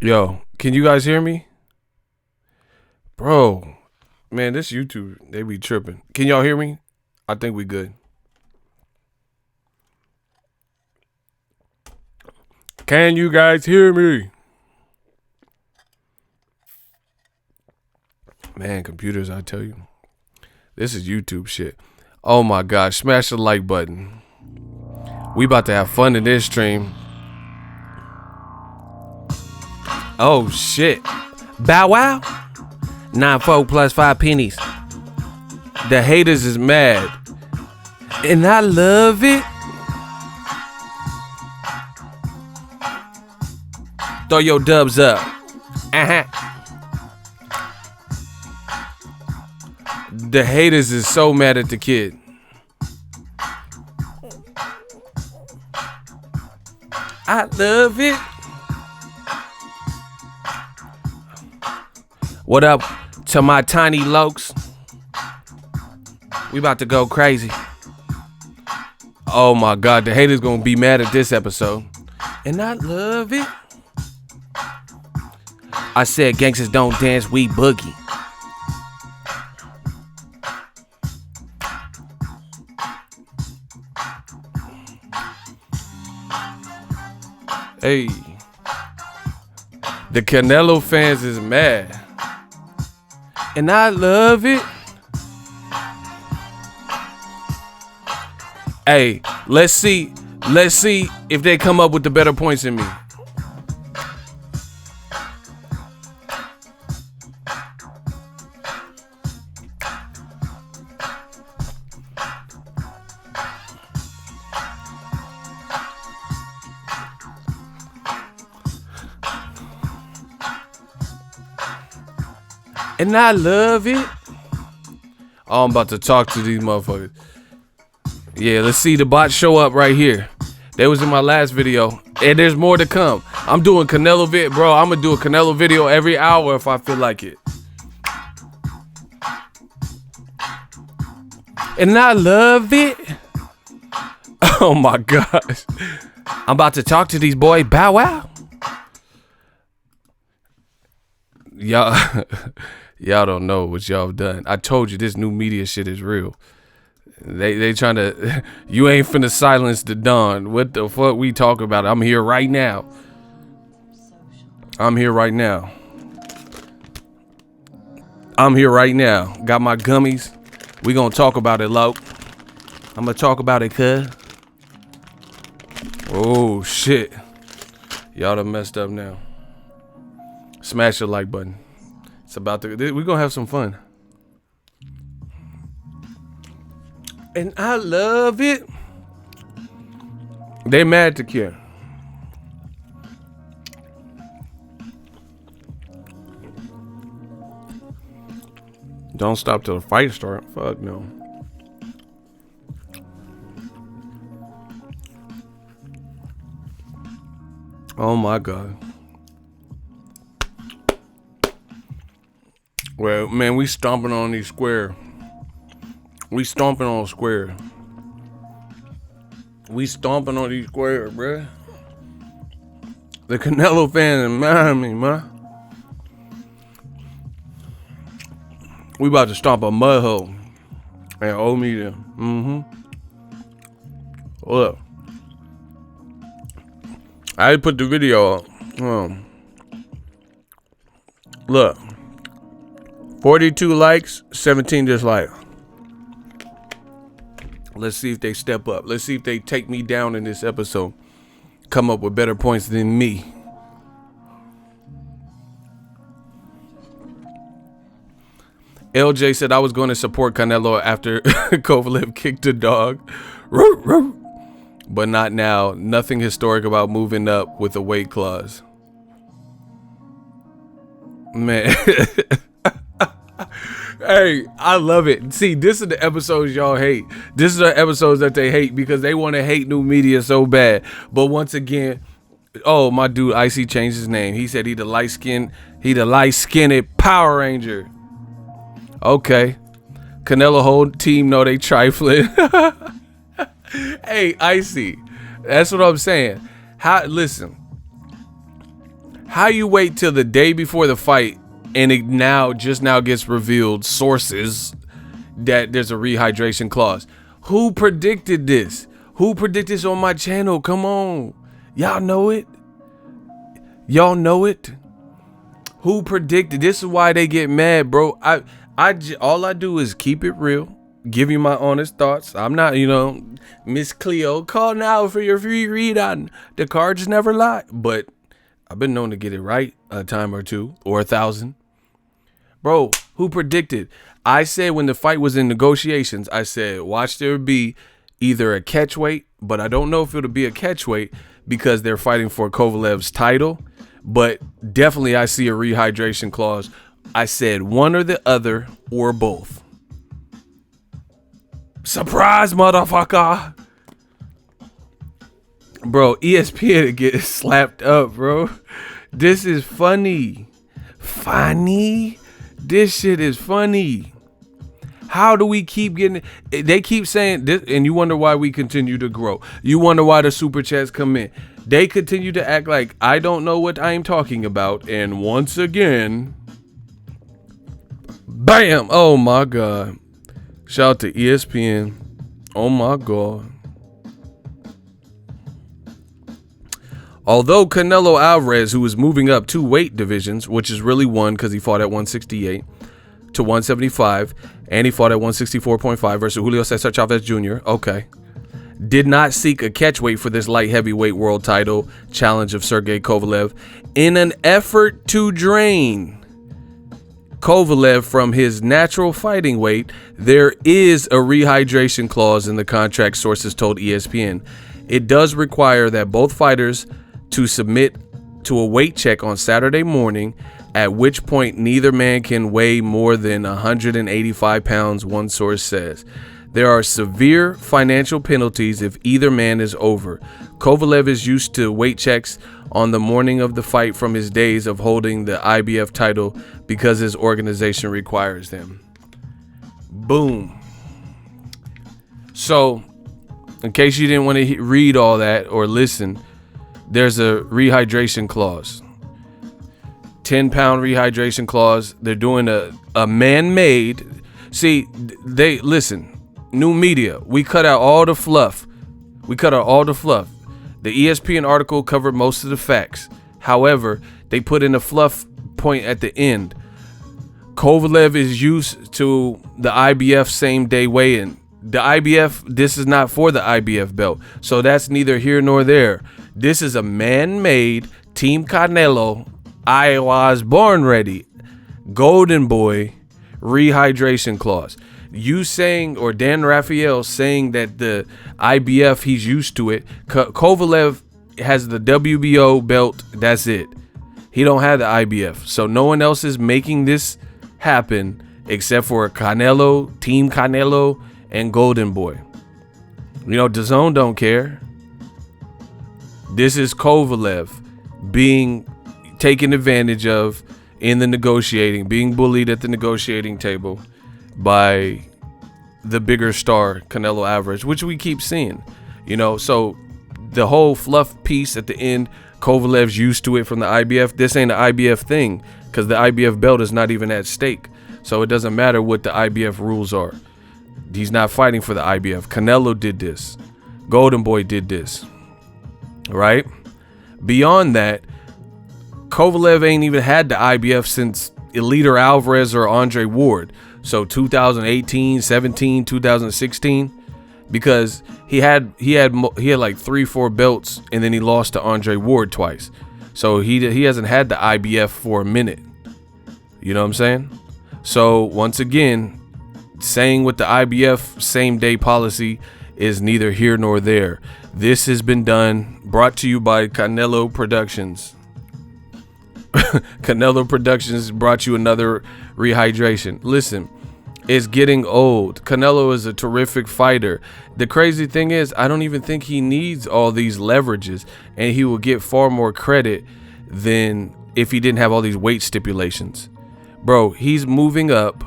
Yo, can you guys hear me? Bro, man, this YouTube, they be tripping. Can y'all hear me? I think we good. Can you guys hear me? Man, computers, I tell you. This is YouTube shit. Oh my gosh, smash the like button. We about to have fun in this stream. Oh shit. Bow wow. 9-4 plus 5 pennies. The haters is mad. And I love it. Throw your dubs up. The haters is so mad at the kid. I love it. What up to my tiny lokes? We about to go crazy. Oh my God, the haters gonna be mad at this episode. And I love it. I said gangsters don't dance, we boogie. Hey, the Canelo fans is mad. And I love it. Hey, let's see if they come up with the better points than me. And I love it. Oh, I'm about to talk to these motherfuckers. Yeah, let's see the bots show up right here. They was in my last video. And there's more to come. I'm doing Canelo vid, bro. I'm gonna do a Canelo video every hour if I feel like it. And I love it. Oh my gosh. I'm about to talk to these boys. Bow wow. Y'all don't know what y'all have done. I told you this new media shit is real. They trying to, you ain't finna silence the dawn. What the fuck we talk about? I'm here right now. I'm here right now. I'm here right now. Got my gummies. We gonna talk about it, Loke. I'm gonna talk about it, cuz. Oh shit. Y'all done messed up now. Smash the like button. It's about to, we're gonna have some fun. And I love it. They mad to care. Don't stop till the fight start. Fuck no. Oh my God. Well, man, we stomping on these square. We stomping on square. We stomping on these square, bruh. The Canelo fans are mad at me, man. We about to stomp a mud hole. And owe me them. Look. I put the video up. Look. 42 likes, 17 dislikes. Let's see if they step up. Let's see if they take me down in this episode. Come up with better points than me. LJ said I was going to support Canelo after Kovalev kicked the dog. But not now. Nothing historic about moving up with a weight clause. Man. Hey, I love it. See, this is the episodes y'all hate. This is the episodes that they hate because they want to hate new media so bad. But once again, oh, my dude Icy changed his name. He said he the light-skinned Power Ranger. Okay. Canelo whole team know they trifling. Hey, Icy. That's what I'm saying. Listen. How you wait till the day before the fight and it just now gets revealed, sources, that there's a rehydration clause? Who predicted this? Who predicted this on my channel? Come on. Y'all know it. Y'all know it. Who predicted? This is why they get mad, bro. All I do is keep it real, give you my honest thoughts. I'm not, Miss Cleo, call now for your free read on The Cards Never Lie. But I've been known to get it right a time or two or 1,000. Bro, who predicted? I said when the fight was in negotiations, I said, watch there be either a catch weight, but I don't know if it'll be a catch weight because they're fighting for Kovalev's title. But definitely I see a rehydration clause. I said one or the other or both. Surprise, motherfucker. Bro, ESPN gets slapped up, bro. This is funny. Funny? This shit is funny. How do we keep getting it? They keep saying this, and you wonder why we continue to grow. You wonder why the super chats come in. They continue to act like I don't know what I'm talking about. And once again, bam. Oh my God. Shout out to ESPN. Oh my God. Although Canelo Alvarez, who is moving up 2 weight divisions, which is really one because he fought at 168 to 175, and he fought at 164.5 versus Julio Cesar Chavez Jr. Okay. Did not seek a catch weight for this light heavyweight world title challenge of Sergey Kovalev in an effort to drain Kovalev from his natural fighting weight. There is a rehydration clause in the contract, sources told ESPN. It does require that both fighters to submit to a weight check on Saturday morning, at which point neither man can weigh more than 185 pounds, one source says. There are severe financial penalties if either man is over. Kovalev is used to weight checks on the morning of the fight from his days of holding the IBF title because his organization requires them. Boom. So, in case you didn't want to read all that or listen, there's a rehydration clause. 10-pound rehydration clause. They're doing a man-made. See, they listen. New media. We cut out all the fluff. The ESPN article covered most of the facts. However, they put in a fluff point at the end. Kovalev is used to the IBF same day weigh-in. The IBF, this is not for the IBF belt. So that's neither here nor there. This is a man-made Team Canelo, I was born ready, Golden Boy rehydration clause. You saying, or Dan Raphael saying that the IBF, he's used to it. Kovalev has the WBO belt. That's it. He don't have the IBF. So no one else is making this happen except for Canelo, Team Canelo, and Golden Boy. DAZN don't care. This is Kovalev being taken advantage of in the negotiating, being bullied at the negotiating table by the bigger star, Canelo Alvarez, which we keep seeing. So the whole fluff piece at the end, Kovalev's used to it from the IBF. This ain't an IBF thing because the IBF belt is not even at stake. So it doesn't matter what the IBF rules are. He's not fighting for the IBF. Canelo did this. Golden Boy did this. Right? Beyond that, Kovalev ain't even had the IBF since Eliter Alvarez or Andre Ward. So 2018, 17, 2016, because he had like 3-4 belts, and then he lost to Andre Ward twice. So he hasn't had the IBF for a minute. You know what I'm saying? So once again, saying with the IBF same day policy is neither here nor there. This has been done, brought to you by Canelo Productions. Canelo Productions brought you another rehydration. Listen, it's getting old. Canelo is a terrific fighter. The crazy thing is, I don't even think he needs all these leverages, and he will get far more credit than if he didn't have all these weight stipulations. Bro, he's moving up,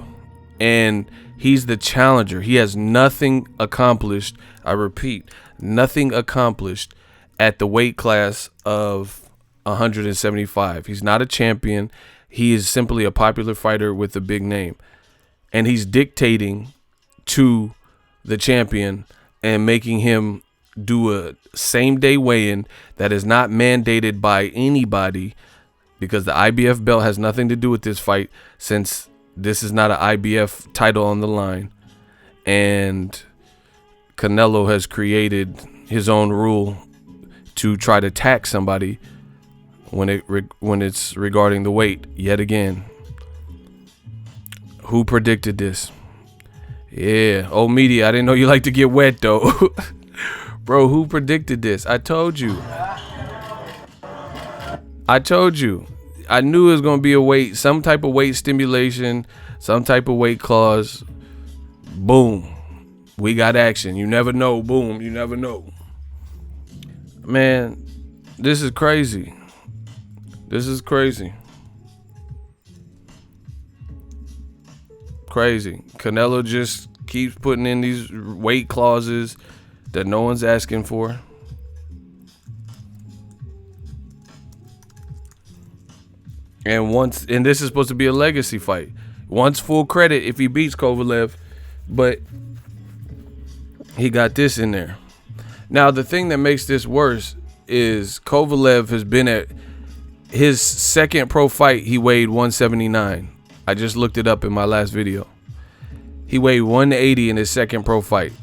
and he's the challenger. He has nothing accomplished. I repeat, nothing accomplished at the weight class of 175. He's not a champion. He is simply a popular fighter with a big name. And he's dictating to the champion and making him do a same-day weigh-in that is not mandated by anybody, because the IBF belt has nothing to do with this fight, since this is not an IBF title on the line. And Canelo has created his own rule to try to tax somebody when it's regarding the weight yet again. Who predicted this? Yeah, old media. I didn't know you like to get wet though. Bro, who predicted this? I told you. I knew it was going to be a weight, some type of weight stimulation, some type of weight clause. Boom. We got action. You never know. Boom. You never know. Man, this is crazy. This is crazy. Crazy. Canelo just keeps putting in these weight clauses that no one's asking for. And this is supposed to be a legacy fight. Wants full credit if he beats Kovalev, but he got this in there. Now, the thing that makes this worse is Kovalev has been at his second pro fight. He weighed 179. I just looked it up in my last video. He weighed 180 in his second pro fight.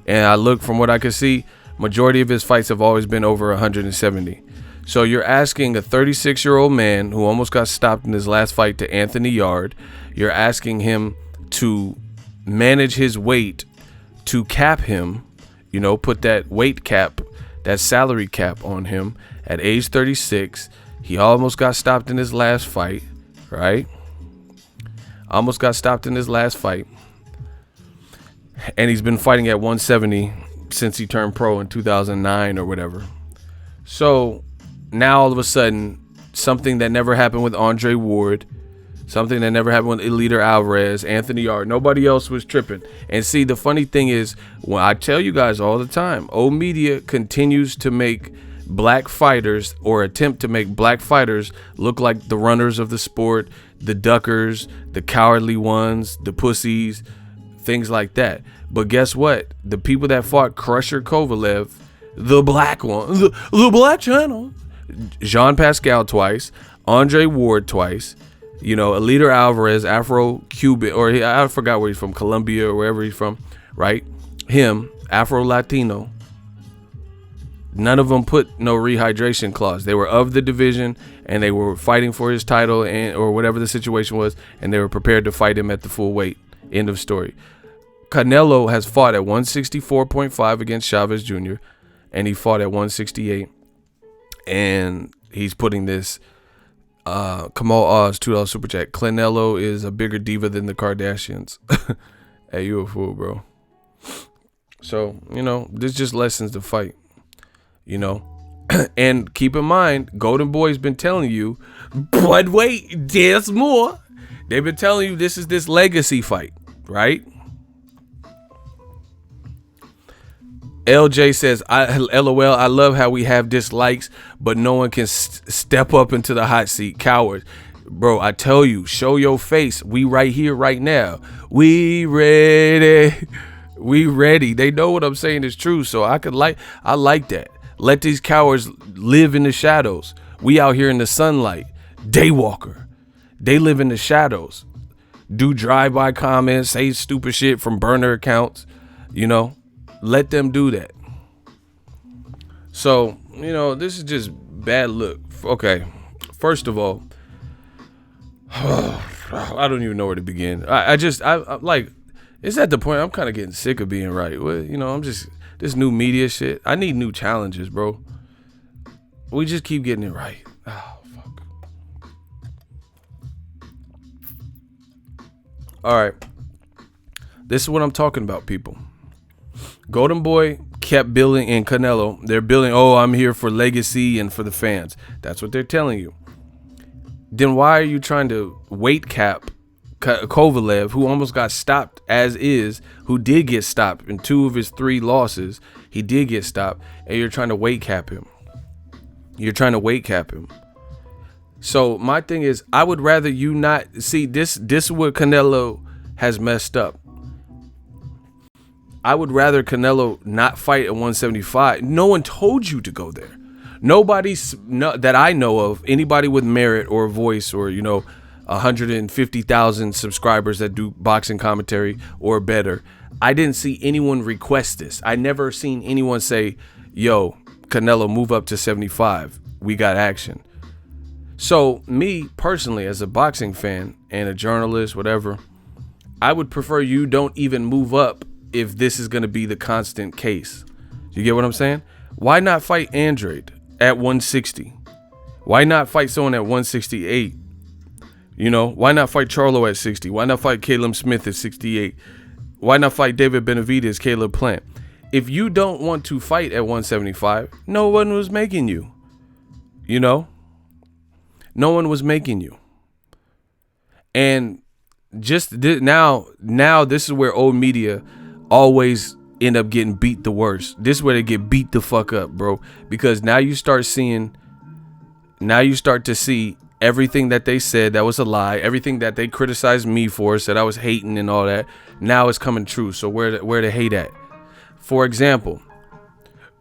And I look, from what I can see, majority of his fights have always been over 170. So you're asking a 36-year-old man who almost got stopped in his last fight to Anthony Yard. You're asking him to manage his weight to cap him, you know, put that weight cap, that salary cap on him at age 36. He almost got stopped in his last fight, right? Almost got stopped in his last fight. And he's been fighting at 170 since he turned pro in 2009 or whatever. So now all of a sudden, something that never happened with Andre Ward, something that never happened with Eliter Alvarez, Anthony Yard, nobody else was tripping. And see, the funny thing is, when I tell you guys all the time, old media continues to make black fighters, or attempt to make black fighters, look like the runners of the sport, the duckers, the cowardly ones, the pussies, things like that. But guess what? The people that fought Crusher Kovalev, the black one, the black channel, Jean Pascal twice, Andre Ward twice, you know, Eliter Alvarez, Afro-Cuban, or I forgot where he's from, Colombia or wherever he's from, right? Him, Afro-Latino. None of them put no rehydration clause. They were of the division and they were fighting for his title, and or whatever the situation was, and they were prepared to fight him at the full weight. End of story. Canelo has fought at 164.5 against Chavez Jr. and he fought at 168. And he's putting this Kamal Oz $2 super chat. Canelo is a bigger diva than the Kardashians. Hey, you a fool, bro. So, you know, this just lessens the fight. You know, and keep in mind, Golden Boy's been telling you, but wait, there's more. They've been telling you this is this legacy fight, right? LJ says, LOL, I love how we have dislikes, but no one can step up into the hot seat. Cowards. Bro, I tell you, show your face. We right here, right now. We ready. We ready. They know what I'm saying is true, so I like that. Let these cowards live in the shadows. We out here in the sunlight. Daywalker. They live in the shadows. Do drive-by comments, say stupid shit from burner accounts. You know, let them do that. So, you know, this is just bad look. Okay, first of all, I don't even know where to begin. I like, it's at the point I'm kind of getting sick of being right. Well, you know, I'm just, this new media shit. I need new challenges, bro. We just keep getting it right. Oh, fuck. All right. This is what I'm talking about, people. Golden Boy kept building in Canelo. They're building, oh, I'm here for legacy and for the fans. That's what they're telling you. Then why are you trying to weight cap Kovalev, who almost got stopped as is, who did get stopped in 2 of his 3 losses? He did get stopped, and you're trying to weight cap him. You're trying to weight cap him. So my thing is, I would rather you not see this. This is what Canelo has messed up. I would rather Canelo not fight at 175. No one told you to go there. Nobody that I know of, anybody with merit or voice or, 150,000 subscribers that do boxing commentary or better. I didn't see anyone request this. I never seen anyone say, yo, Canelo, move up to 75. We got action. So me personally, as a boxing fan and a journalist, whatever, I would prefer you don't even move up if this is going to be the constant case. You get what I'm saying? Why not fight Andrade at 160? Why not fight someone at 168? Why not fight Charlo at 60? Why not fight Caleb Smith at 68? Why not fight David Benavidez, Caleb Plant? If you don't want to fight at 175, no one was making you. No one was making you. And just now this is where old media always end up getting beat the worst. This is where they get beat the fuck up, bro. Because now you start to see everything that they said that was a lie, everything that they criticized me for, said I was hating and all that. Now it's coming true. So where the hate at? For example,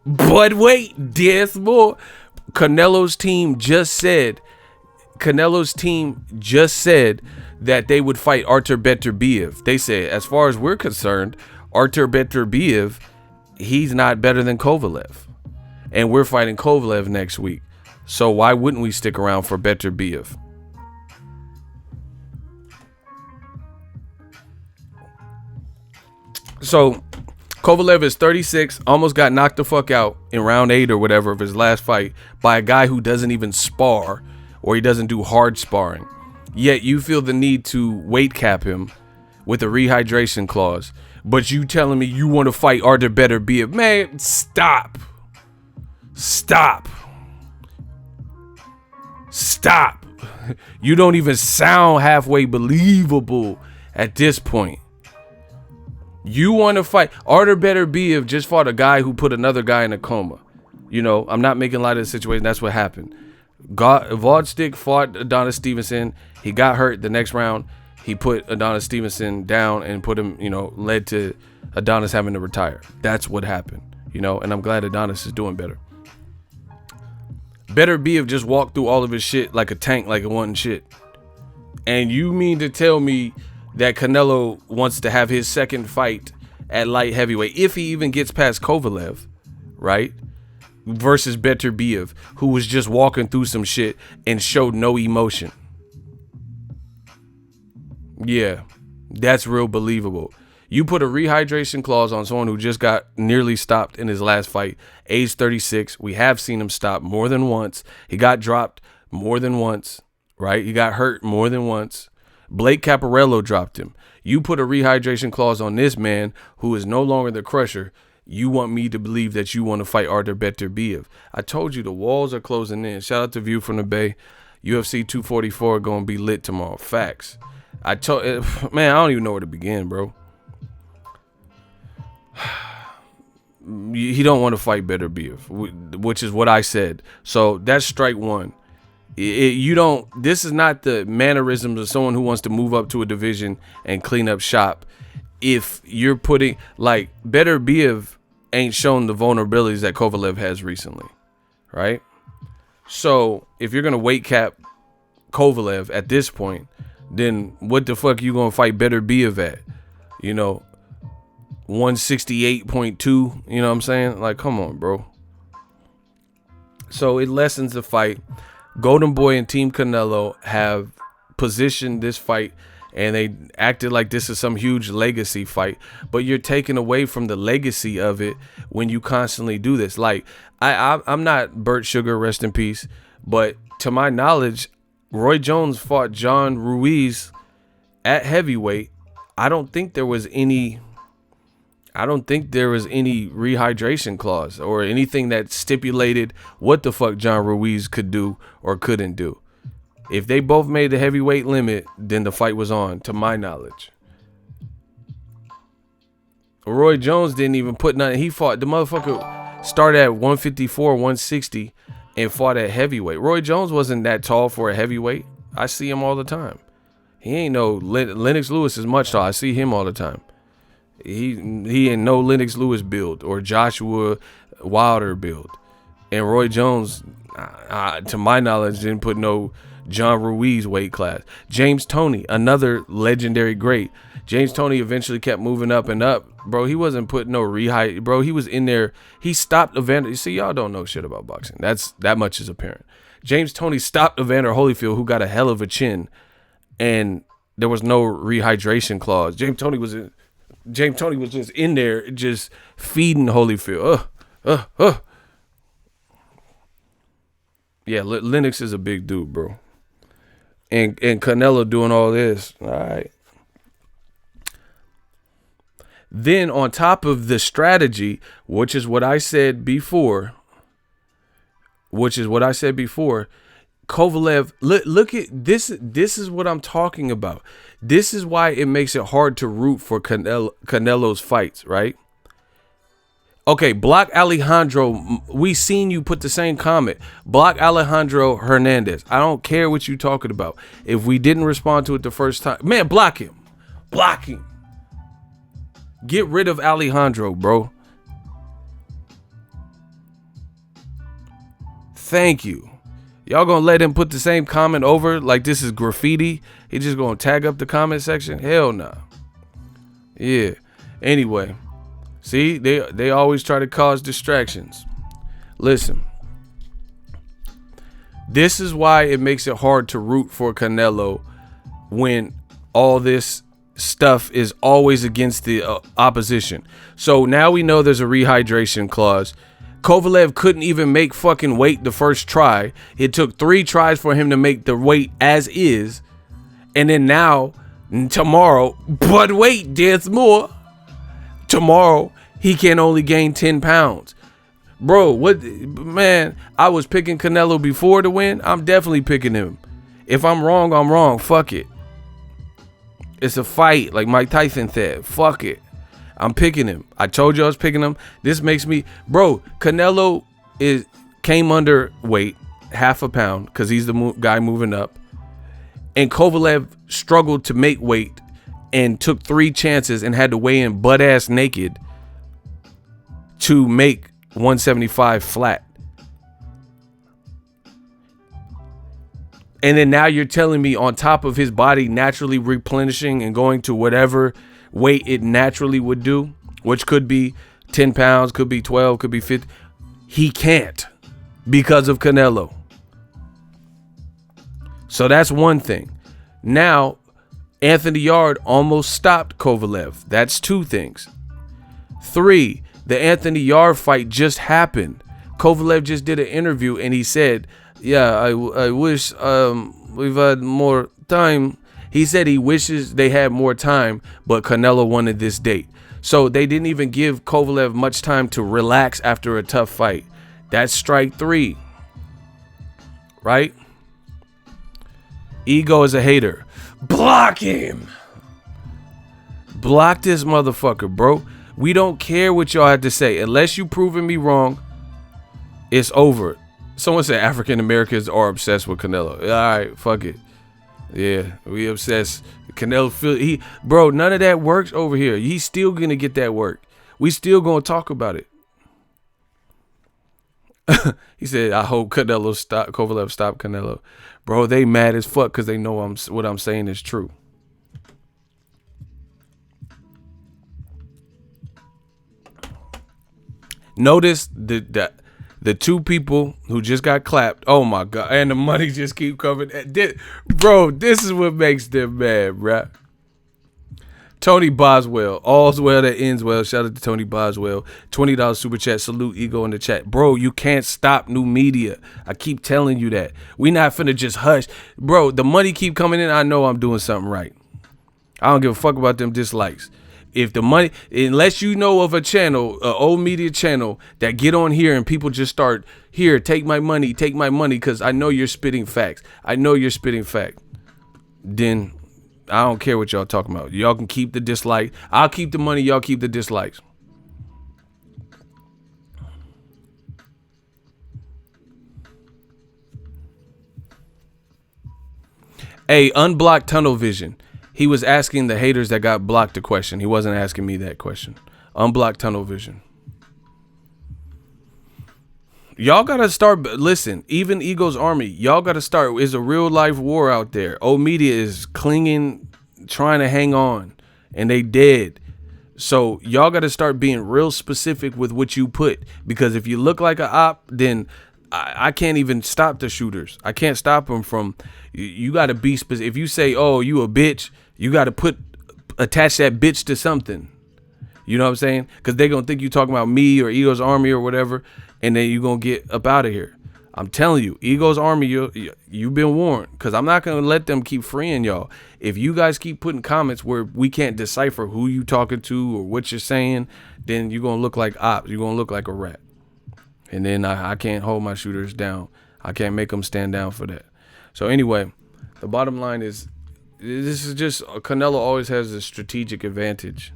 but wait, there's more. Canelo's team just said that they would fight Artur Beterbiev. They said, as far as we're concerned, Artur Beterbiev, he's not better than Kovalev. And we're fighting Kovalev next week. So why wouldn't we stick around for Beterbiev? So Kovalev is 36, almost got knocked the fuck out in round 8 or whatever of his last fight by a guy who doesn't even spar, or he doesn't do hard sparring. Yet you feel the need to weight cap him with a rehydration clause. But you telling me you want to fight Artur Beterbiev. Man, stop. You don't even sound halfway believable at this point. You want to fight Artur Beterbiev. Just fought a guy who put another guy in a coma. I'm not making light of the situation. That's what happened. Vodstick fought Adonis Stevenson. He got hurt the next round. He put Adonis Stevenson down and put him, led to Adonis having to retire. That's what happened, and I'm glad Adonis is doing better. Beterbiev just walked through all of his shit like a tank, like it wasn't shit. And you mean to tell me that Canelo wants to have his second fight at light heavyweight, if he even gets past Kovalev, right? Versus Beterbiev, who was just walking through some shit and showed no emotion. Yeah, that's real believable. You put a rehydration clause on someone who just got nearly stopped in his last fight, age 36. We have seen him stop more than once. He got dropped more than once, right? He got hurt more than once. Blake Caparello dropped him. You put a rehydration clause on this man who is no longer the crusher. You want me to believe that you want to fight Artur Beterbiev. I told you the walls are closing in. Shout out to View from the Bay. UFC 244 going to be lit tomorrow. Facts. Man, I don't even know where to begin, bro. He don't want to fight Beterbiev, which is what I said. So that's strike one. This is not the mannerisms of someone who wants to move up to a division and clean up shop. If you're putting, like, Beterbiev ain't shown the vulnerabilities that Kovalev has recently, right? So if you're going to weight cap Kovalev at this point, then what the fuck you going to fight Beterbiev at? 168.2, you know what I'm saying? Like, come on, bro. So it lessens the fight. Golden Boy and Team Canelo have positioned this fight, and they acted like this is some huge legacy fight, but you're taking away from the legacy of it when you constantly do this. Like, I'm not Burt Sugar, rest in peace, but to my knowledge, Roy Jones fought John Ruiz at heavyweight. I don't think there was any rehydration clause or anything that stipulated what the fuck John Ruiz could do or couldn't do. If they both made the heavyweight limit, then the fight was on, to my knowledge. Roy Jones didn't even put nothing. He fought, the motherfucker started at 154, 160, and fought at heavyweight. Roy Jones wasn't that tall for a heavyweight. I see him all the time. He ain't no Lennox Lewis is much tall. I see him all the time. He ain't no Lennox Lewis build or Joshua Wilder build. And Roy Jones, to my knowledge, didn't put no John Ruiz weight class. James Toney, another legendary great. James Toney eventually kept moving up and up. Bro, he wasn't putting no rehyd. Bro, he was in there. He stopped Evander. See, y'all don't know shit about boxing. That much is apparent. James Toney stopped Evander Holyfield, who got a hell of a chin, and there was no rehydration clause. James Toney was just in there, just feeding Holyfield. Yeah, Lennox is a big dude, bro. And Canelo doing all this. All right. Then on top of the strategy, which is what I said before, Kovalev, look at this. This is what I'm talking about. This is why it makes it hard to root for Canelo's fights, right? Okay, Block Alejandro, we seen you put the same comment. Block Alejandro Hernandez. I don't care what you talking about. If we didn't respond to it the first time, man, block him. Block him. Get rid of Alejandro, bro. Thank you. Y'all gonna let him put the same comment over like this is graffiti? He just gonna tag up the comment section? Hell no. Nah. Yeah. Anyway. See, they always try to cause distractions. Listen. This is why it makes it hard to root for Canelo when all this stuff is always against the opposition. So now we know there's a rehydration clause. Kovalev couldn't even make fucking weight the first try. It took 3 tries for him to make the weight as is. And then now, tomorrow, but wait, there's more. Tomorrow, he can only gain 10 pounds. Bro, what, man, I was picking Canelo before to win. I'm definitely picking him. If I'm wrong, I'm wrong. Fuck it. It's a fight, like Mike Tyson said. Fuck it. I'm picking him. I told you I was picking him. This makes me, bro, Canelo came underweight, half a pound, because he's the guy moving up. And Kovalev struggled to make weight and took 3 chances and had to weigh in butt ass naked to make 175 flat. And then now you're telling me on top of his body naturally replenishing and going to whatever weight it naturally would do, which could be 10 pounds, could be 12, could be 50. He can't because of Canelo. So that's one thing. Now, Anthony Yarde almost stopped Kovalev. That's 2 things. 3, the Anthony Yarde fight just happened. Kovalev just did an interview and he said, yeah, I wish we've had more time. He said he wishes they had more time, but Canelo wanted this date. So they didn't even give Kovalev much time to relax after a tough fight. That's strike 3. Right? Ego is a hater. Block him. Block this motherfucker, bro. We don't care what y'all had to say. Unless you proving me wrong, it's over. Someone said African Americans are obsessed with Canelo. All right, fuck it. Yeah, we obsessed. Canelo, bro, none of that works over here. He's still gonna get that work. We still gonna talk about it. He said, I hope Kovalev stop Canelo. Bro, they mad as fuck because they know what I'm saying is true. Notice the 2 people who just got clapped. Oh my God. And the money just keep coming. Bro, this is what makes them mad, bro. Tony Boswell. All's well that ends well. Shout out to Tony Boswell. $20 super chat. Salute Ego in the chat. Bro, you can't stop new media. I keep telling you that. We not finna just hush. Bro, the money keep coming in. I know I'm doing something right. I don't give a fuck about them dislikes. If the money, unless you know of a channel, an old media channel that get on here and people just start, here, take my money, because I know you're spitting facts. I know you're spitting fact. Then I don't care what y'all talking about. Y'all can keep the dislike. I'll keep the money. Y'all keep the dislikes. Hey, unblocked tunnel vision. He was asking the haters that got blocked a question. He wasn't asking me that question. Unblocked tunnel vision. Y'all gotta start. Listen, even Ego's Army, y'all gotta start. It's a real life war out there. Old media is clinging, trying to hang on, and they dead. So y'all gotta start being real specific with what you put, because if you look like a op, then I can't even stop the shooters. I can't stop them from. You gotta be specific. If you say, "Oh, you a bitch," you gotta attach that bitch to something. You know what I'm saying? Because they're going to think you talking about me or Ego's Army or whatever, and then you're going to get up out of here. I'm telling you, Ego's Army, you've been warned, because I'm not going to let them keep freeing y'all. If you guys keep putting comments where we can't decipher who you talking to or what you're saying, then you're going to look like ops. You're going to look like a rat. And then I can't hold my shooters down. I can't make them stand down for that. So anyway, the bottom line is, this is just, Canelo always has a strategic advantage.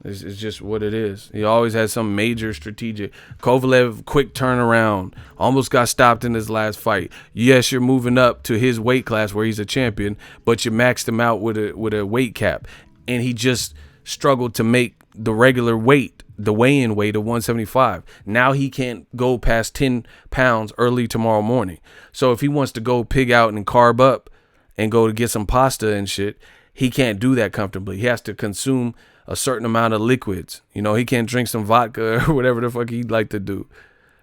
It's just what it is. He always has some major strategic. Kovalev, quick turnaround. Almost got stopped in his last fight. Yes, you're moving up to his weight class where he's a champion, but you maxed him out with a weight cap. And he just struggled to make the regular weight, the weigh-in weight of 175. Now he can't go past 10 pounds early tomorrow morning. So if he wants to go pig out and carb up and go to get some pasta and shit, he can't do that comfortably. He has to consume a certain amount of liquids. You know, he can't drink some vodka or whatever the fuck he'd like to do.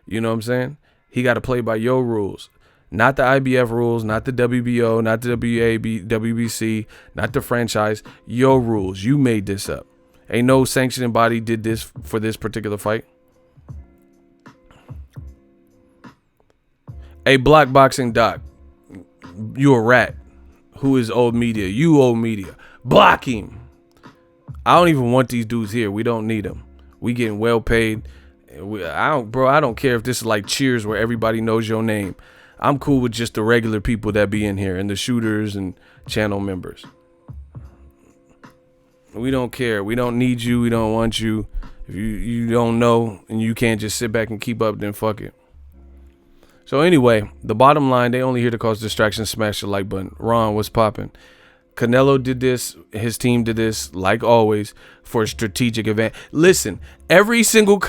You know what I'm saying? He got to play by your rules. Not the IBF rules, not the WBO, not the WBC, not the franchise. Your rules. You made this up. Ain't no sanctioning body did this for this particular fight. Hey, Block Boxing Doc, you a rat. Who is old media? You old media. Block him. I don't even want these dudes here. We don't need them. We getting well paid. I don't care if this is like Cheers where everybody knows your name. I'm cool with just the regular people that be in here and the shooters and channel members. We don't care. We don't need you. We don't want you. If you don't know and you can't just sit back and keep up, then fuck it. So anyway, the bottom line, they only here to cause distraction. Smash the like button. Ron, what's popping? Canelo did this, his team did this, like always, for a strategic event. Listen, every single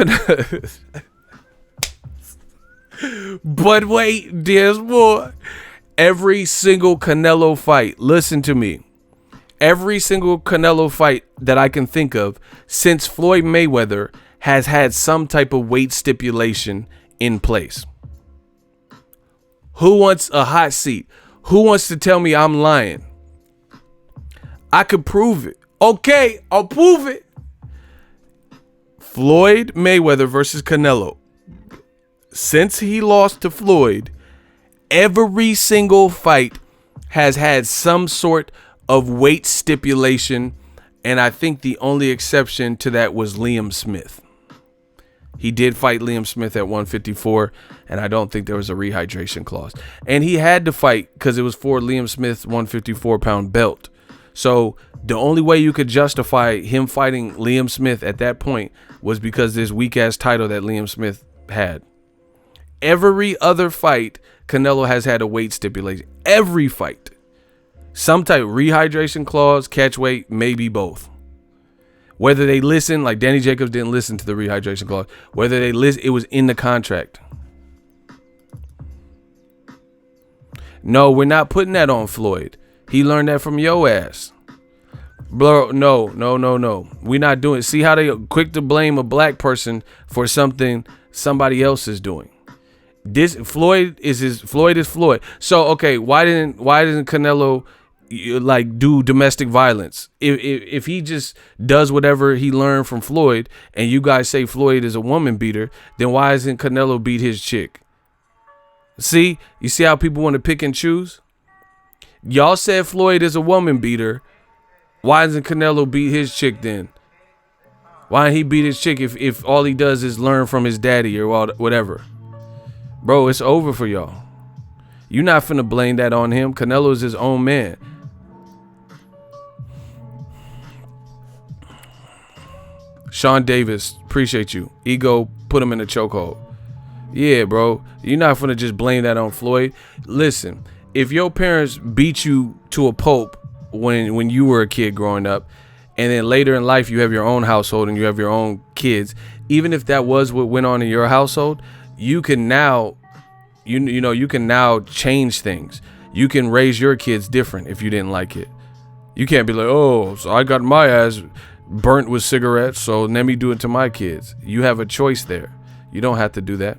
but wait, there's more. Every single Canelo fight, listen to me. Every single Canelo fight that I can think of since Floyd Mayweather has had some type of weight stipulation in place. Who wants a hot seat? Who wants to tell me I'm lying? I could prove it. Okay, I'll prove it. Floyd Mayweather versus Canelo. Since he lost to Floyd, every single fight has had some sort of weight stipulation, and I think the only exception to that was Liam Smith. He did fight Liam Smith at 154, and I don't think there was a rehydration clause. And he had to fight because it was for Liam Smith's 154-pound belt. So the only way you could justify him fighting Liam Smith at that point was because this weak-ass title that Liam Smith had. Every other fight, Canelo has had a weight stipulation. Every fight. Some type of rehydration clause, catch weight, maybe both. Whether they listen, like Danny Jacobs didn't listen to the rehydration clause. Whether they listen, it was in the contract. No, we're not putting that on Floyd. He learned that from your ass. Bro, no. We're not doing it. See how they quick to blame a black person for something somebody else is doing. This Floyd is Floyd. So okay, why didn't Canelo like do domestic violence? If he just does whatever he learned from Floyd, and you guys say Floyd is a woman beater, then why isn't Canelo beat his chick? See, you see how people want to pick and choose? Y'all said Floyd is a woman beater. Why doesn't Canelo beat his chick then? Why didn't he beat his chick if all he does is learn from his daddy or whatever? Bro, it's over for y'all. You're not finna blame that on him. Canelo's his own man. Sean Davis, appreciate you. Ego, put him in a chokehold. Yeah, bro. You're not finna just blame that on Floyd. Listen, if your parents beat you to a pulp when you were a kid growing up, and then later in life you have your own household and you have your own kids, even if that was what went on in your household, you can now, you can now change things. You can raise your kids different if you didn't like it. You can't be like, oh, so I got my ass burnt with cigarettes, so let me do it to my kids. You have a choice there. You don't have to do that.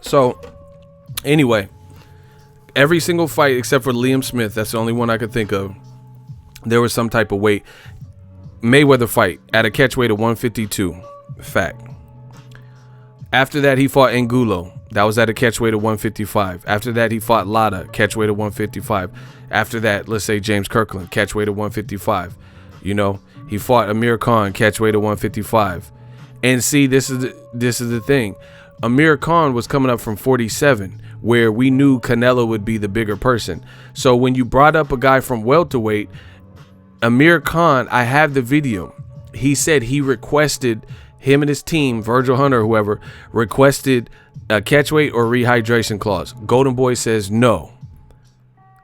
So, anyway, every single fight except for Liam Smith, that's the only one I could think of, there was some type of weight. Mayweather fight at a catch weight of 152. Fact. After that, he fought Angulo. That was at a catch weight of 155. After that, he fought Lada, catch weight of 155. After that, let's say James Kirkland, catch weight of 155. You know, he fought Amir Khan, catch weight of 155. And see, this is the thing. Amir Khan was coming up from 47, where we knew Canelo would be the bigger person. So when you brought up a guy from welterweight, Amir Khan, I have the video. He said he requested, him and his team, Virgil Hunter, whoever, requested a catchweight or rehydration clause. Golden Boy says no.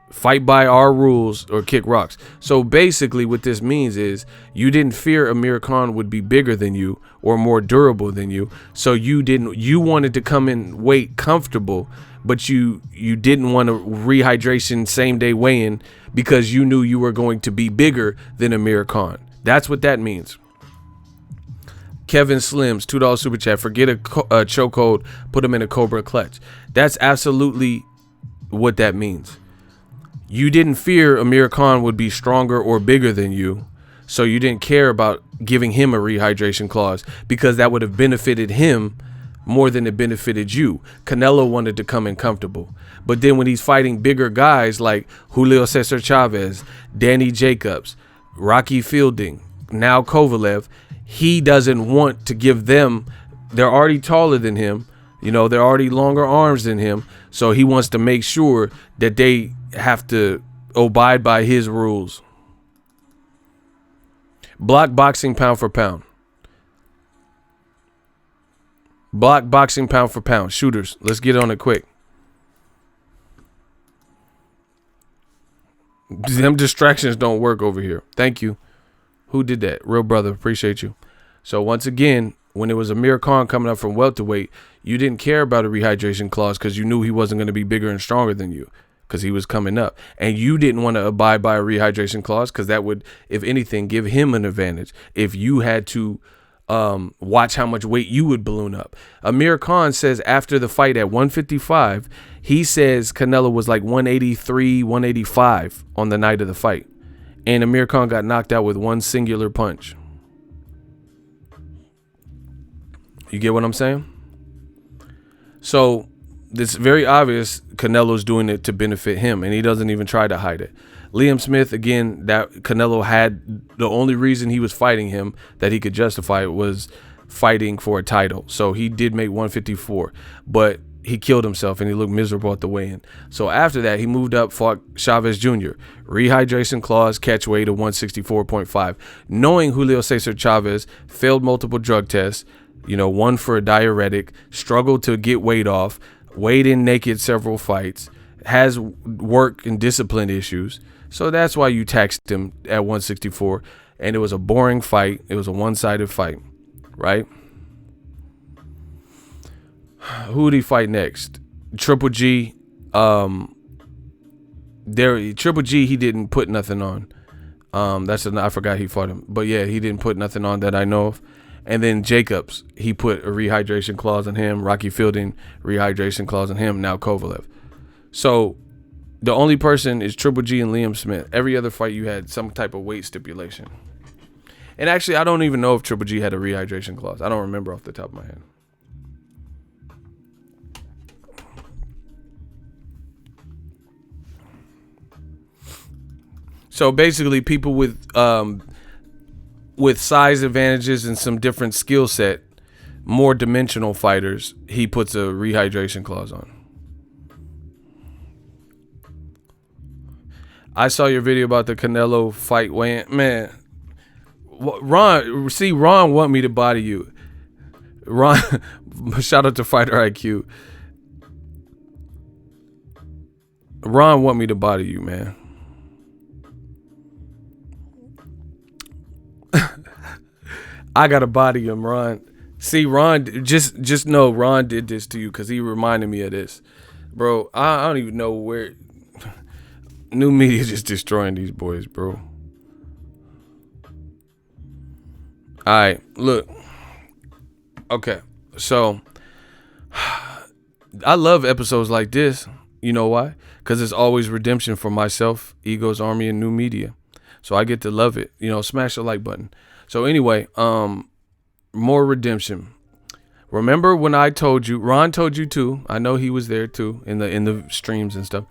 Fight by our rules or kick rocks. So basically what this means is you didn't fear Amir Khan would be bigger than you or more durable than you. So you wanted to come in weight comfortable, but you didn't want a rehydration same day weigh-in because you knew you were going to be bigger than Amir Khan. That's what that means. Kevin Slims, $2 super chat. Forget a chokehold, put him in a Cobra clutch. That's absolutely what that means. You didn't fear Amir Khan would be stronger or bigger than you, so you didn't care about giving him a rehydration clause because that would have benefited him more than it benefited you. Canelo wanted to come in comfortable. But then when he's fighting bigger guys like Julio Cesar Chavez, Danny Jacobs, Rocky Fielding, now Kovalev, he doesn't want to give them, they're already taller than him, they're already longer arms than him, so he wants to make sure that they have to abide by his rules. Block boxing pound for pound. Block boxing pound for pound. Shooters, let's get on it quick. Them distractions don't work over here. Thank you. Who did that? Real brother, appreciate you. So once again, when it was Amir Khan coming up from welterweight, you didn't care about a rehydration clause because you knew he wasn't going to be bigger and stronger than you because he was coming up. And you didn't want to abide by a rehydration clause because that would, if anything, give him an advantage if you had to watch how much weight you would balloon up. Amir Khan says after the fight at 155, he says Canelo was like 183, 185 on the night of the fight. And Amir Khan got knocked out with one singular punch. You get what I'm saying? So it's very obvious Canelo's doing it to benefit him, and he doesn't even try to hide it. Liam Smith, again, that Canelo had, the only reason he was fighting him that he could justify it was fighting for a title. So he did make 154, but he killed himself and he looked miserable at the weigh-in. So after that, he moved up, fought Chavez Jr. Rehydration clause, catch weight of 164.5. Knowing Julio Cesar Chavez failed multiple drug tests, one for a diuretic, struggled to get weight off, weighed in naked several fights, has work and discipline issues. So that's why you taxed him at 164. And it was a boring fight. It was a one-sided fight, right? Who did he fight next? Triple G. Triple G, he didn't put nothing on. I forgot he fought him. But yeah, he didn't put nothing on that I know of. And then Jacobs, he put a rehydration clause on him. Rocky Fielding, rehydration clause on him. Now Kovalev. So the only person is Triple G and Liam Smith. Every other fight you had some type of weight stipulation. And actually, I don't even know if Triple G had a rehydration clause. I don't remember off the top of my head. So basically, people with size advantages and some different skill set, more dimensional fighters, he puts a rehydration clause on. I saw your video about the Canelo fight, Wayne. Man, Ron want me to body you. Ron, shout out to Fighter IQ. Ron want me to body you, man. I gotta body him, Ron. See, Ron, just know Ron did this to you because he reminded me of this. Bro, I don't even know where. New media just destroying these boys, bro. All right, look. Okay, so I love episodes like this. You know why? Because it's always redemption for myself, Ego's Army, and New Media. So I get to love it. You know, smash the like button. So anyway, more redemption. Remember when I told you, Ron told you too. I know he was there too in the streams and stuff.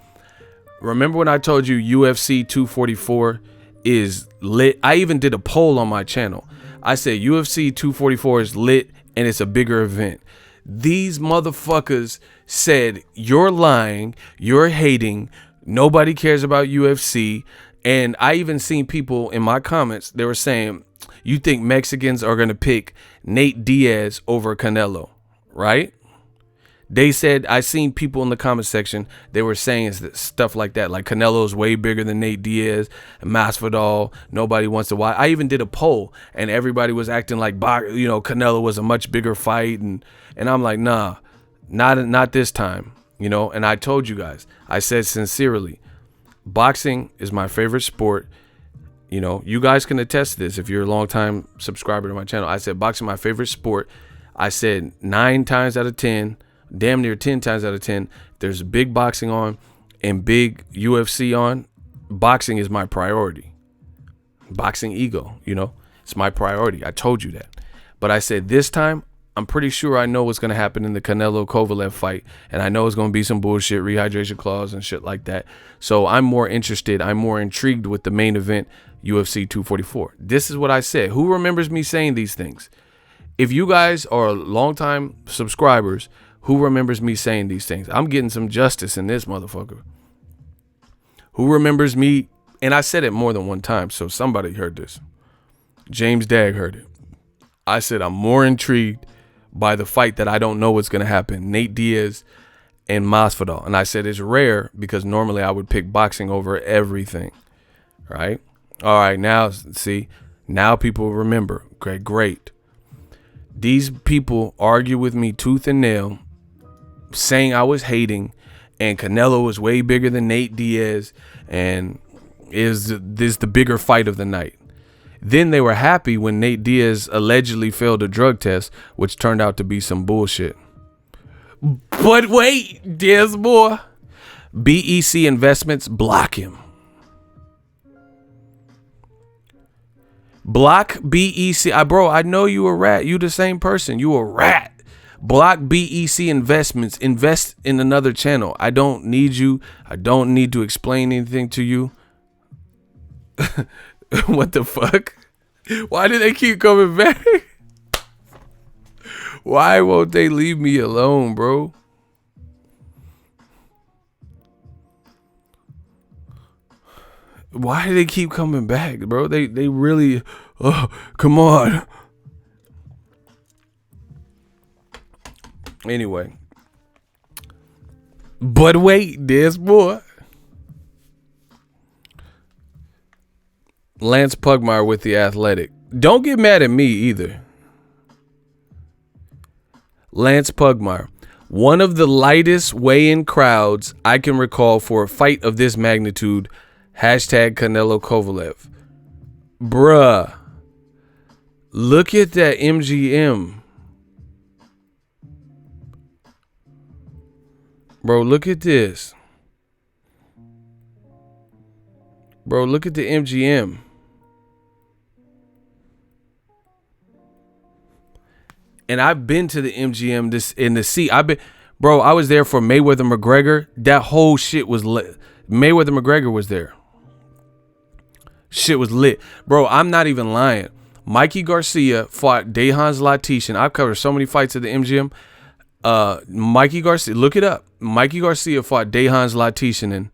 Remember when I told you UFC 244 is lit? I even did a poll on my channel. I said UFC 244 is lit and it's a bigger event. These motherfuckers said you're lying, you're hating, nobody cares about UFC. And I even seen people in my comments, they were saying, you think Mexicans are going to pick Nate Diaz over Canelo, right? They said, I seen people in the comment section, they were saying stuff like that, like Canelo's way bigger than Nate Diaz, and Masvidal, nobody wants to watch. I even did a poll, and everybody was acting like, you know, Canelo was a much bigger fight, and I'm like, nah, not this time, you know. And I told you guys, I said sincerely, boxing is my favorite sport. You know, you guys can attest to this if you're a long-time subscriber to my channel. I said boxing my favorite sport. I said 9 times out of 10, damn near 10 times out of 10, there's big boxing on and big UFC on, boxing is my priority. Boxing ego, you know, it's my priority. I told you that. But I said this time, I'm pretty sure I know what's going to happen in the Canelo Kovalev fight. And I know it's going to be some bullshit, rehydration clause and shit like that. So I'm more interested, I'm more intrigued with the main event, UFC 244. This is what I said. Who remembers me saying these things? If you guys are longtime subscribers, who remembers me saying these things? I'm getting some justice in this motherfucker. Who remembers me? And I said it more than one time, so somebody heard this. James Dagg heard it. I said I'm more intrigued by the fight that I don't know what's going to happen. Nate Diaz and Masvidal. And I said it's rare because normally I would pick boxing over everything. Right? All right, now, see, now people remember. Great. These people argue with me tooth and nail, saying I was hating, and Canelo was way bigger than Nate Diaz, and is the bigger fight of the night. Then they were happy when Nate Diaz allegedly failed a drug test, which turned out to be some bullshit. But wait, there's more. BEC Investments, block him. Block BEC. Bro, I know you a rat. You the same person. You a rat. Block BEC Investments. Invest in another channel. I don't need you. I don't need to explain anything to you. What the fuck? Why do they keep coming back? Why won't they leave me alone, bro? Why do they keep coming back, bro? They really, oh, come on. Anyway. But wait, there's more. Lance Pugmire with The Athletic. Don't get mad at me either. Lance Pugmire. One of the lightest weigh-in crowds I can recall for a fight of this magnitude. Hashtag Canelo Kovalev. Bruh. Look at that MGM. Bro, look at this. Bro, look at the MGM. And I've been to the MGM this in the seat. Bro, I was there for Mayweather McGregor. That whole shit was lit. Mayweather McGregor was there. Shit was lit. Bro, I'm not even lying. Mikey Garcia fought Dejan Zlatić. I've covered so many fights at the MGM. Mikey Garcia, look it up. Mikey Garcia fought Dejan Zlatić,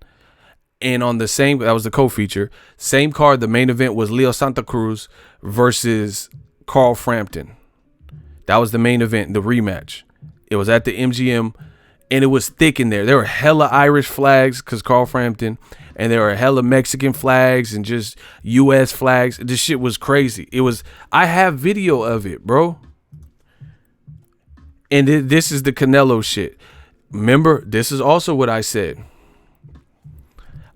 and on the same, that was the co-feature, same card, the main event was Leo Santa Cruz versus Carl Frampton. That was the main event, the rematch. It was at the MGM, and it was thick in there. There were hella Irish flags because Carl Frampton, and there were hella Mexican flags and just U.S. flags. This shit was crazy. I have video of it, bro. And this is the Canelo shit. Remember, this is also what I said.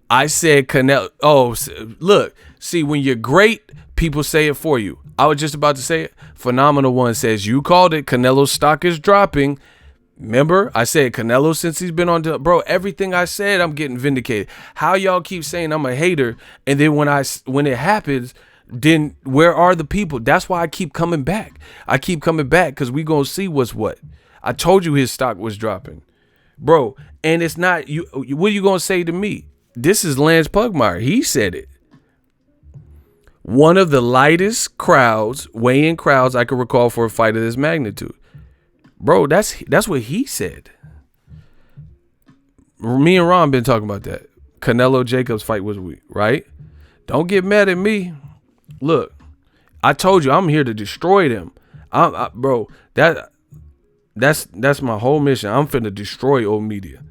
I said Canelo. Oh, look. See, when you're great, people say it for you. I was just about to say it. Phenomenal One says, you called it. Canelo's stock is dropping. Remember, I said Canelo since he's been on. Bro, everything I said, I'm getting vindicated. How y'all keep saying I'm a hater, and then when it happens, then where are the people? That's why I keep coming back. I keep coming back because we gonna see what's what. I told you his stock was dropping, bro. And it's not you. What are you gonna say to me? This is Lance Pugmire. He said it. One of the lightest crowds, weigh-in crowds I could recall for a fight of this magnitude. Bro, that's what he said. Me and Ron been talking about that. Canelo Jacobs fight was weak, right? Don't get mad at me. Look, I told you I'm here to destroy them. Bro, that's my whole mission. I'm finna destroy old media.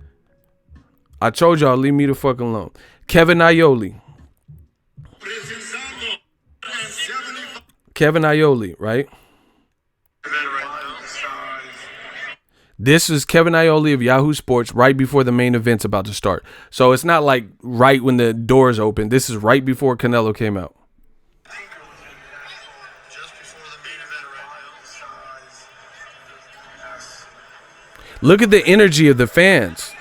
I told y'all, leave me the fuck alone. Kevin Aioli, right? This is Kevin Aioli of Yahoo Sports right before the main event's about to start. So it's not like right when the doors open. This is right before Canelo came out. Look at the energy of the fans.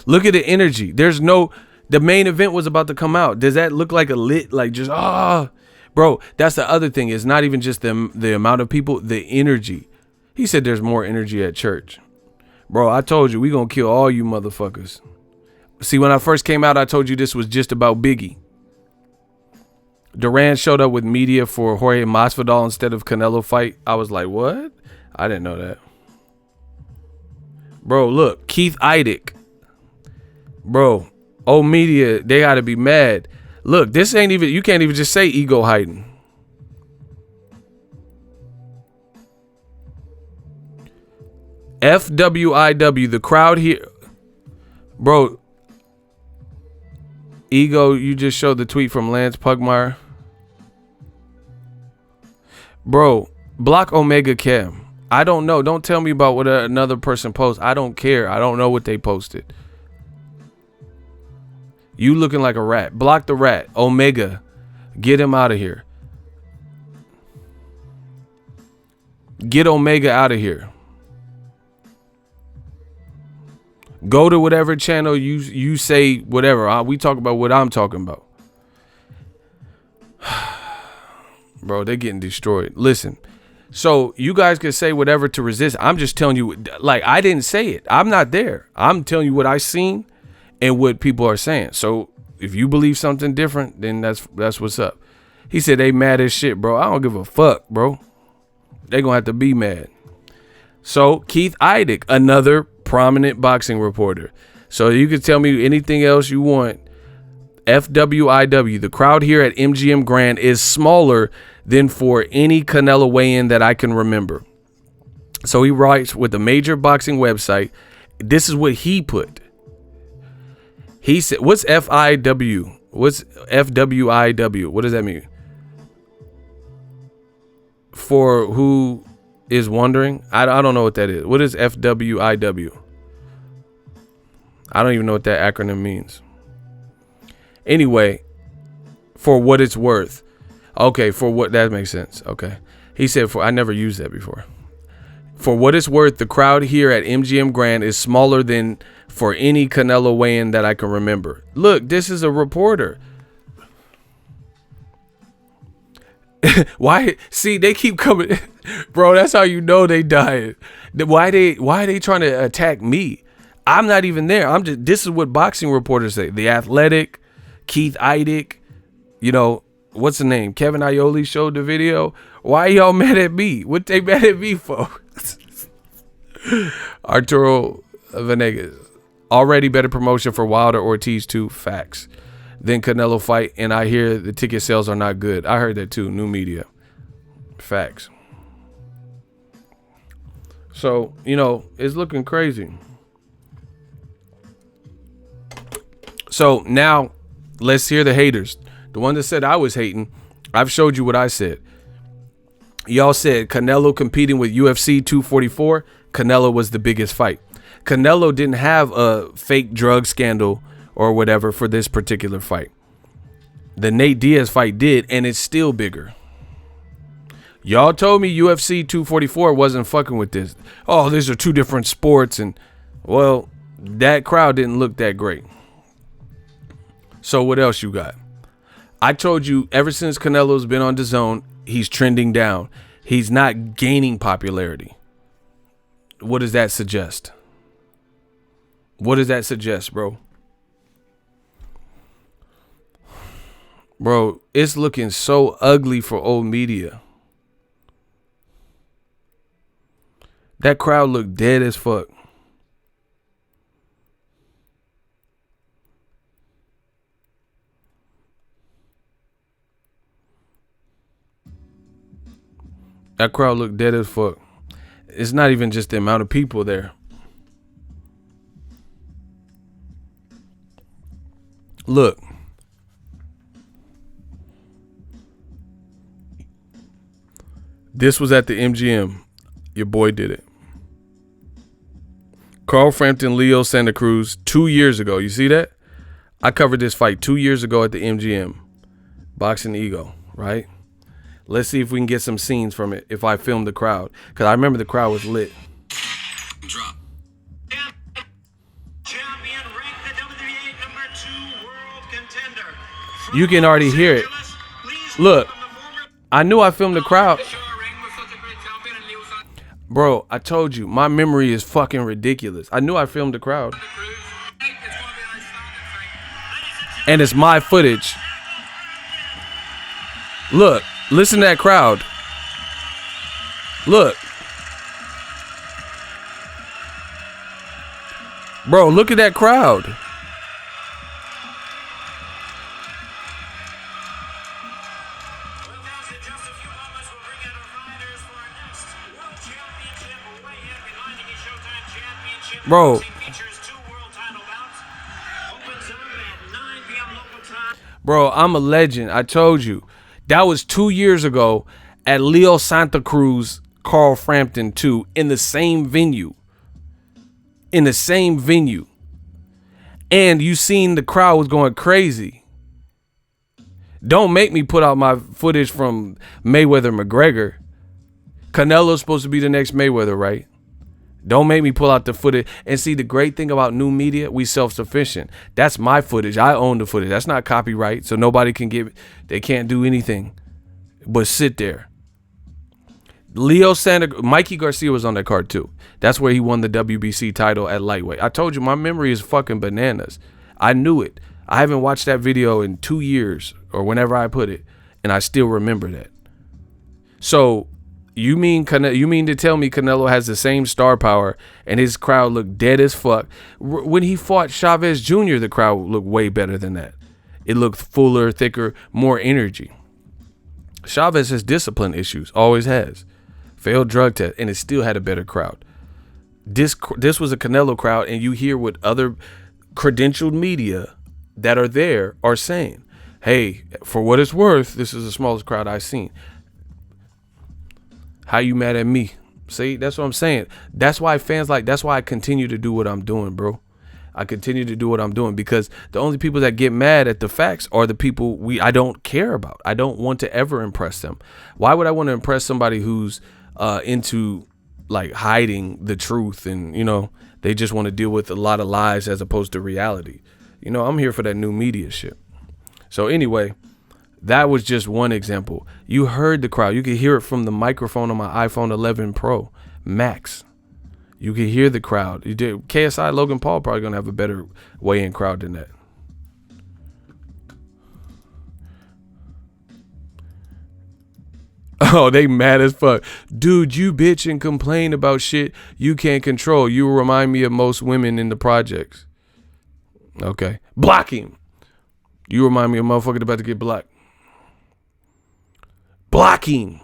Look at the energy. The main event was about to come out. Does that look like a lit, like just, bro, that's the other thing. It's not even just the amount of people, the energy. He said there's more energy at church. Bro, I told you, we gonna kill all you motherfuckers. See, when I first came out, I told you this was just about Biggie. Duran showed up with media for Jorge Masvidal instead of Canelo fight. I was like, what? I didn't know that. Bro, look, Keith Eidick. Bro, old media, they gotta be mad. Look, this ain't even, you can't even just say ego hiding. FWIW, the crowd here. Bro, ego, you just showed the tweet from Lance Pugmire. Bro, block Omega Cam. I don't know. Don't tell me about what another person posts. I don't care. I don't know what they posted. You looking like a rat. Block the rat. Omega. Get him out of here. Get Omega out of here. Go to whatever channel you say whatever. We talk about what I'm talking about. Bro, they're getting destroyed. Listen. So you guys can say whatever to resist. I'm just telling you, like, I didn't say it. I'm not there. I'm telling you what I seen and what people are saying. So if you believe something different, then that's what's up. He said they mad as shit, bro. I don't give a fuck, bro. They gonna have to be mad. So Keith Eidick, another prominent boxing reporter. So you can tell me anything else you want. FWIW, the crowd here at MGM Grand is smaller than for any Canelo weigh-in that I can remember. So he writes with a major boxing website. This is what he put. He said, what's FIW? What's FWIW? What does that mean? For who is wondering, I don't know what that is. What is FWIW? I don't even know what that acronym means. Anyway, for what it's worth. Okay, for what, that makes sense. Okay. He said, I never used that before. For what it's worth, the crowd here at MGM Grand is smaller than for any Canelo weigh-in that I can remember. Look, this is a reporter. Why? See, they keep coming. Bro, that's how you know they died. Why are they trying to attack me? I'm not even there. This is what boxing reporters say. The Athletic, Keith Eidick, what's the name? Kevin Aioli showed the video. Why y'all mad at me? What they mad at me for? Arturo Venegas. Already better promotion for Wilder Ortiz too. Facts. Then Canelo fight, and I hear the ticket sales are not good. I heard that too. New media. Facts. So, you know, it's looking crazy. So now let's hear the haters. The one that said I was hating, I've showed you what I said. Y'all said Canelo competing with UFC 244. Canelo was the biggest fight. Canelo didn't have a fake drug scandal or whatever for this particular fight. The Nate Diaz fight did, and it's still bigger. Y'all told me UFC 244 wasn't fucking with this. Oh, these are two different sports. And, well, that crowd didn't look that great. So what else you got? I told you ever since Canelo's been on DAZN, he's trending down. He's not gaining popularity. What does that suggest? What does that suggest, bro? Bro, it's looking so ugly for old media. That crowd looked dead as fuck. That crowd looked dead as fuck. It's not even just the amount of people there. Look. This was at the MGM. Your boy did it. Carl Frampton, Leo Santa Cruz, 2 years ago. You see that? I covered this fight 2 years ago at the MGM. Boxing Ego, right? Let's see if we can get some scenes from it if I film the crowd. Because I remember the crowd was lit. Drop. Champion, ranked the WBA #2 world contender. You can already hear it. Look, I knew I filmed the crowd. Bro, I told you, my memory is fucking ridiculous. I knew I filmed the crowd. And it's my footage. Look, listen to that crowd. Look. Bro, look at that crowd. Bro. Bro, I'm a legend. I told you. That was 2 years ago at Leo Santa Cruz, Carl Frampton 2, in the same venue. In the same venue. And you seen the crowd was going crazy. Don't make me put out my footage from Mayweather McGregor. Canelo's supposed to be the next Mayweather, right? Don't make me pull out the footage. And see, the great thing about new media, we self-sufficient. That's my footage. I own the footage. That's not copyright, so nobody can give it. They can't do anything but sit there. Mikey Garcia was on that card too. That's where he won the WBC title at lightweight. I told you, my memory is fucking bananas. I knew it. I haven't watched that video in 2 years or whenever I put it, and I still remember that. So you mean to tell me Canelo has the same star power and his crowd looked dead as fuck? When he fought Chavez Jr., the crowd looked way better than that. It looked fuller, thicker, more energy. Chavez has discipline issues, always has. Failed drug test, and it still had a better crowd. This was a Canelo crowd, and you hear what other credentialed media that are there are saying. Hey, for what it's worth, this is the smallest crowd I've seen. How you mad at me? See, that's what I'm saying. That's why that's why I continue to do what I'm doing, bro. I continue to do what I'm doing because the only people that get mad at the facts are the people I don't care about. I don't want to ever impress them. Why would I want to impress somebody who's into like hiding the truth and, you know, they just want to deal with a lot of lies as opposed to reality? You know, I'm here for that new media shit. So anyway, that was just one example. You heard the crowd. You could hear it from the microphone on my iPhone 11 Pro Max. You could hear the crowd. You did. KSI Logan Paul probably gonna have a better weigh-in crowd than that. Oh, they mad as fuck. Dude, you bitch and complain about shit you can't control. You remind me of most women in the projects. Okay. Blocking. You remind me of a motherfucker about to get blocked. Blocking.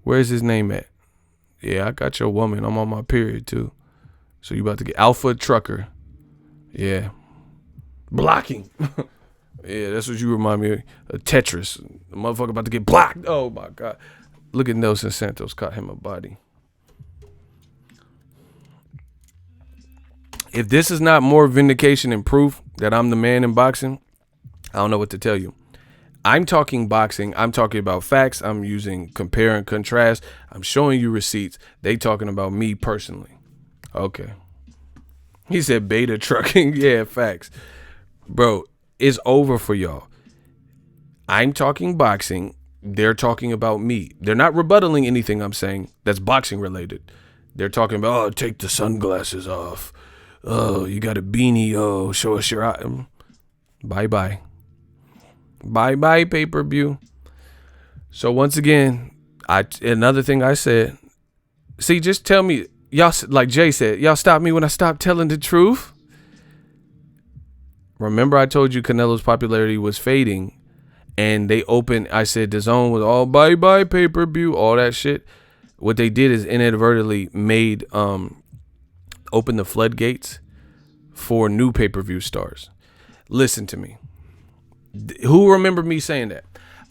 Where's his name at? Yeah, I got your woman. I'm on my period too. So you about to get Alpha Trucker. Yeah. Blocking. Yeah, that's what you remind me of. Tetris. The motherfucker about to get blocked. Oh my God. Look at Nelson Santos caught him a body. If this is not more vindication and proof that I'm the man in boxing, I don't know what to tell you. I'm talking boxing. I'm talking about facts. I'm using compare and contrast. I'm showing you receipts. They talking about me personally. Okay. He said beta trucking. Yeah, facts. Bro, it's over for y'all. I'm talking boxing. They're talking about me. They're not rebuttaling anything I'm saying that's boxing related. They're talking about, oh, take the sunglasses off. Oh, you got a beanie. Oh, show us your eye. Bye-bye. Bye-bye, pay-per-view. So once again, another thing I said, see, just tell me, y'all, like Jay said, y'all stop me when I stop telling the truth. Remember I told you Canelo's popularity was fading, and they opened, I said the zone was all bye-bye, pay-per-view, all that shit. What they did is inadvertently made, open the floodgates for new pay-per-view stars. Listen to me. Who remember me saying that?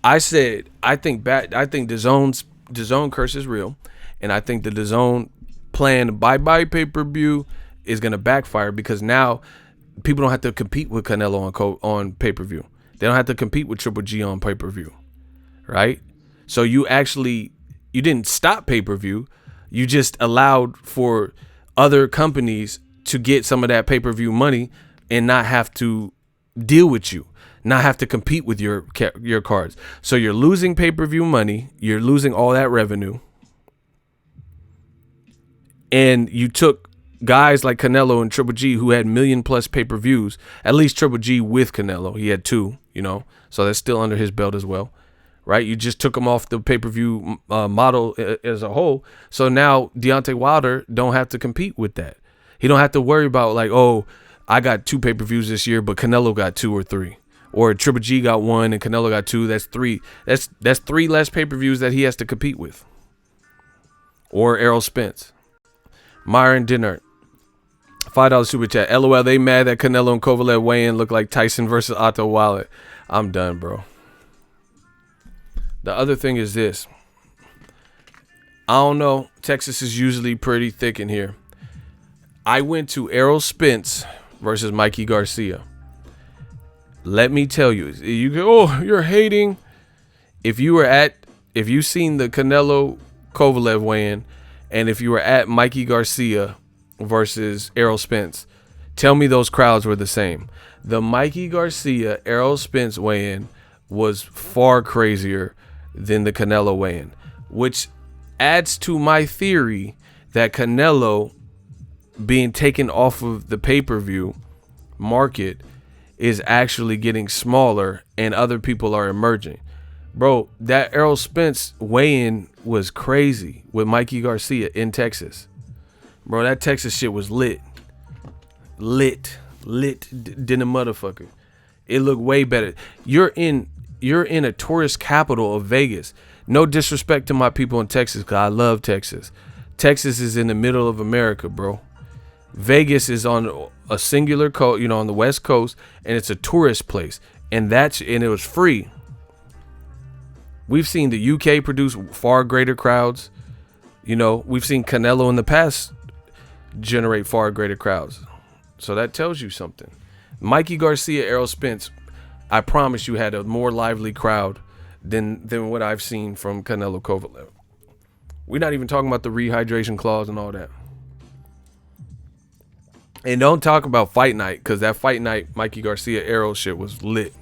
I said I think the zone curse is real, and I think the DAZN plan bye-bye pay-per-view is gonna backfire because now people don't have to compete with Canelo on pay-per-view. They don't have to compete with Triple G on pay-per-view, right? So you didn't stop pay-per-view. You just allowed for other companies to get some of that pay-per-view money and not have to deal with you, not have to compete with your cards. So you're losing pay-per-view money. You're losing all that revenue. And you took guys like Canelo and Triple G who had million+ pay-per-views, at least Triple G with Canelo. He had 2, so that's still under his belt as well, right? You just took him off the pay-per-view model as a whole. So now Deontay Wilder don't have to compete with that. He don't have to worry about like, oh, I got 2 pay-per-views this year, but Canelo got 2 or 3. Or Triple G got 1 and Canelo got 2. That's 3. That's 3 less pay-per-views that he has to compete with. Or Errol Spence. Myron Dinner. $5 super chat. LOL, they mad that Canelo and Kovalev weigh-in look like Tyson versus Otto Wallet. I'm done, bro. The other thing is this. I don't know. Texas is usually pretty thick in here. I went to Errol Spence versus Mikey Garcia. Let me tell you, you go, oh, you're hating. If you seen the Canelo Kovalev weigh-in, and if you were at Mikey Garcia versus Errol Spence, tell me those crowds were the same. The Mikey Garcia Errol Spence weigh-in was far crazier than the Canelo weigh-in, which adds to my theory that Canelo being taken off of the pay-per-view market is actually getting smaller and other people are emerging. Bro, that Errol Spence weigh-in was crazy with Mikey Garcia in Texas. Bro, that Texas shit was lit than a motherfucker. It looked way better. You're in a tourist capital of Vegas. No disrespect to my people in Texas, because I love Texas. Texas is in the middle of America, bro. Vegas is on a singular coast, on the West Coast, and it's a tourist place. And it was free. We've seen the UK produce far greater crowds. We've seen Canelo in the past generate far greater crowds. So that tells you something. Mikey Garcia, Errol Spence, I promise you had a more lively crowd than what I've seen from Canelo Kovalev. We're not even talking about the rehydration clause and all that. And don't talk about fight night, because that fight night Mikey Garcia Errol shit was lit.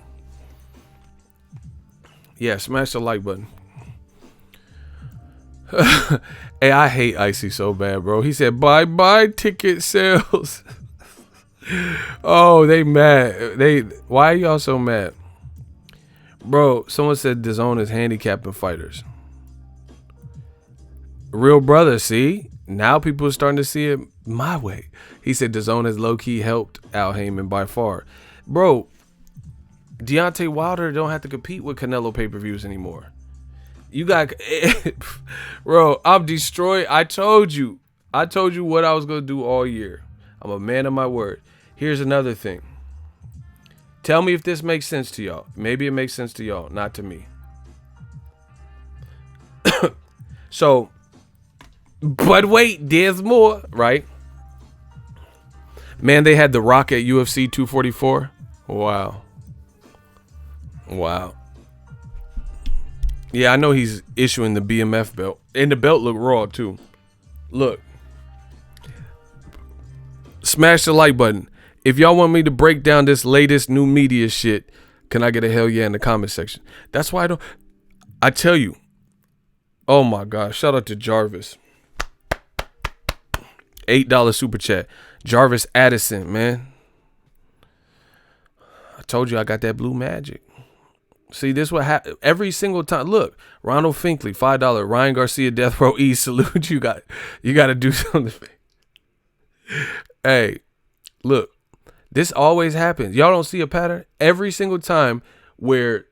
Yeah, smash the like button. Hey, I hate Icy so bad, bro. He said, bye-bye ticket sales. Oh, they mad. Why are y'all so mad? Bro, someone said DAZN is handicapping fighters. Real brother, see? Now people are starting to see it my way. He said DAZN has low-key helped Al Heyman by far. Bro, Deontay Wilder don't have to compete with Canelo pay-per-views anymore. You got... Bro, I'm destroyed. I told you what I was going to do all year. I'm a man of my word. Here's another thing. Tell me if this makes sense to y'all. Maybe it makes sense to y'all, not to me. So, but wait, there's more, right? Man, they had The Rock at UFC 244. Wow. Yeah, I know he's issuing the BMF belt. And the belt look raw, too. Look. Smash the like button. If y'all want me to break down this latest new media shit, can I get a hell yeah in the comment section? That's why I tell you. Oh my gosh. Shout out to Jarvis. $8 super chat. Jarvis Addison, man. I told you I got that blue magic. See, this what happens every single time. Look, Ronald Finkley, $5. Ryan Garcia, Death Row E, salute. You got to do something. Hey, look, this always happens. Y'all don't see a pattern? Every single time where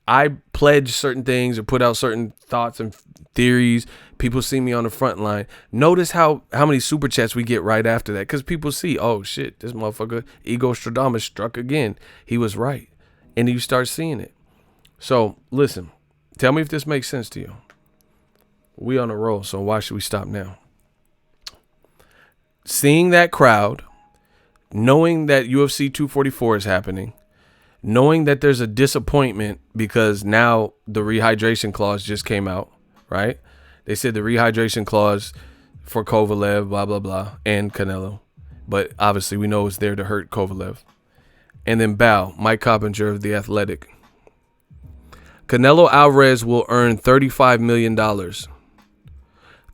I pledge certain things or put out certain thoughts and theories, people see me on the front line. Notice how many super chats we get right after that. Because people see, oh, shit, this motherfucker, Ego Stradamus struck again. He was right. And you start seeing it. So, listen, tell me if this makes sense to you. We on a roll, so why should we stop now? Seeing that crowd, knowing that UFC 244 is happening, knowing that there's a disappointment because now the rehydration clause just came out, right? They said the rehydration clause for Kovalev, blah, blah, blah, and Canelo. But obviously we know it's there to hurt Kovalev. And then Mike Coppinger of The Athletic. Canelo Alvarez will earn $35 million.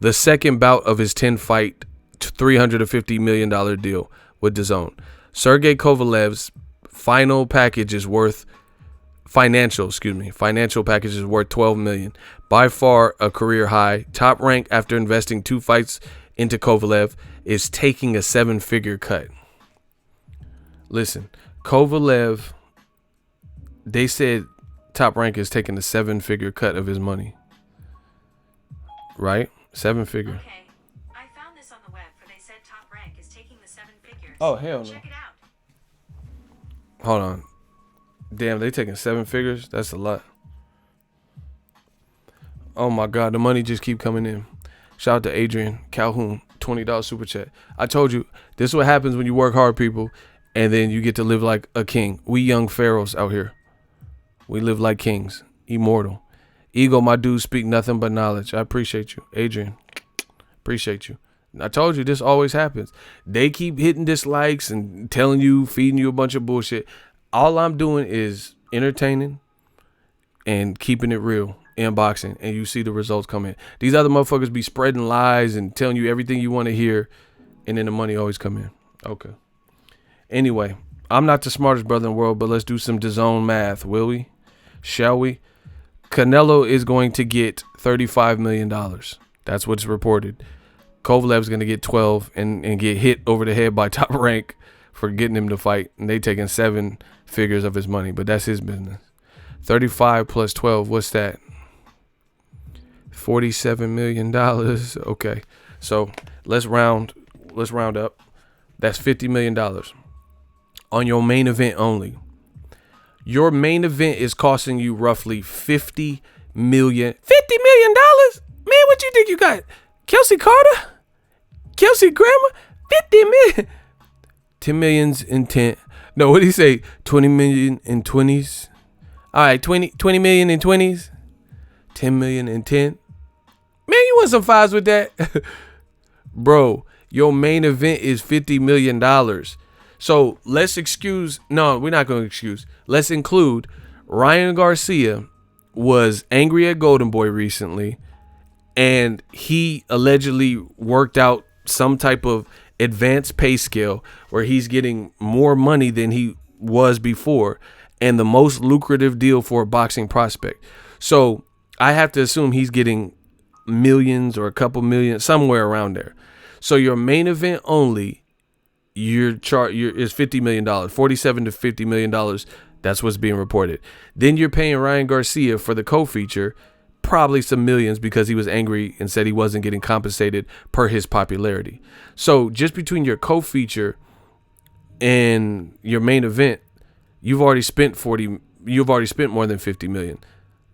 The second bout of his 10-fight, $350 million deal with DAZN. Sergey Kovalev's financial package is worth $12 million. By far a career high. Top Rank, after investing 2 fights into Kovalev, is taking a 7-figure cut. Listen, Kovalev, they said Top Rank is taking a 7-figure cut of his money. Right? 7-figure. Okay. I found this on the web where they said Top Rank is taking the 7 figures. Oh, hell no. Check it out. Hold on. Damn, they taking 7 figures? That's a lot. Oh my God, the money just keep coming in. Shout out to Adrian Calhoun, $20 super chat. I told you, this is what happens when you work hard, people, and then you get to live like a king. We young pharaohs out here. We live like kings, immortal. Ego, my dude, speak nothing but knowledge. I appreciate you, Adrian. Appreciate you. I told you this always happens. They keep hitting dislikes and telling you, feeding you a bunch of bullshit. All I'm doing is entertaining and keeping it real in boxing, and you see the results come in. These other motherfuckers be spreading lies and telling you everything you want to hear, and then the money always come in. Okay. Anyway, I'm not the smartest brother in the world, but let's do some DAZN math, will we? Shall we? Canelo is going to get $35 million. That's what's reported. Kovalev's going to get 12 and get hit over the head by Top Rank for getting him to fight. And they taking 7 figures of his money, but that's his business. 35 plus 12, what's that? $47 million. Okay. So let's round up. That's $50 million on your main event only. Your main event is costing you roughly $50 million. $50 million? Man, what you think you got? Kelsey Carter? Kelsey Grammer? 50 million. 10 millions in 10. No, what did he say? 20 million in 20s. All right, 20 million in 20s. 10 million in 10. Man, you want some fives with that? Bro, your main event is $50 million. So let's excuse. No, we're not going to excuse. Let's include Ryan Garcia was angry at Golden Boy recently, and he allegedly worked out some type of advanced pay scale where he's getting more money than he was before, and the most lucrative deal for a boxing prospect. So I have to assume he's getting millions or a couple million, somewhere around there. So your main event only, is $50 million, $47 to $50 million. That's what's being reported. Then you're paying Ryan Garcia for the co-feature, probably some millions, because he was angry and said he wasn't getting compensated per his popularity. So just between your co-feature and your main event, you've already spent more than 50 million.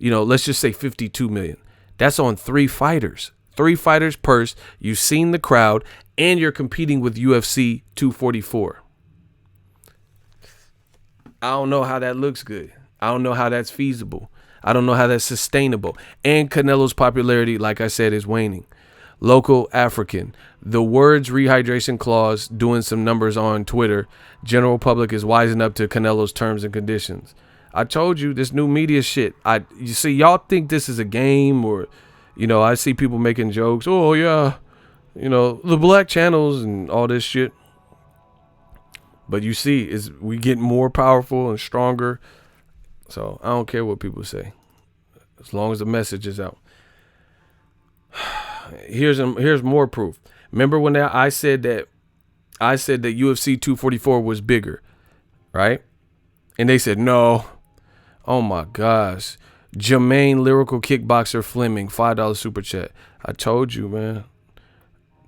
Let's just say 52 million. That's on 3 fighters. 3 fighters purse. You've seen the crowd, and you're competing with UFC 244. I don't know how that looks good. I don't know how that's feasible. I don't know how that's sustainable. And Canelo's popularity, like I said, is waning. Local African. The words rehydration clause doing some numbers on Twitter. General public is wising up to Canelo's terms and conditions. I told you, this new media shit. You see, y'all think this is a game, or, I see people making jokes. Oh, yeah, the black channels and all this shit. But you see, we get more powerful and stronger. So I don't care what people say, as long as the message is out. Here's more proof. Remember when I said that UFC 244 was bigger, right? And they said no. Oh my gosh. Jermaine Lyrical Kickboxer Fleming, $5 super chat. I told you, man.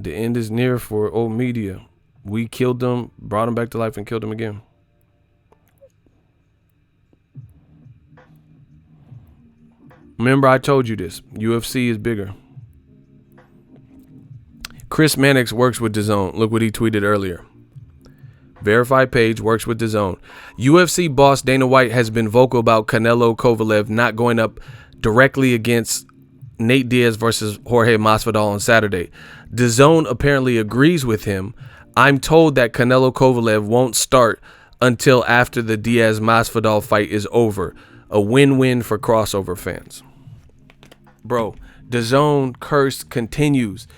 The end is near for old media. We killed them, brought them back to life, and killed them again. Remember, I told you this. UFC is bigger. Chris Mannix works with DAZN. Look what he tweeted earlier. Verified page, works with DAZN. UFC boss Dana White has been vocal about Canelo Kovalev not going up directly against Nate Diaz versus Jorge Masvidal on Saturday. DAZN apparently agrees with him. I'm told that Canelo Kovalev won't start until after the Diaz-Masvidal fight is over. A win-win for crossover fans. Bro, DAZN curse continues.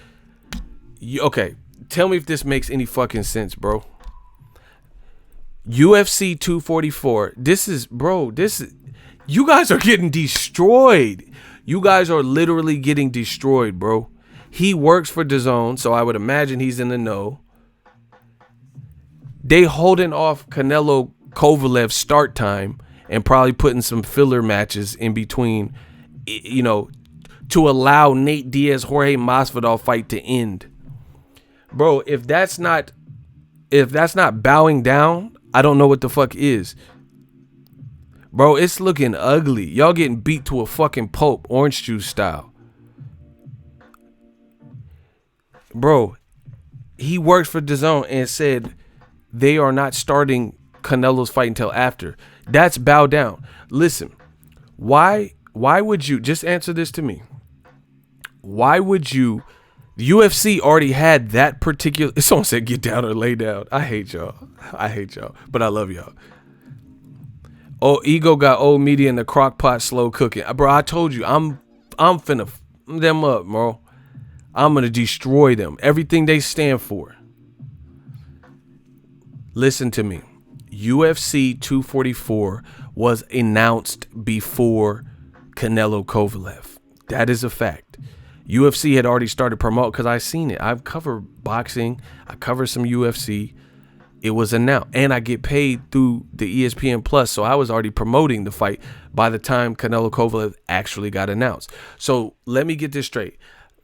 Okay, tell me if this makes any fucking sense, bro. UFC 244. You guys are getting destroyed. You guys are literally getting destroyed, bro. He works for DAZN, so I would imagine he's in the know. They holding off Canelo Kovalev start time and probably putting some filler matches in between, to allow Nate Diaz Jorge Masvidal fight to end. Bro, if that's not bowing down, I don't know what the fuck is. Bro, it's looking ugly. Y'all getting beat to a fucking pulp, orange juice style. Bro, he works for DAZN and said they are not starting Canelo's fight until after. That's bow down. Listen, why would you, just answer this to me. Why would you, the UFC already had that particular, someone said get down or lay down. I hate y'all, but I love y'all. Oh, Ego got old media in the crock pot slow cooking. Bro, I told you, I'm finna f them up, bro. I'm gonna destroy them. Everything they stand for. Listen to me. UFC 244 was announced before Canelo Kovalev. That is a fact. UFC had already started promoting, because I seen it. I've covered boxing. I covered some UFC. It was announced. And I get paid through the ESPN Plus, so I was already promoting the fight by the time Canelo Kovalev actually got announced. So let me get this straight.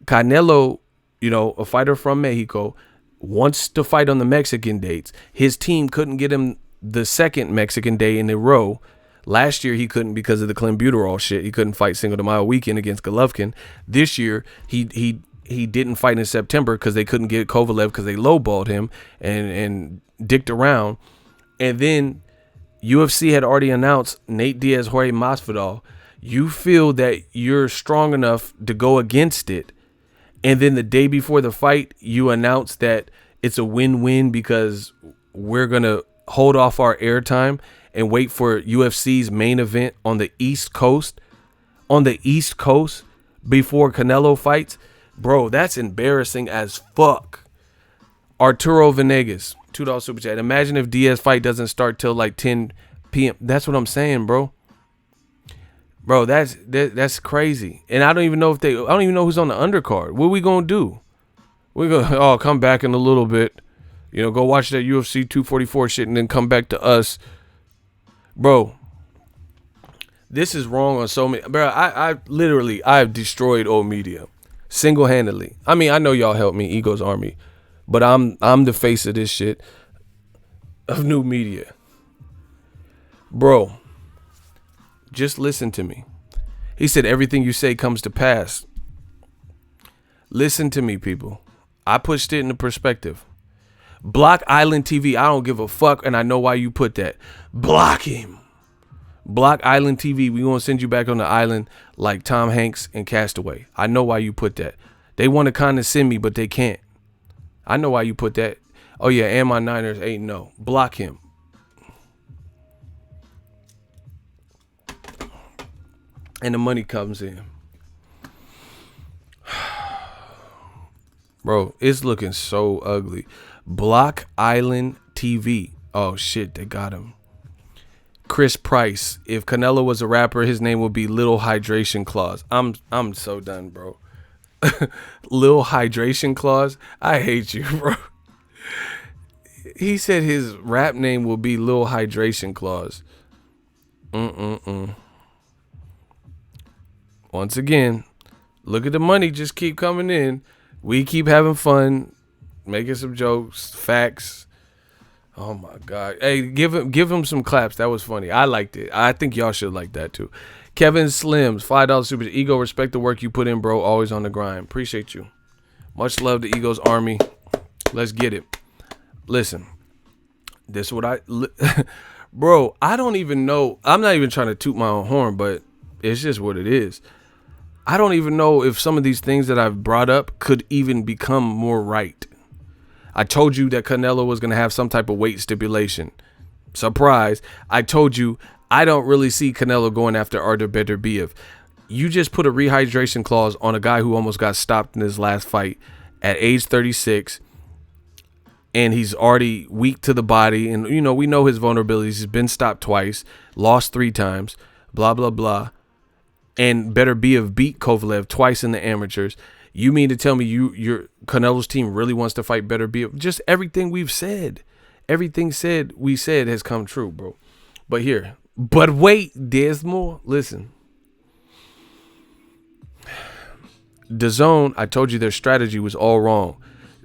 Canelo, a fighter from Mexico, wants to fight on the Mexican dates. His team couldn't get him the second Mexican day in a row. Last year he couldn't because of the clenbuterol shit. He couldn't fight Cinco de Mayo weekend against Golovkin. This year he didn't fight in September because they couldn't get Kovalev because they lowballed him and dicked around. And then UFC had already announced Nate Diaz, Jorge Masvidal. You feel that you're strong enough to go against it, and then the day before the fight, you announce that it's a win-win because we're going to hold off our airtime and wait for UFC's main event on the East Coast. On the East Coast before Canelo fights. Bro, that's embarrassing as fuck. Arturo Venegas, $2 super chat. Imagine if Diaz fight doesn't start till like 10 p.m. That's what I'm saying, bro. Bro, that's crazy. And I don't even know who's on the undercard. What we gonna do? We gonna come back in a little bit. Go watch that UFC 244 shit and then come back to us. Bro, this is wrong on so many. Bro, I've destroyed old media single-handedly. I mean, I know y'all helped me, Ego's Army, but I'm the face of this shit of new media. Bro, just listen to me. He said everything you say comes to pass. Listen to me, people. I pushed it into perspective. Block Island TV. I don't give a fuck, and I know why you put that. Block him. Block Island TV. We gonna send you back on the island like Tom Hanks and Castaway. I know why you put that. They want to kind of send me, but they can't. I know why you put that. Oh yeah, and my Niners 8-0. Block him. And the money comes in. Bro, it's looking so ugly. Block Island TV. Oh shit, they got him. Chris Price. If Canelo was a rapper, his name would be Little Hydration Clause. I'm so done, bro. Little Hydration Clause. I hate you, bro. He said his rap name will be Little Hydration Clause. Once again, look at the money just keep coming in. We keep having fun, making some jokes, facts. Oh my God. Hey, give him some claps. That was funny. I liked it. I think y'all should like that too. Kevin Slims, $5 super. Ego, respect the work you put in, bro. Always on the grind. Appreciate you. Much love to Ego's Army. Let's get it. Listen, this is what bro, I don't even know. I'm not even trying to toot my own horn, but it's just what it is. I don't even know if some of these things that I've brought up could even become more right. I told you that Canelo was going to have some type of weight stipulation. Surprise. I told you I don't really see Canelo going after Artur Beterbiev. You just put a rehydration clause on a guy who almost got stopped in his last fight at age 36. And he's already weak to the body. And, we know his vulnerabilities. He's been stopped twice, lost 3 times, blah, blah, blah. And Beterbiev beat Kovalev twice in the amateurs. You mean to tell me your Canelo's team really wants to fight Beterbiev? Just everything we said has come true, bro. But wait, there's more. Listen. DAZN, I told you their strategy was all wrong.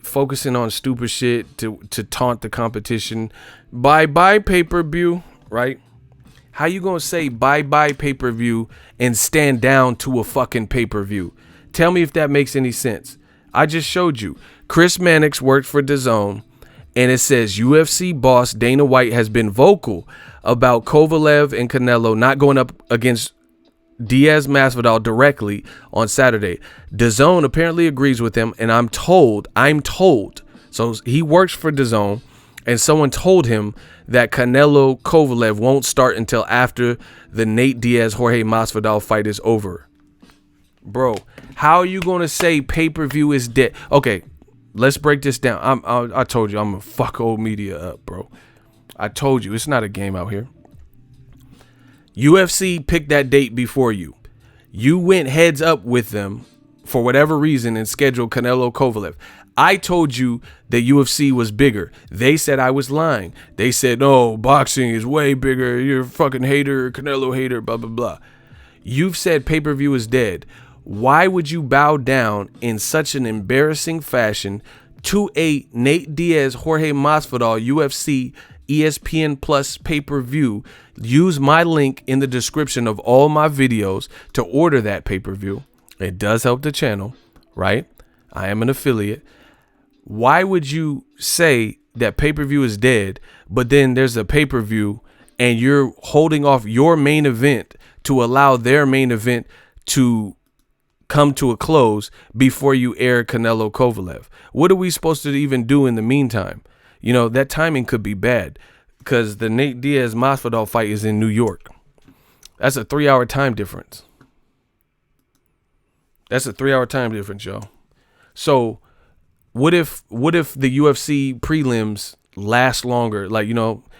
Focusing on stupid shit to taunt the competition. Bye-bye pay-per-view, right? How you gonna say bye-bye pay-per-view and stand down to a fucking pay-per-view? Tell me if that makes any sense. I just showed you. Chris Mannix worked for DAZN, and it says UFC boss Dana White has been vocal about Kovalev and Canelo not going up against Diaz Masvidal directly on Saturday. DAZN apparently agrees with him, and I'm told. So he works for DAZN, and someone told him that Canelo Kovalev won't start until after the Nate Diaz Jorge Masvidal fight is over. Bro, how are you going to say pay-per-view is dead? Okay, let's break this down. I told you I'm going to fuck old media up, bro. I told you it's not a game out here. UFC picked that date before you. You went heads up with them for whatever reason and scheduled Canelo Kovalev. I told you that UFC was bigger. They said I was lying. They said, no, boxing is way bigger. You're a fucking hater, Canelo hater, blah, blah, blah. You've said pay-per-view is dead. Why would you bow down in such an embarrassing fashion to a Nate Diaz, Jorge Masvidal, UFC, ESPN Plus pay-per-view? Use my link in the description of all my videos to order that pay-per-view. It does help the channel, right? I am an affiliate. Why would you say that pay-per-view is dead, but then there's a pay-per-view and you're holding off your main event to allow their main event to come to a close before you air Canelo Kovalev? What are we supposed to even do in the meantime? That timing could be bad because the Nate Diaz Masvidal fight is in New York. That's a 3-hour time difference. Y'all. So what if the UFC prelims last longer?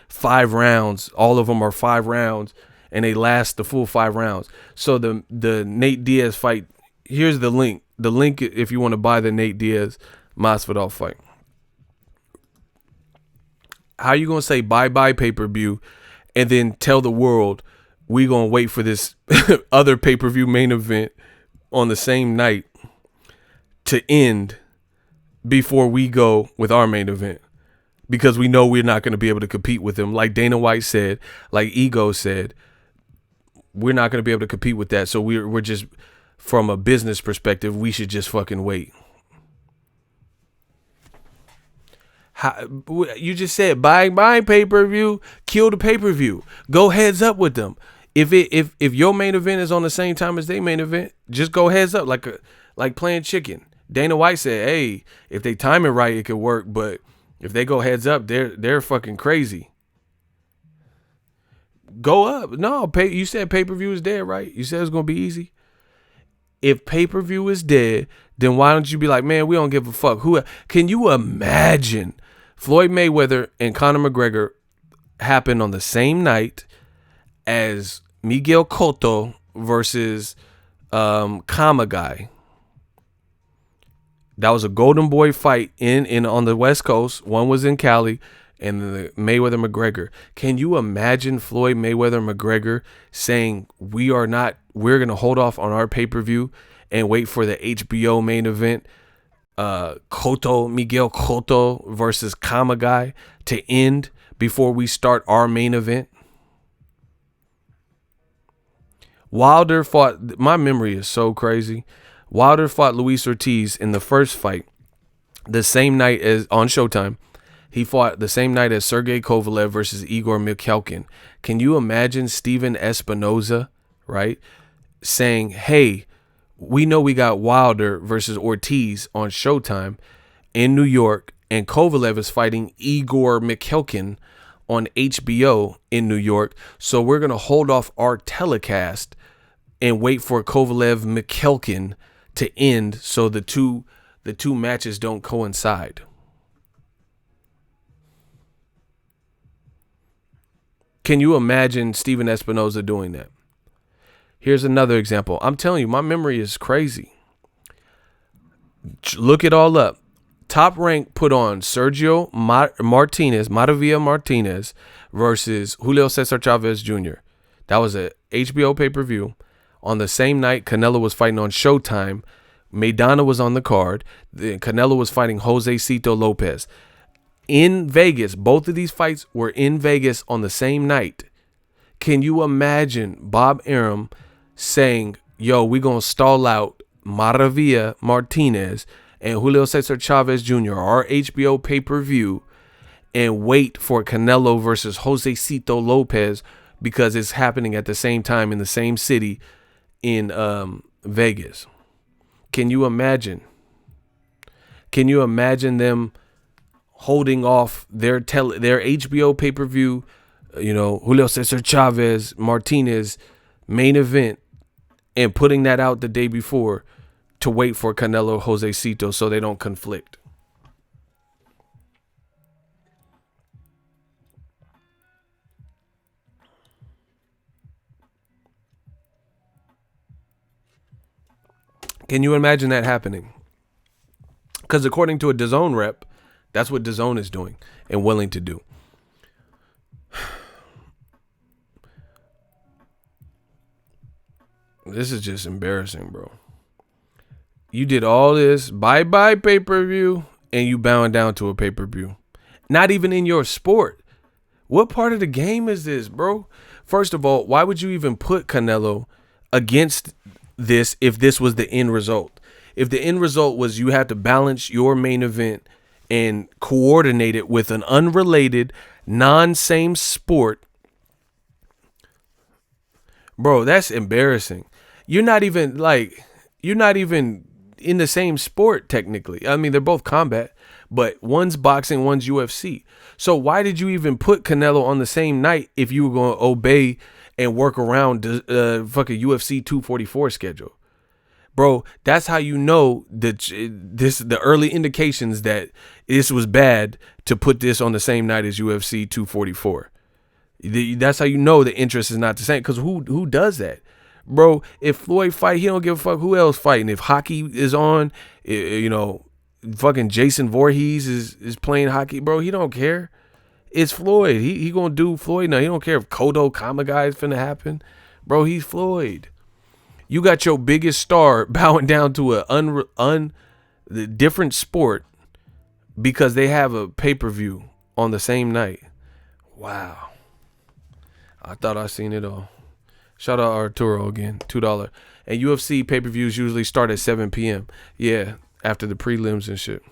5 rounds, all of them are 5 rounds, and they last the full 5 rounds. So the Nate Diaz fight, here's the link. The link if you want to buy the Nate Diaz Masvidal fight. How you gonna say bye-bye pay-per-view and then tell the world we gonna wait for this other pay-per-view main event on the same night to end before we go with our main event? Because we know we're not going to be able to compete with them. Like Dana White said, like Ego said, we're not going to be able to compete with that. So we're just, from a business perspective, we should just fucking wait. You just said bye pay-per-view, kill the pay-per-view, go heads up with them. If your main event is on the same time as their main event, just go heads up like playing chicken. Dana White said, hey, if they time it right, it could work, but if they go heads up, they're fucking crazy. Go up. No, you said pay-per-view is dead, right? You said it's going to be easy. If pay-per-view is dead, then why don't you be like, man, we don't give a fuck. Can you imagine Floyd Mayweather and Conor McGregor happen on the same night as Miguel Cotto versus Kamagai? That was a Golden Boy fight in on the West Coast. One was in Cali, and the Mayweather McGregor. Can you imagine Floyd Mayweather McGregor saying we're gonna hold off on our pay-per-view and wait for the HBO main event, Miguel Cotto versus Kamagai, to end before we start our main event? Wilder fought, my memory is so crazy. Wilder fought Luis Ortiz in the first fight the same night as on Showtime. He fought the same night as Sergey Kovalev versus Igor Mikhalkin. Can you imagine Steven Espinoza, right, saying, hey, we know we got Wilder versus Ortiz on Showtime in New York, and Kovalev is fighting Igor Mikhalkin on HBO in New York, so we're going to hold off our telecast and wait for Kovalev Mikhalkin to end so the two matches don't coincide. Can you imagine Steven Espinoza doing that? Here's another example. I'm telling you, my memory is crazy. Look it all up. Top Rank put on Sergio Maravilla Martinez versus Julio Cesar Chavez Jr. That was a HBO pay-per-view. On the same night, Canelo was fighting on Showtime. Maidana was on the card. Canelo was fighting Jose Cito Lopez. In Vegas, both of these fights were in Vegas on the same night. Can you imagine Bob Arum saying, yo, we're going to stall out Maravilla Martinez and Julio Cesar Chavez Jr., our HBO pay-per-view, and wait for Canelo versus Jose Cito Lopez because it's happening at the same time in the same city in Vegas? Can you imagine? Can you imagine them holding off their HBO pay-per-view, Julio Cesar Chavez Martinez main event, and putting that out the day before to wait for Canelo Jose Cito so they don't conflict? Can you imagine that happening? Because according to a DAZN rep, that's what DAZN is doing and willing to do. This is just embarrassing, bro. You did all this bye-bye pay-per-view and you bowing down to a pay-per-view. Not even in your sport. What part of the game is this, bro? First of all, why would you even put Canelo against this if this was the end result? If the end result was you had to balance your main event and coordinate it with an unrelated, non-same sport, bro, that's embarrassing. You're not even in the same sport technically. I mean, they're both combat, but one's boxing, one's UFC. So why did you even put Canelo on the same night if you were going to obey and work around the fucking UFC 244 schedule? Bro, that's how you know that the early indications that this was bad to put this on the same night as UFC 244. That's how you know the interest is not the same. Because who does that? Bro, if Floyd fight, he don't give a fuck who else fighting. If hockey is on, fucking Jason Voorhees is playing hockey, bro, he don't care. It's Floyd. He gonna do Floyd now. He don't care if Kodo Kamagai is finna happen. Bro, he's Floyd. You got your biggest star bowing down to a different sport because they have a pay-per-view on the same night. Wow. I thought I seen it all. Shout out Arturo again, $2. And UFC pay-per-views usually start at 7 p.m. Yeah, after the prelims and shit.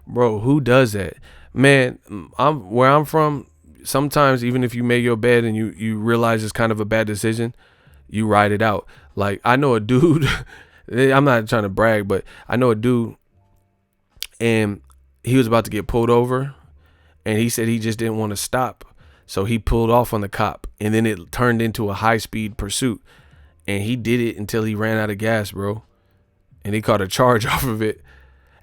Bro, who does that? Man, where I'm from, sometimes even if you make your bed and you realize it's kind of a bad decision, you ride it out. Like, I know a dude, I'm not trying to brag, but I know a dude, and he was about to get pulled over, and he said he just didn't want to stop. So he pulled off on the cop, and then it turned into a high-speed pursuit. And he did it until he ran out of gas, bro. And he caught a charge off of it.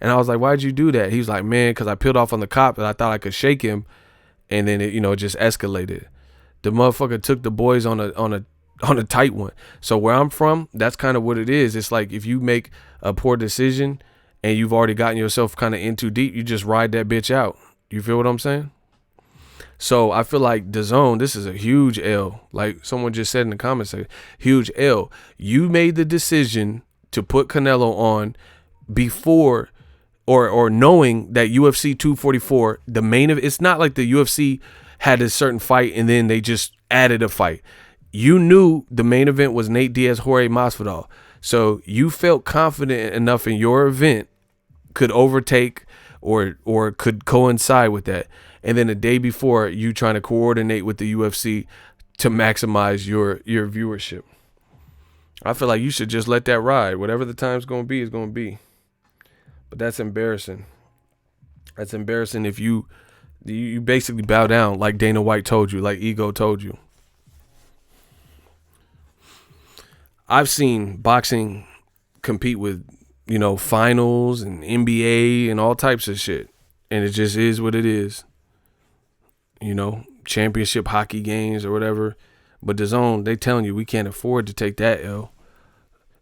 And I was like, why'd you do that? He was like, man, because I peeled off on the cop, and I thought I could shake him. And then it, just escalated. The motherfucker took the boys on a tight one. So where I'm from, that's kind of what it is. It's like if you make a poor decision and you've already gotten yourself kind of in too deep, you just ride that bitch out. You feel what I'm saying? So I feel like DAZN, this is a huge L. Like someone just said in the comments section, huge L. You made the decision to put Canelo on before or knowing that UFC 244, the main of it's not like the UFC had a certain fight and then they just added a fight. You knew the main event was Nate Diaz, Jorge Masvidal. So you felt confident enough in your event could overtake or could coincide with that. And then the day before, you trying to coordinate with the UFC to maximize your viewership. I feel like you should just let that ride. Whatever the time's going to be is going to be. But that's embarrassing. That's embarrassing if you basically bow down like Dana White told you, like Ego told you. I've seen boxing compete with, finals and NBA and all types of shit. And it just is what it is. Championship hockey games or whatever. But DAZN, they telling you we can't afford to take that L.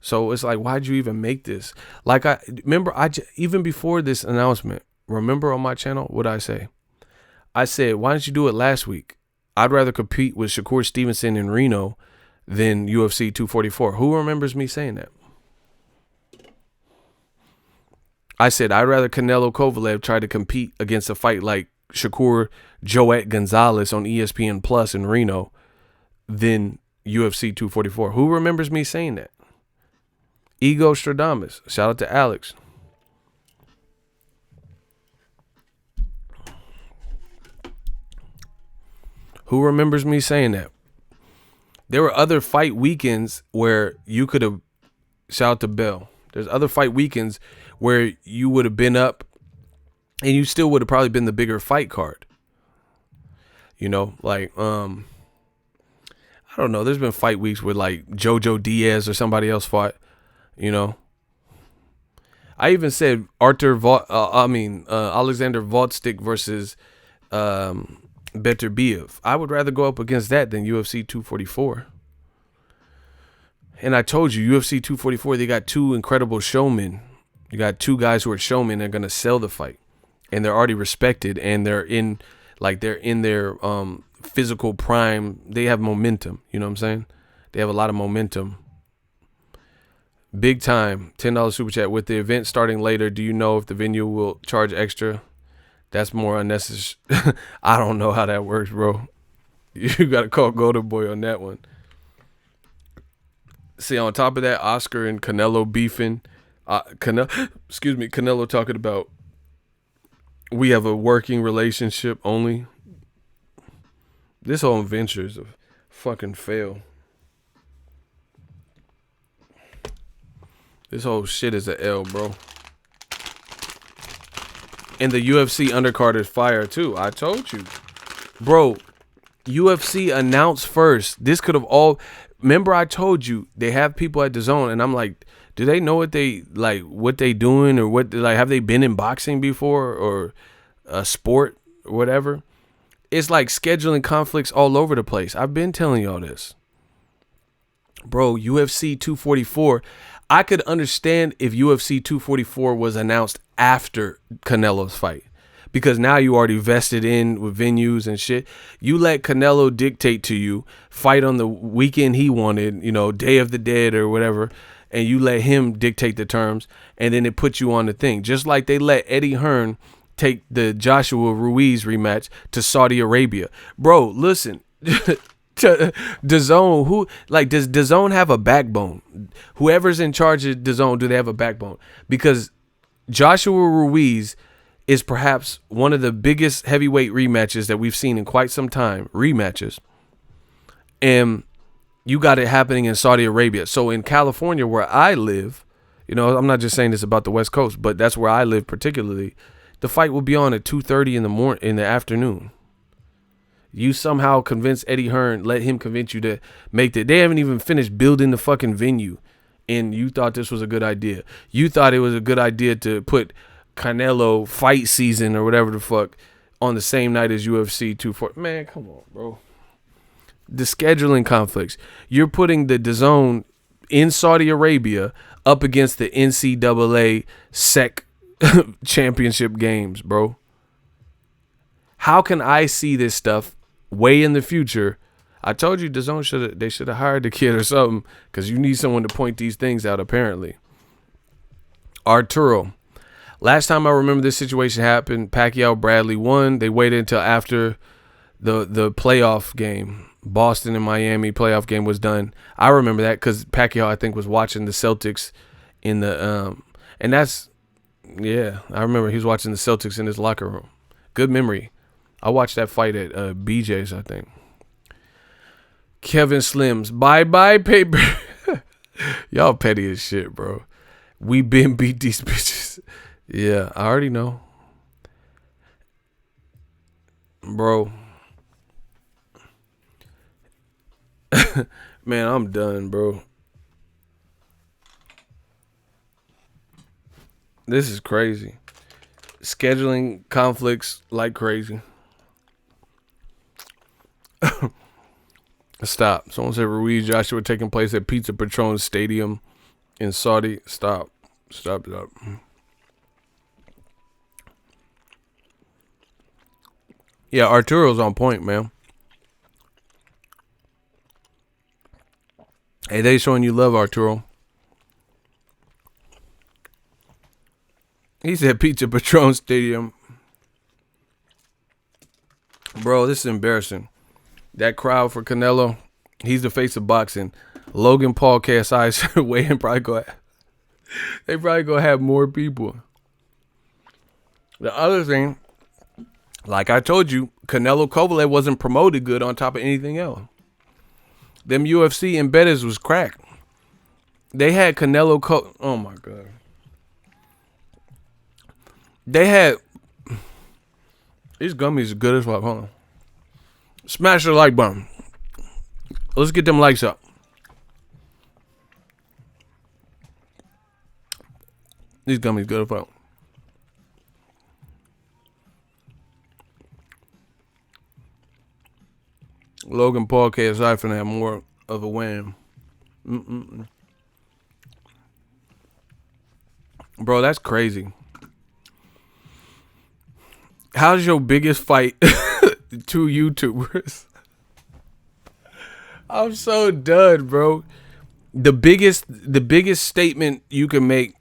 So it's like, why'd you even make this? Like, even before this announcement, remember on my channel, what I say? I said, why didn't you do it last week? I'd rather compete with Shakur Stevenson in Reno than UFC 244. Who remembers me saying that? I said, I'd rather Canelo Kovalev try to compete against a fight like Shakur Joet Gonzalez on ESPN Plus in Reno than UFC 244. Who remembers me saying that? Ego Stradamus. Shout out to Alex. Who remembers me saying that? There were other fight weekends where you could have, shout out to Bell. There's other fight weekends where you would have been up and you still would have probably been the bigger fight card. I don't know. There's been fight weeks where like Jojo Diaz or somebody else fought, I even said Alexander Voltstik versus Beterbiev. I would rather go up against that than UFC 244. And I told you, UFC 244, they got two incredible showmen. You got two guys who are showmen. They're going to sell the fight. And they're already respected. And they're in their physical prime. They have momentum. You know what I'm saying? They have a lot of momentum. Big time. $10 super chat. With the event starting later, do you know if the venue will charge extra? That's more unnecessary. I don't know how that works, bro. You got to call Golden Boy on that one. See, on top of that, Oscar and Canelo beefing. Canelo talking about we have a working relationship only. This whole venture is a fucking fail. This whole shit is a L, bro. And the UFC undercard is fire too. I told you. Bro, UFC announced first. This could have all... Remember I told you they have people at DAZN and I'm like, do they know what they doing or have they been in boxing before or a sport or whatever? it's like scheduling conflicts all over the place. I've been telling y'all this. Bro, UFC 244, I could understand if UFC 244 was announced after Canelo's fight. Because now you already vested in with venues and shit. You let Canelo dictate to you, fight on the weekend he wanted, Day of the Dead or whatever, and you let him dictate the terms, and then it puts you on the thing. Just like they let Eddie Hearn take the Joshua Ruiz rematch to Saudi Arabia. Bro, listen. DAZN, does DAZN have a backbone? Whoever's in charge of DAZN, do they have a backbone? Because Joshua Ruiz is perhaps one of the biggest heavyweight rematches that we've seen in quite some time. Rematches. And you got it happening in Saudi Arabia. So in California, where I live, I'm not just saying this about the West Coast, but that's where I live particularly. The fight will be on at 2:30 in the afternoon. You somehow convince Eddie Hearn, let him convince you to make that. They haven't even finished building the fucking venue, and you thought this was a good idea. You thought it was a good idea to put Canelo fight season or whatever the fuck on the same night as UFC 240. Man, come on, bro. The scheduling conflicts. You're putting the DAZN in Saudi Arabia up against the NCAA SEC championship games, bro. How can I see this stuff way in the future? I told you DAZN should have hired the kid or something, because you need someone to point these things out, apparently. Arturo. Last time I remember this situation happened, Pacquiao Bradley won. They waited until after the playoff game. Boston and Miami playoff game was done. I remember that because Pacquiao, I think, was watching the Celtics in the and that's, yeah, I remember he was watching the Celtics in his locker room. Good memory. I watched that fight at BJ's, I think. Kevin Slims, bye paper. Y'all petty as shit, bro. We been beat these bitches. Yeah, I already know. Bro. Man, I'm done, bro. This is crazy. Scheduling conflicts like crazy. Stop. Someone said Ruiz Joshua taking place at Pizza Patron Stadium in Saudi. Stop. Yeah, Arturo's on point, man. Hey, they showing you love, Arturo. He said Pizza Patron Stadium. Bro, this is embarrassing. That crowd for Canelo, he's the face of boxing. Logan Paul, KSI should weigh in. They probably gonna have more people. The other thing, like I told you, Canelo Kovalev wasn't promoted good on top of anything else. Them UFC embeddeds was crack. They had Canelo oh my God. They had, these gummies are good as fuck. Hold on. Smash the like button. Let's get them likes up. These gummies good as fuck. Logan Paul, KSI finna have more of a win. Bro, that's crazy. How's your biggest fight? Two YouTubers. I'm so done, bro. The biggest statement you can make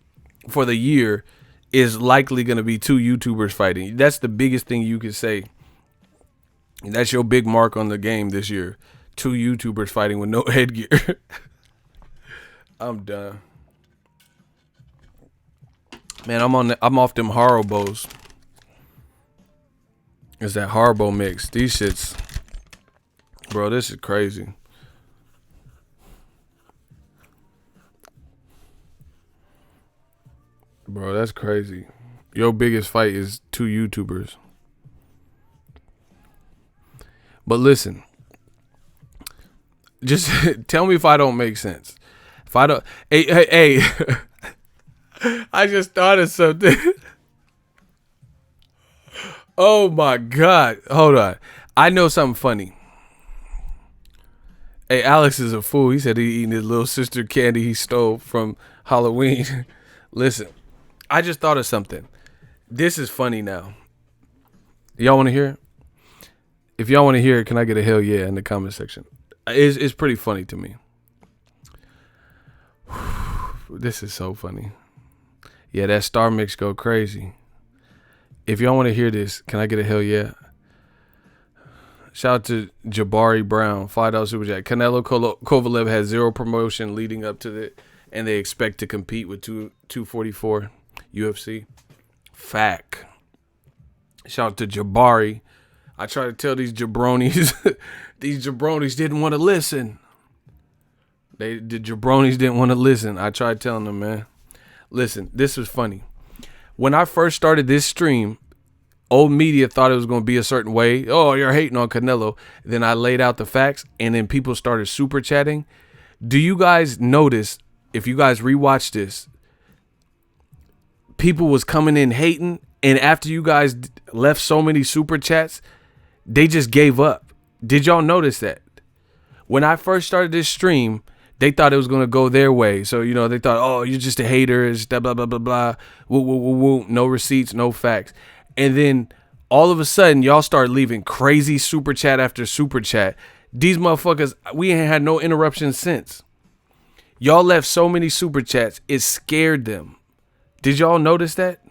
for the year is likely gonna be two YouTubers fighting. That's the biggest thing you can say. That's your big mark on the game this year. Two YouTubers fighting with no headgear. I'm done. Man, I'm off them Haribos. It's that Haribo mix. These shits, bro, this is crazy. Bro, that's crazy. Your biggest fight is two YouTubers. But listen, just tell me if I don't make sense. If I don't, hey, I just thought of something. Oh my God. Hold on. I know something funny. Hey, Alex is a fool. He said he eating his little sister candy he stole from Halloween. Listen, I just thought of something. This is funny now. Y'all want to hear it? If y'all want to hear it, can I get a hell yeah in the comment section? It's pretty funny to me. This is so funny. Yeah, that star mix go crazy. If y'all want to hear this, can I get a hell yeah? Shout out to Jabari Brown, $5 super chat. Canelo Kovalev has zero promotion leading up to it, and they expect to compete with 244 UFC. Fact. Shout out to Jabari. I try to tell these jabronis, these jabronis didn't want to listen. The jabronis didn't want to listen. I tried telling them, man. Listen, this was funny. When I first started this stream, old media thought it was going to be a certain way. Oh, you're hating on Canelo. Then I laid out the facts, and then people started super chatting. Do you guys notice, if you guys rewatch this, people was coming in hating, and after you guys left so many super chats, they just gave up. Did y'all notice that? When I first started this stream, they thought it was going to go their way. So, you know, they thought, oh, you're just a hater. It's blah, blah, blah, blah, blah. Woo, woo, woo, woo. No receipts, no facts. And then all of a sudden, y'all start leaving crazy super chat after super chat. These motherfuckers, we ain't had no interruptions since. Y'all left so many super chats, it scared them. Did y'all notice that?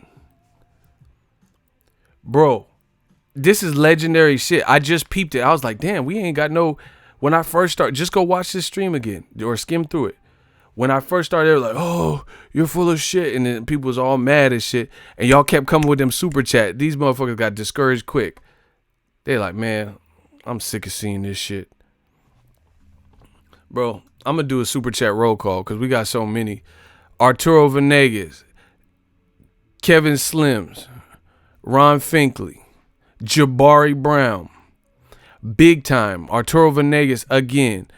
Bro, this is legendary shit. I just peeped it. I was like, damn, we ain't got no... When I first started, just go watch this stream again or skim through it. When I first started, they were like, oh, you're full of shit. And then people was all mad and shit. And y'all kept coming with them super chat. These motherfuckers got discouraged quick. They like, man, I'm sick of seeing this shit. Bro, I'm going to do a super chat roll call because we got so many. Arturo Venegas, Kevin Slims, Ron Finkley, Jabari Brown, Big Time, Arturo Venegas again,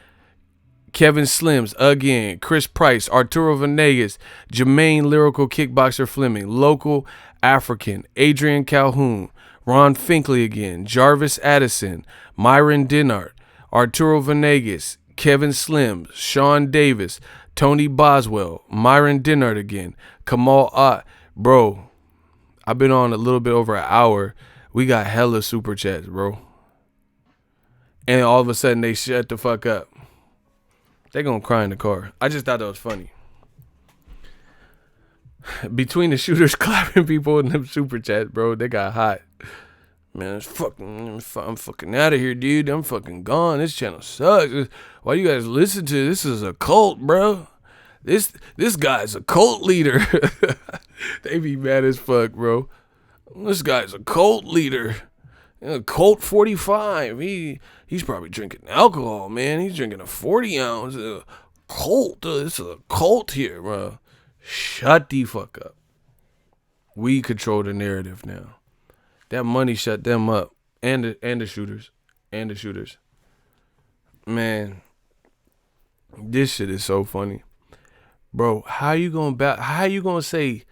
Kevin Slims again, Chris Price, Arturo Venegas, Jermaine Lyrical Kickboxer Fleming, Local African, Adrian Calhoun, Ron Finkley again, Jarvis Addison, Myron Dinart, Arturo Venegas, Kevin Slims, Sean Davis, Tony Boswell, Myron Dinart again, Kamal Ott. Bro, I've been on a little bit over an hour. We got hella super chats, bro. And all of a sudden, they shut the fuck up. They gonna cry in the car. I just thought that was funny. Between the shooters clapping people in them super chats, bro, they got hot. Man, I'm fucking out of here, dude. I'm fucking gone. This channel sucks. Why you guys listen to this? Is a cult, bro. This guy's a cult leader. They be mad as fuck, bro. This guy's a cult leader. Colt 45. He's probably drinking alcohol, man. He's drinking a 40 ounce Colt. This is a cult here, bro. Shut the fuck up. We control the narrative now. That money shut them up, and the shooters, Man, this shit is so funny, bro. How you gonna say?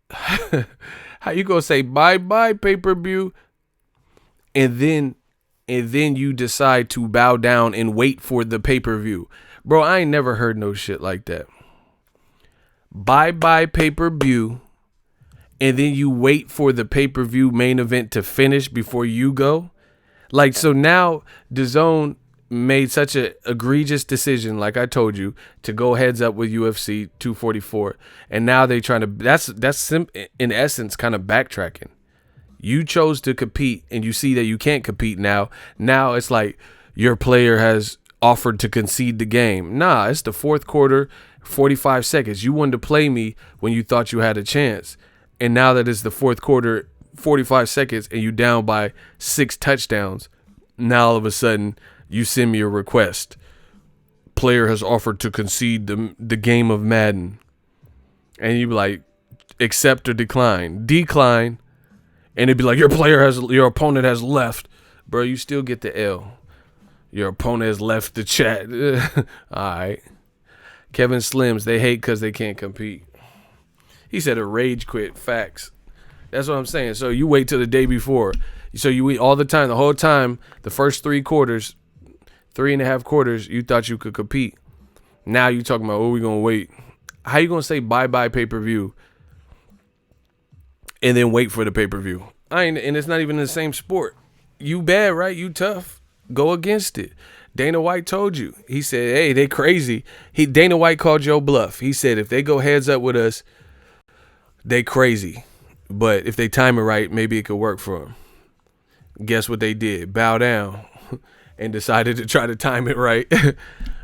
How you gonna say bye pay-per-view? And then you decide to bow down and wait for the pay-per-view. Bro, I ain't never heard no shit like that. Bye pay-per-view, and then you wait for the pay-per-view main event to finish before you go. Like, so now DAZN made such a egregious decision, like I told you, to go heads up with UFC 244. And now they trying to, that's in essence kind of backtracking. You chose to compete, and you see that you can't compete now. Now it's like your player has offered to concede the game. Nah, it's the fourth quarter, 45 seconds. You wanted to play me when you thought you had a chance. And now that it's the fourth quarter, 45 seconds, and you down by 6 touchdowns, now all of a sudden you send me a request. Player has offered to concede the game of Madden. And you be like, accept or decline. Decline. And it'd be like, your opponent has left. Bro, you still get the L. Your opponent has left the chat. All right. Kevin Slims, they hate because they can't compete. He said a rage quit. Facts. That's what I'm saying. So you wait till the day before. So you eat all the time, the whole time, the first 3.5 quarters, you thought you could compete. Now you talking about, oh, we gonna wait. How you gonna say bye-bye pay-per-view and then wait for the pay-per-view? And it's not even the same sport. You bad, right? You tough. Go against it. Dana White told you. He said, hey, they crazy. Dana White called your bluff. He said, if they go heads up with us, they crazy. But if they time it right, maybe it could work for them. Guess what they did? Bow down and decided to try to time it right.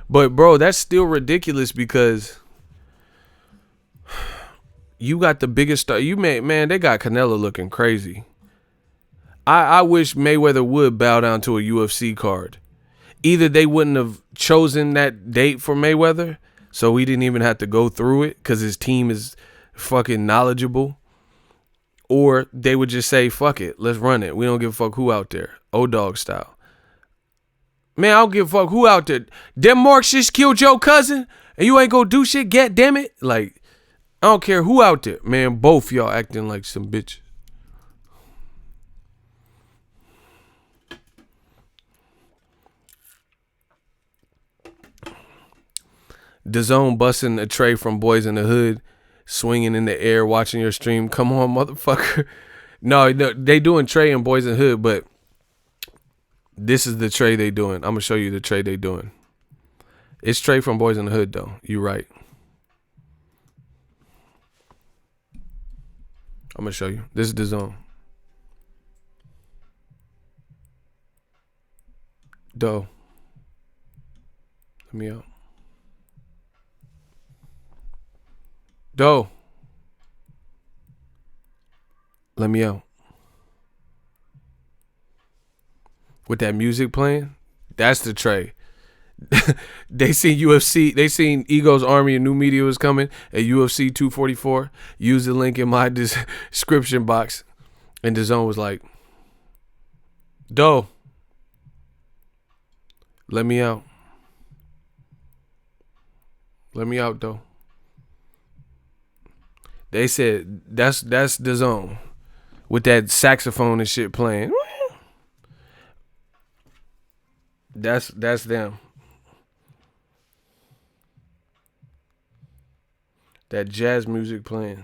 But, bro, that's still ridiculous because you got the biggest star. Man, they got Canelo looking crazy. I wish Mayweather would bow down to a UFC card. Either they wouldn't have chosen that date for Mayweather, so we didn't even have to go through it because his team is fucking knowledgeable. Or they would just say, fuck it, let's run it. We don't give a fuck who out there. O-Dog style. Man, I don't give a fuck who out there. Them marks just killed your cousin and you ain't gonna do shit, god damn it. Like, I don't care who out there. Man, both y'all acting like some bitches. DAZN busting a tray from Boys in the Hood, swinging in the air, watching your stream. Come on, motherfucker. No, they doing Trey and Boys in the Hood, but this is the Trey they doing. I'm going to show you the Trey they doing. It's Trey from Boys in the Hood, though. You right. I'm going to show you. This is DAZN. Doe. Let me out. Doe. Let me out. With that music playing, that's the Trey. They seen UFC, they seen Ego's Army and new media was coming at UFC 244. Use the link in my description box. And DAZN was like, Doe. Let me out. Let me out, Doe. They said that's DAZN with that saxophone and shit playing. That's them. That jazz music playing.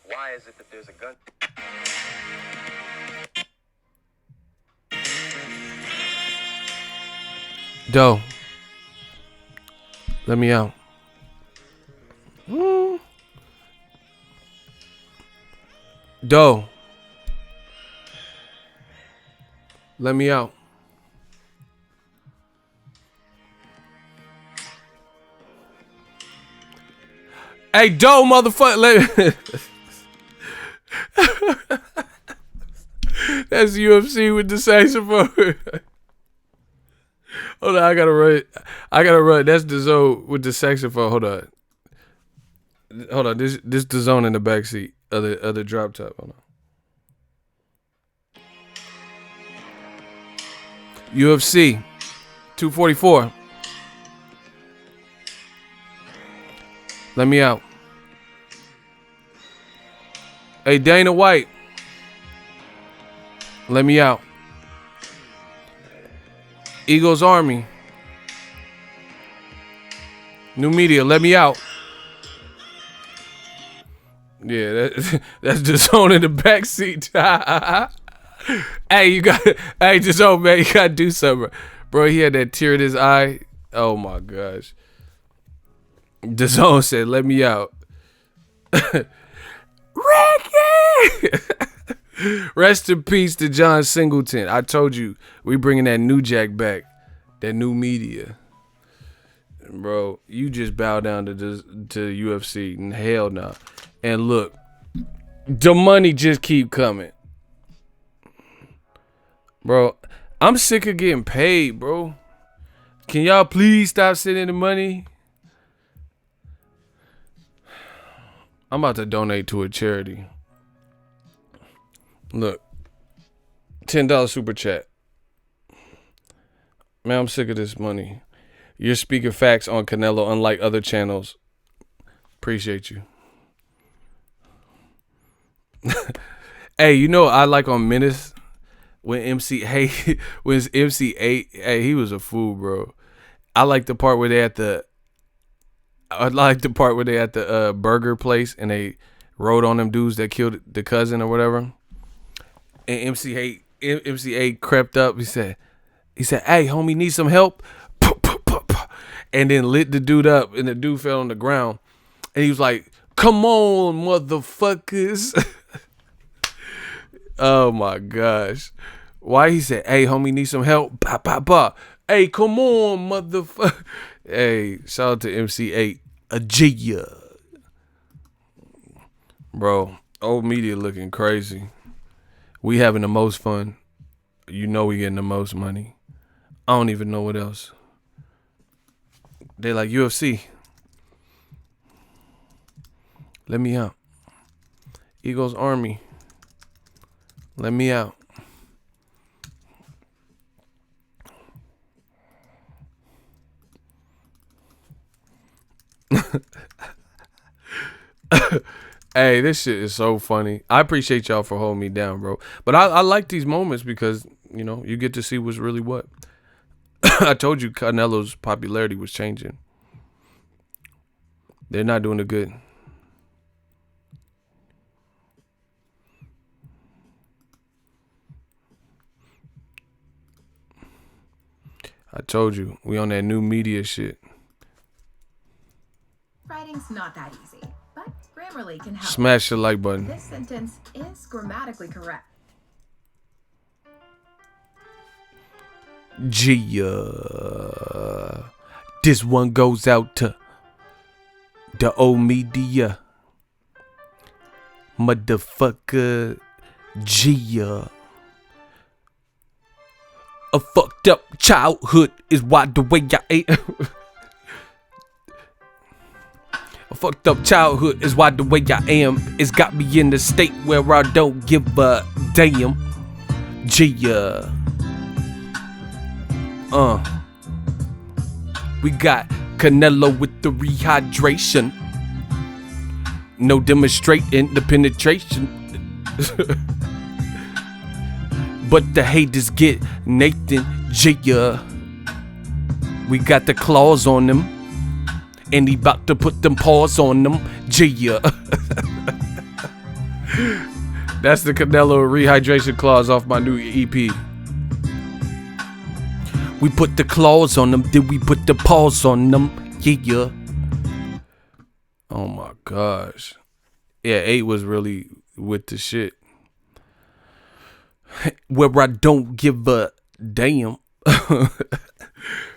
Why is it that there's a gun? Doe. Let me out. Doe. Let me out. Hey, Doe, motherfucker. That's UFC with the saxophone. Hold on, I gotta run. That's DAZN with the saxophone. Hold on. This DAZN in the backseat. Other drop top. Hold on. UFC 244. Let me out. Hey, Dana White. Let me out. Eagles Army. New media, let me out. Yeah, that's DAZN in the backseat. Hey, DAZN, man, you gotta do something. Bro, he had that tear in his eye. Oh my gosh. DAZN said, let me out. Ricky! Rest in peace to John Singleton. I told you, we bringing that new Jack back. That new media. Bro, you just bow down to UFC. And hell no. And look, the money just keep coming. Bro, I'm sick of getting paid, bro. Can y'all please stop sending the money? I'm about to donate to a charity. Look, $10 super chat. Man, I'm sick of this money. You're speaking facts on Canelo, unlike other channels. Appreciate you. Hey, you know I like on Menace when when MC8, hey, he was a fool, bro. I like the part where they at the burger place and they rode on them dudes that killed the cousin or whatever. And MC8 crept up. He said, "Hey, homie, need some help?" And then lit the dude up, and the dude fell on the ground. And he was like, "Come on, motherfuckers." Oh my gosh. Why he said, "Hey, homie, need some help?" Bah, bah, bah. Hey, come on, motherfucker. Hey, shout out to MC8. A G. Bro, old media looking crazy. We having the most fun. You know we getting the most money. I don't even know what else. They like UFC. Let me out. Eagles Army. Let me out. Hey, this shit is so funny. I appreciate y'all for holding me down, bro. But I like these moments because, you know, you get to see what's really what. I told you Canelo's popularity was changing. They're not doing it good. I told you, we on that new media shit. Writing's not that easy, but Grammarly can help. Smash the like button. This sentence is grammatically correct. This one goes out to the old media. Motherfucker. A fucked up childhood is why the way I ate. A fucked up childhood is why the way I am. It's got me in the state where I don't give a damn. We got Canelo with the rehydration. No demonstrating the penetration. But the haters get Nathan Gia. We got the claws on them. And he about to put them paws on them. Gia. That's the Canelo rehydration clause off my new EP. We put the claws on them, then we put the paws on them. Yeah. Oh my gosh. Yeah, 8 was really with the shit. Where I don't give a damn.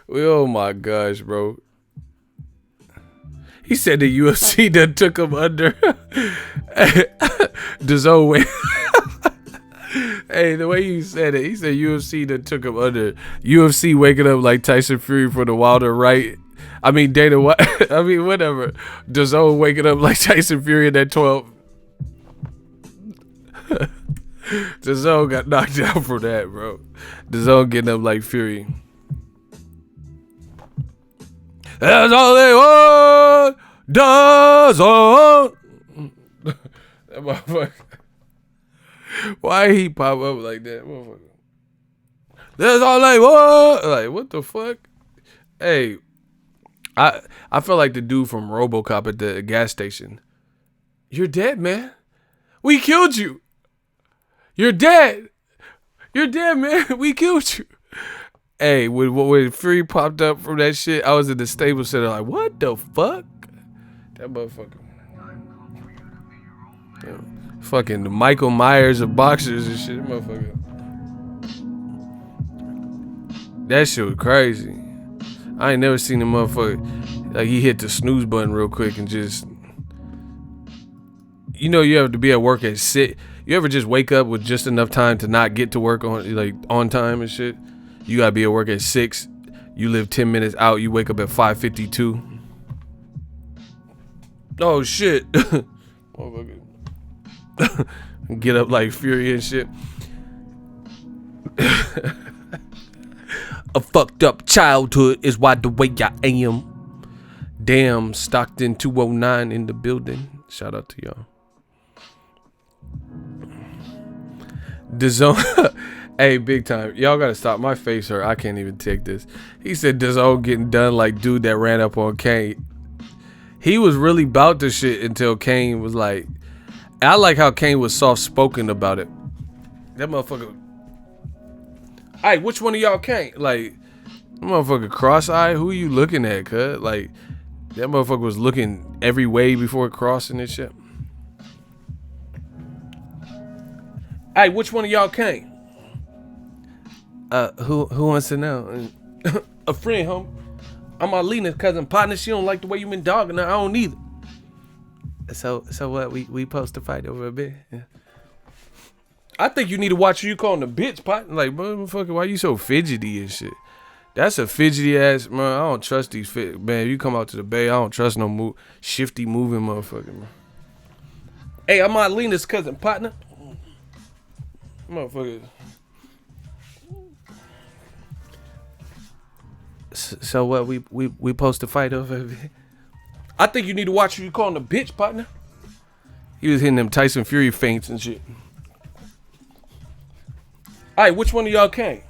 Oh my gosh, bro. He said the UFC that took him under. DAZN way. Hey, the way you said it, he said UFC that took him under. UFC waking up like Tyson Fury for the Wilder right. I mean, Dana White. I mean, whatever. DAZN waking up like Tyson Fury in that 12. DAZN got knocked out for that, bro. DAZN getting up like Fury. That's all they want. DAZN. That motherfucker. Why he pop up like that, motherfucker? That's all they want. Like, what the fuck? Hey, I feel like the dude from RoboCop at the gas station. You're dead, man. We killed you. You're dead. You're dead, man. We killed you. Hey, when Fury popped up from that shit, I was in the Staples Center like, what the fuck? That motherfucker. Yeah. Fucking Michael Myers of boxers and shit, motherfucker. That shit was crazy. I ain't never seen a motherfucker like he hit the snooze button real quick and just, you know, you have to be at work at 6. You ever just wake up with just enough time to not get to work on time and shit? You gotta be at work at 6. You live 10 minutes out. You wake up at 5:52. Oh shit! Get up like Fury and shit. A fucked up childhood is why the way I am. Damn, Stockton 209 in the building. Shout out to y'all. DAZN. Hey, big time. Y'all gotta stop. My face hurt. I can't even take this. He said DAZN getting done like dude that ran up on Kane. He was really about this shit until Kane was like, I like how Kane was soft spoken about it. That motherfucker. Hey, which one of y'all Kane? Like, motherfucker cross-eyed? Who are you looking at, cuz? Like, that motherfucker was looking every way before crossing and shit. Hey, which one of y'all Kane? Who wants to know? A friend, homie. I'm Alina's cousin partner. She don't like the way you been dogging her. I don't either. So what? We supposed to fight over a bit? Yeah. I think you need to watch who you calling the bitch, partner. Like, motherfucker, why you so fidgety and shit? That's a fidgety ass, man. I don't trust these man. If you come out to the Bay, I don't trust no shifty moving motherfucker, man. Hey, I'm Alina's cousin partner. Motherfucker. So what? We supposed to fight over it? I think you need to watch who you calling the bitch, partner. He was hitting them Tyson Fury feints and shit. Alright, which one of y'all came?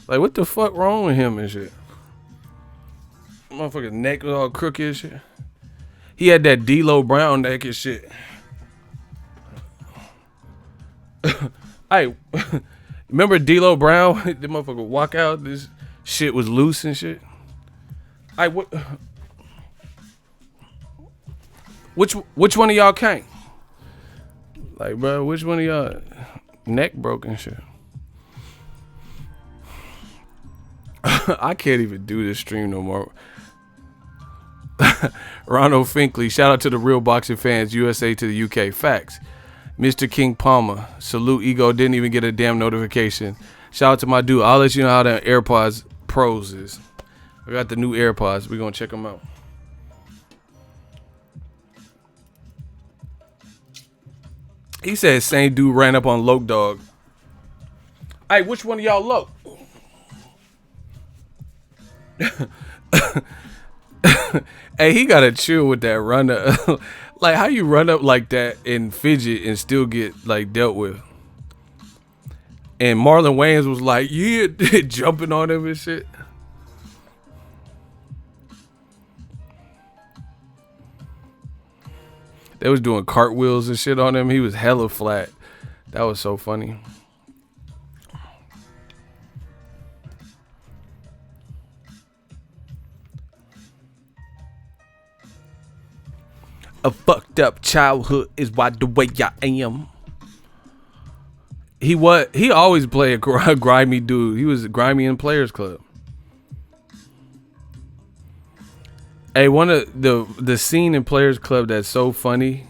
Like, what the fuck wrong with him and shit? Motherfucker's neck was all crooked and shit. He had that D-Lo Brown neck and shit. Alright, remember D-Lo Brown? The motherfucker walk out, this shit was loose and shit. Alright, which one of y'all came? Like, bro, which one of y'all neck broke and shit? I can't even do this stream no more. Ronald Finkley, shout out to the real boxing fans, USA to the UK. Facts. Mr. King Palmer, salute Ego, didn't even get a damn notification. Shout out to my dude. I'll let you know how the AirPods Pros is. I got the new AirPods. We're going to check them out. He said same dude ran up on Loke Dog. Hey, which one of y'all Loke? Hey, he gotta chill with that run up. Like, how you run up like that and fidget and still get like dealt with? And Marlon Wayans was like, yeah, jumping on him and shit. They was doing cartwheels and shit on him. He was hella flat. That was so funny. A fucked up childhood is why the way I am. He always played a grimy dude. He was grimy in Players Club. Hey, one of the scene in Players Club that's so funny.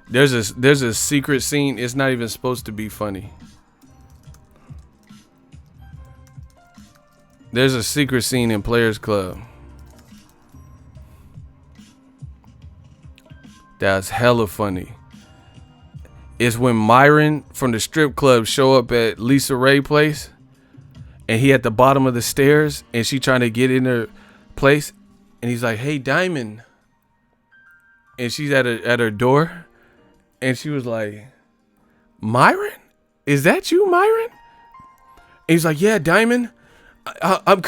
There's a secret scene. It's not even supposed to be funny. There's a secret scene in Players Club. That's hella funny. It's when Myron from the strip club show up at Lisa Ray place, and he at the bottom of the stairs, and she trying to get in her place, and he's like, "Hey, Diamond," and she's at her door, and she was like, "Myron, is that you, Myron?" And he's like, "Yeah, Diamond." I'm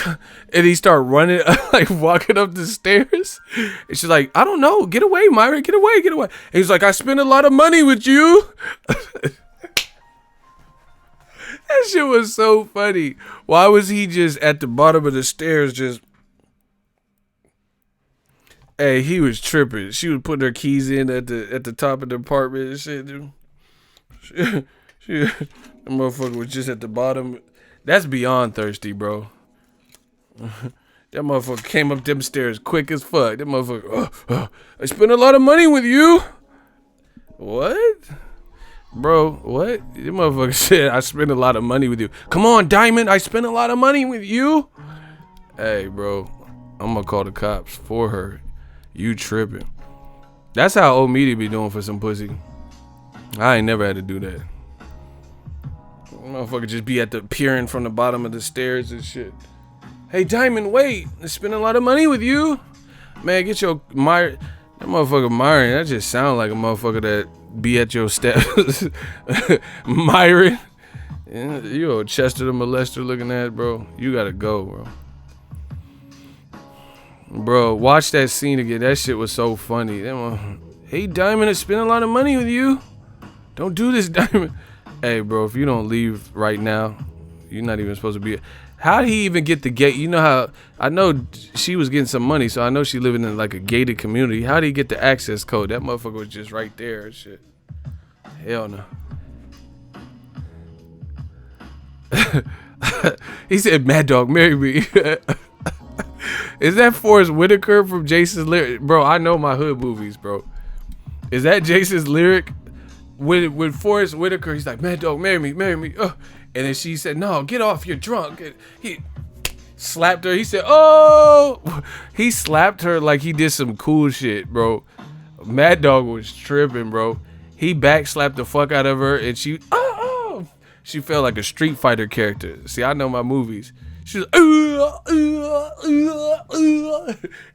and he started running, like walking up the stairs. And she's like, "I don't know. Get away, Myron. Get away, get away." And he's like, "I spent a lot of money with you." That shit was so funny. Why was he just at the bottom of the stairs just... Hey, he was tripping. She was putting her keys in at the top of the apartment and shit, dude. The motherfucker was just at the bottom. That's beyond thirsty, bro. That motherfucker came up them stairs quick as fuck. That motherfucker, I spent a lot of money with you. What? Bro, what? That motherfucker said, I spent a lot of money with you. Come on, Diamond, I spent a lot of money with you. Hey, bro, I'm gonna call the cops for her. You tripping. That's how old media be doing for some pussy. I ain't never had to do that. Motherfucker just be at the peering from the bottom of the stairs and shit. Hey, Diamond, wait. They're spending a lot of money with you. Man, get your Myron. That motherfucker Myron, that just sound like a motherfucker that be at your steps. Myron. Yeah, you old Chester the molester looking at, bro. You gotta go, bro. Bro, watch that scene again. That shit was so funny. Hey, Diamond is spending a lot of money with you. Don't do this, Diamond. Hey, bro, if you don't leave right now, you're not even supposed to be. How did he even get the gate? You know how, I know she was getting some money, so I know she living in like a gated community. How did he get the access code? That motherfucker was just right there and shit. Hell no. He said, Mad Dog, marry me. Is that Forrest Whitaker from Jason's Lyric? Bro, I know my hood movies, bro. Is that Jason's Lyric? With Forrest Whitaker, he's like, Mad Dog, marry me, marry me. And then she said, no, get off, you're drunk. And he slapped her. He said, oh. He slapped her like he did some cool shit, bro. Mad Dog was tripping, bro. He backslapped the fuck out of her, and she felt like a Street Fighter character. See, I know my movies. She was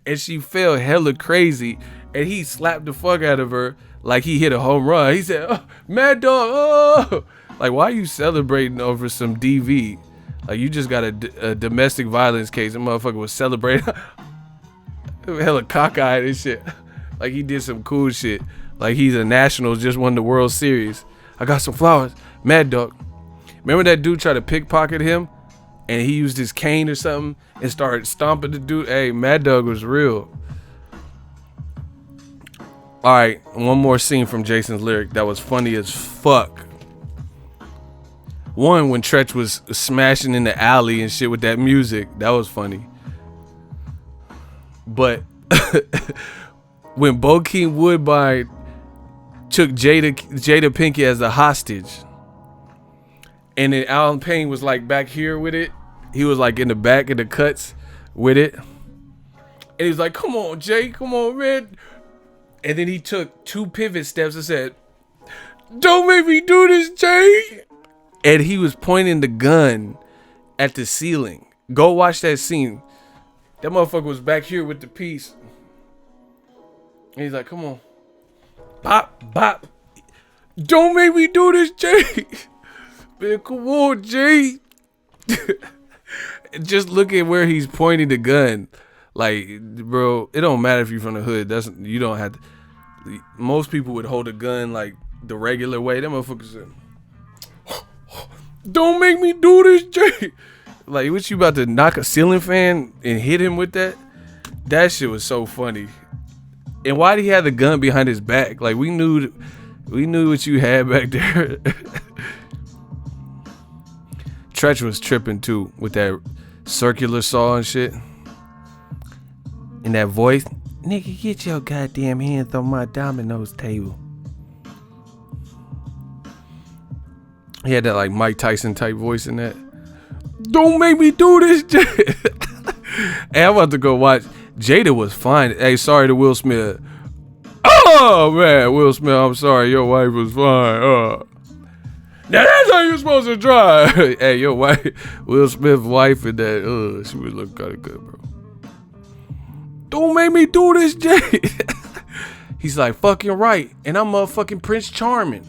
and she felt hella crazy, and he slapped the fuck out of her like he hit a home run. He said, oh, Mad Dog, oh. Like, why are you celebrating over some DV? Like, you just got a domestic violence case. A motherfucker was celebrating hella cockeyed and shit. Like he did some cool shit. Like he's a Nationals, just won the World Series. I got some flowers. Mad Dog. Remember that dude tried to pickpocket him? And he used his cane or something and started stomping the dude. Hey, Mad Dog was real. All right, one more scene from Jason's Lyric that was funny as fuck. One, when Tretch was smashing in the alley and shit with that music. That was funny. But when Bokeem Woodbine took Jada Pinkett as a hostage, and then Alan Payne was like back here with it. He was like in the back of the cuts with it. And he was like, come on, Jay, come on, man. And then he took 2 pivot steps and said, don't make me do this, Jay. And he was pointing the gun at the ceiling. Go watch that scene. That motherfucker was back here with the piece. And he's like, come on. Bop, bop. Don't make me do this, Jay. Man, come on, Jay. Just look at where he's pointing the gun. Like, bro, it don't matter if you're from the hood. You don't have to. Most people would hold a gun like the regular way. Them motherfuckers said, don't make me do this, Jay. Like, what, you about to knock a ceiling fan and hit him with that? That shit was so funny. And why did he have the gun behind his back? Like, we knew what you had back there. Tretch was tripping too with that circular saw and shit. And that voice, nigga, get your goddamn hands on my Domino's table. He had that like Mike Tyson type voice in that. Don't make me do this, Jada. Hey, I'm about to go watch. Jada was fine. Hey, sorry to Will Smith. Oh man, Will Smith, I'm sorry. Your wife was fine. Now that's how you're supposed to drive. Hey, your wife, Will Smith's wife, and that, she was looking kind of good, bro. Don't make me do this, Jay. He's like, fucking right. And I'm motherfucking Prince Charming.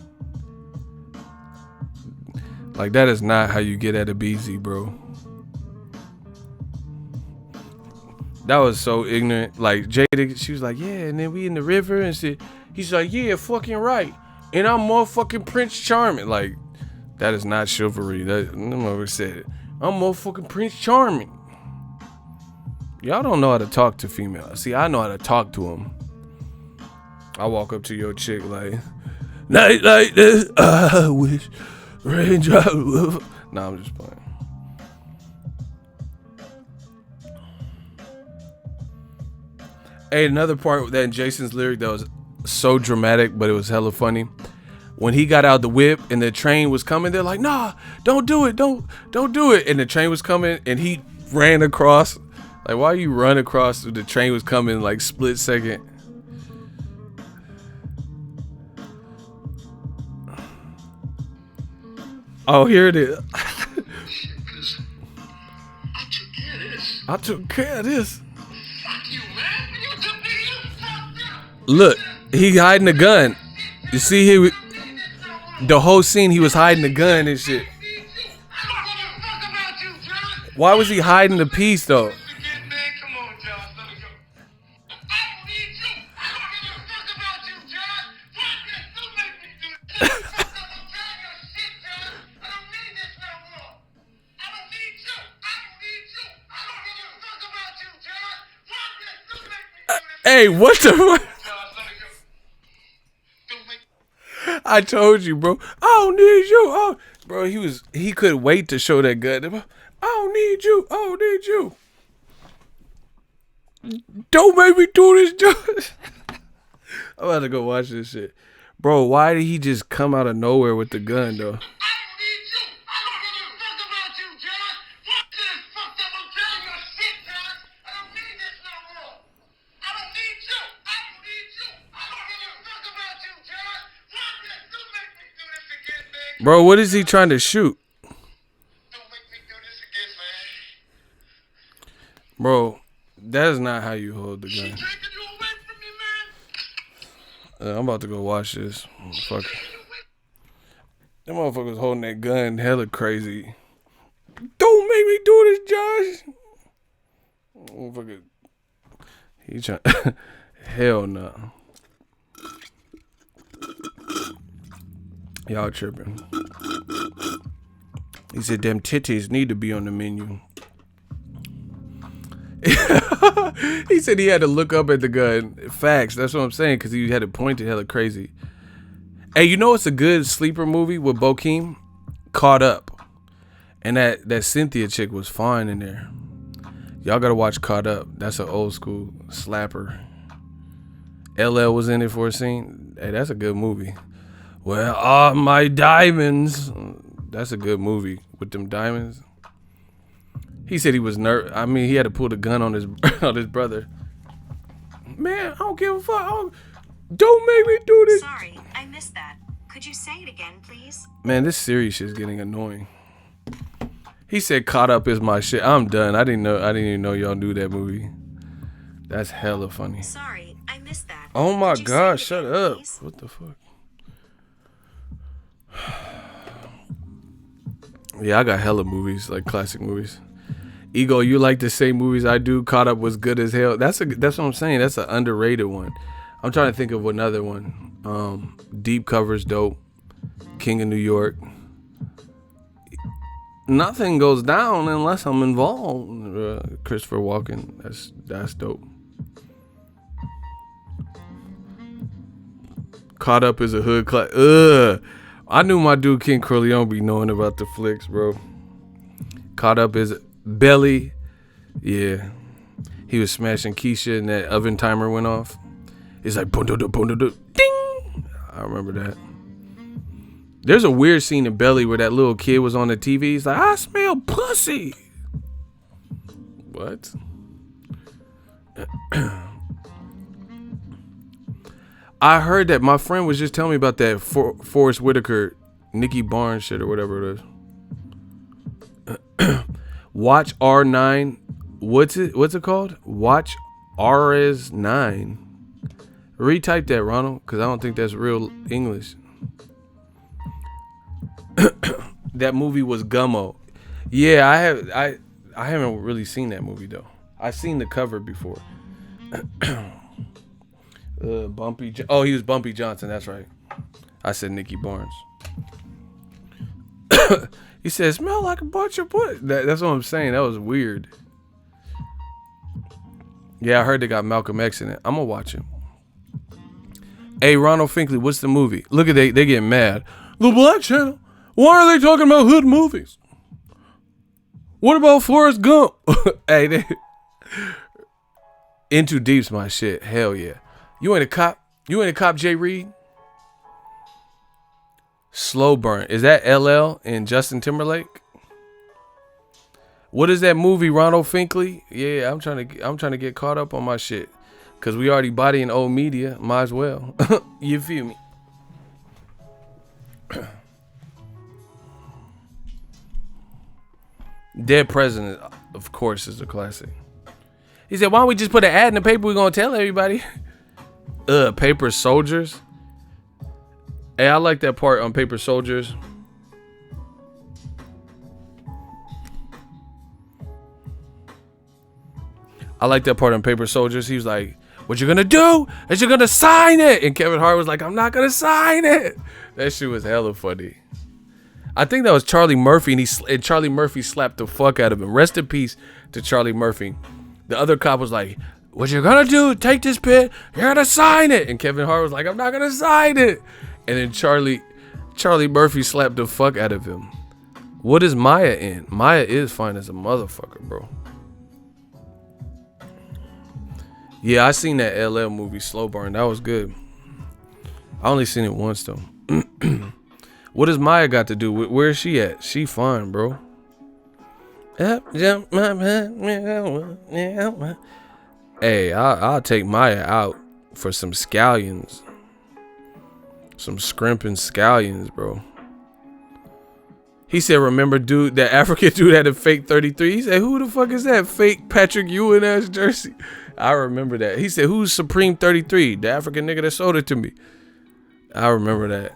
Like, that is not how you get at a BZ, bro. That was so ignorant. Like, Jada, she was like, yeah, and then we in the river and shit. He's like, yeah, fucking right. And I'm motherfucking Prince Charming. Like, that is not chivalry. That motherfucker said it. I'm motherfucking Prince Charming. Y'all don't know how to talk to females. See, I know how to talk to them. I walk up to your chick like, night like this, I wish raindrop. Nah, I'm just playing. Hey, another part that in Jason's Lyric that was so dramatic, but it was hella funny. When he got out the whip and the train was coming, they're like, nah, don't do it. Don't do it. And the train was coming and he ran across. Like, why you run across? The train was coming like split second. Oh, here it is. Shit, 'cause I took care of this. I took care of this. Fuck you, man. You took me, you fucked up. Look, he hiding the gun. You see, the whole scene, he was hiding the gun and shit. Why was he hiding the piece though? Hey, what the? I told you, bro. I don't need you. Oh, bro, he couldn't wait to show that gun. I don't need you. I don't need you. Don't make me do this, Josh. I'm about to go watch this shit. Bro, why did he just come out of nowhere with the gun, though? Bro, what is he trying to shoot? Bro, that is not how you hold the gun. I'm about to go watch this. Fuck. That motherfucker's holding that gun hella crazy. Don't make me do this, Josh. Motherfucker. He trying. Hell no. Y'all tripping. He said them titties need to be on the menu. He said he had to look up at the gun. Facts. That's what I'm saying, because he had it pointed hella crazy. Hey, you know it's a good sleeper movie with Bokeem? Caught Up. And that Cynthia chick was fine in there. Y'all gotta watch Caught Up. That's an old school slapper. LL was in it for a scene. Hey, that's a good movie. Where are my diamonds? That's a good movie with them diamonds. He said he was nervous. I mean, he had to pull the gun on his on his brother. Man, I don't give a fuck. Don't make me do this. Sorry, I missed that. Could you say it again, please? Man, this series shit's getting annoying. He said Caught Up is my shit. I'm done. I didn't even know y'all knew that movie. That's hella funny. Sorry, I missed that. Oh my Could you gosh, say it shut again, up. please? What the fuck? Yeah, I got hella movies, like classic movies. Ego, you like the same movies I do. Caught Up was good as hell. That's what I'm saying. That's an underrated one. I'm trying to think of another one. Deep Cover's dope. King of New York. Nothing goes down unless I'm involved. Christopher Walken. That's dope. Caught Up is a hood class. I knew my dude King Corleone be knowing about the flicks, bro. Caught Up is Belly. Yeah. He was smashing Keisha and that oven timer went off. It's like boom, ding. I remember that. There's a weird scene in Belly where that little kid was on the TV. He's like, I smell pussy. What? I heard that my friend was just telling me about that Forrest Whitaker, Nikki Barnes shit or whatever it is. Watch R9. What's it called? Watch RS9. Retype that, Ronald, because I don't think that's real English. That movie was Gummo. Yeah, I haven't really seen that movie though. I've seen the cover before. Bumpy. Oh, he was Bumpy Johnson. That's right. I said Nicky Barnes. He said, "Smell like a bunch of pussy." That's what I'm saying. That was weird. Yeah, I heard they got Malcolm X in it. I'm gonna watch it. Hey, Ronald Finkley, what's the movie? Look at they getting mad. The Black Channel. Why are they talking about hood movies? What about Forrest Gump? Hey, Into Deep's my shit. Hell yeah. You ain't a cop? You ain't a cop, Jay Reed? Slow Burn. Is that LL and Justin Timberlake? What is that movie, Ronald Finkley? Yeah, I'm trying to get caught up on my shit. Cause we already bodying old media. Might as well. You feel me? Dead President, of course, is a classic. He said, why don't we just put an ad in the paper? We're going to tell everybody. Paper Soldiers. Hey, I like that part on Paper Soldiers. I like that part on Paper Soldiers. He was like, what you gonna do is you're gonna sign it. And Kevin Hart was like, I'm not gonna sign it. That shit was hella funny. I think that was Charlie Murphy, and Charlie Murphy slapped the fuck out of him. Rest in peace to Charlie Murphy. The other cop was like, what you gonna do? Take this pen. You're gonna sign it. And Kevin Hart was like, I'm not gonna sign it. And then Charlie Murphy slapped the fuck out of him. What is Maya in? Maya is fine as a motherfucker, bro. Yeah, I seen that LL movie, Slow Burn. That was good. I only seen it once, though. What does Maya got to do with, where is she at? She fine, bro. Hey, I'll take Maya out for some scallions. Some scrimping scallions, bro. He said, remember, dude, that African dude had a fake 33. He said, who the fuck is that? Fake Patrick Ewing ass jersey. I remember that. He said, who's Supreme 33? The African nigga that sold it to me. I remember that.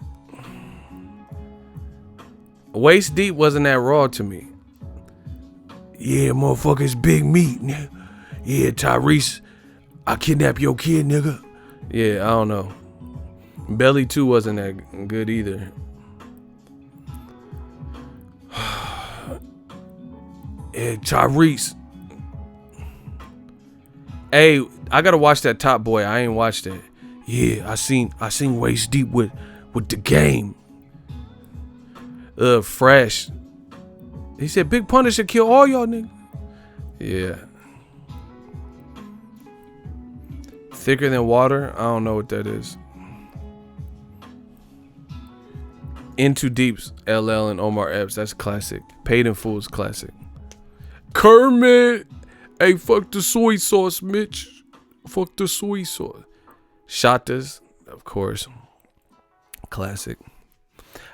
Waist Deep wasn't that raw to me. Yeah, motherfuckers, big meat, nigga. Yeah, Tyrese, I kidnap your kid, nigga. Yeah, I don't know. Belly 2 wasn't that good either. Yeah, Tyrese. Hey, I gotta watch that Top Boy. I ain't watched that. Yeah, I seen Waist Deep with the game. Fresh. He said Big Punisher kill all y'all niggas. Yeah. Thicker Than Water. I don't know what that is. Into Deep's LL and Omar Epps. That's classic. Paid in Full is classic. Kermit. Hey, fuck the soy sauce, Mitch. Fuck the soy sauce. Shotas, of course. Classic.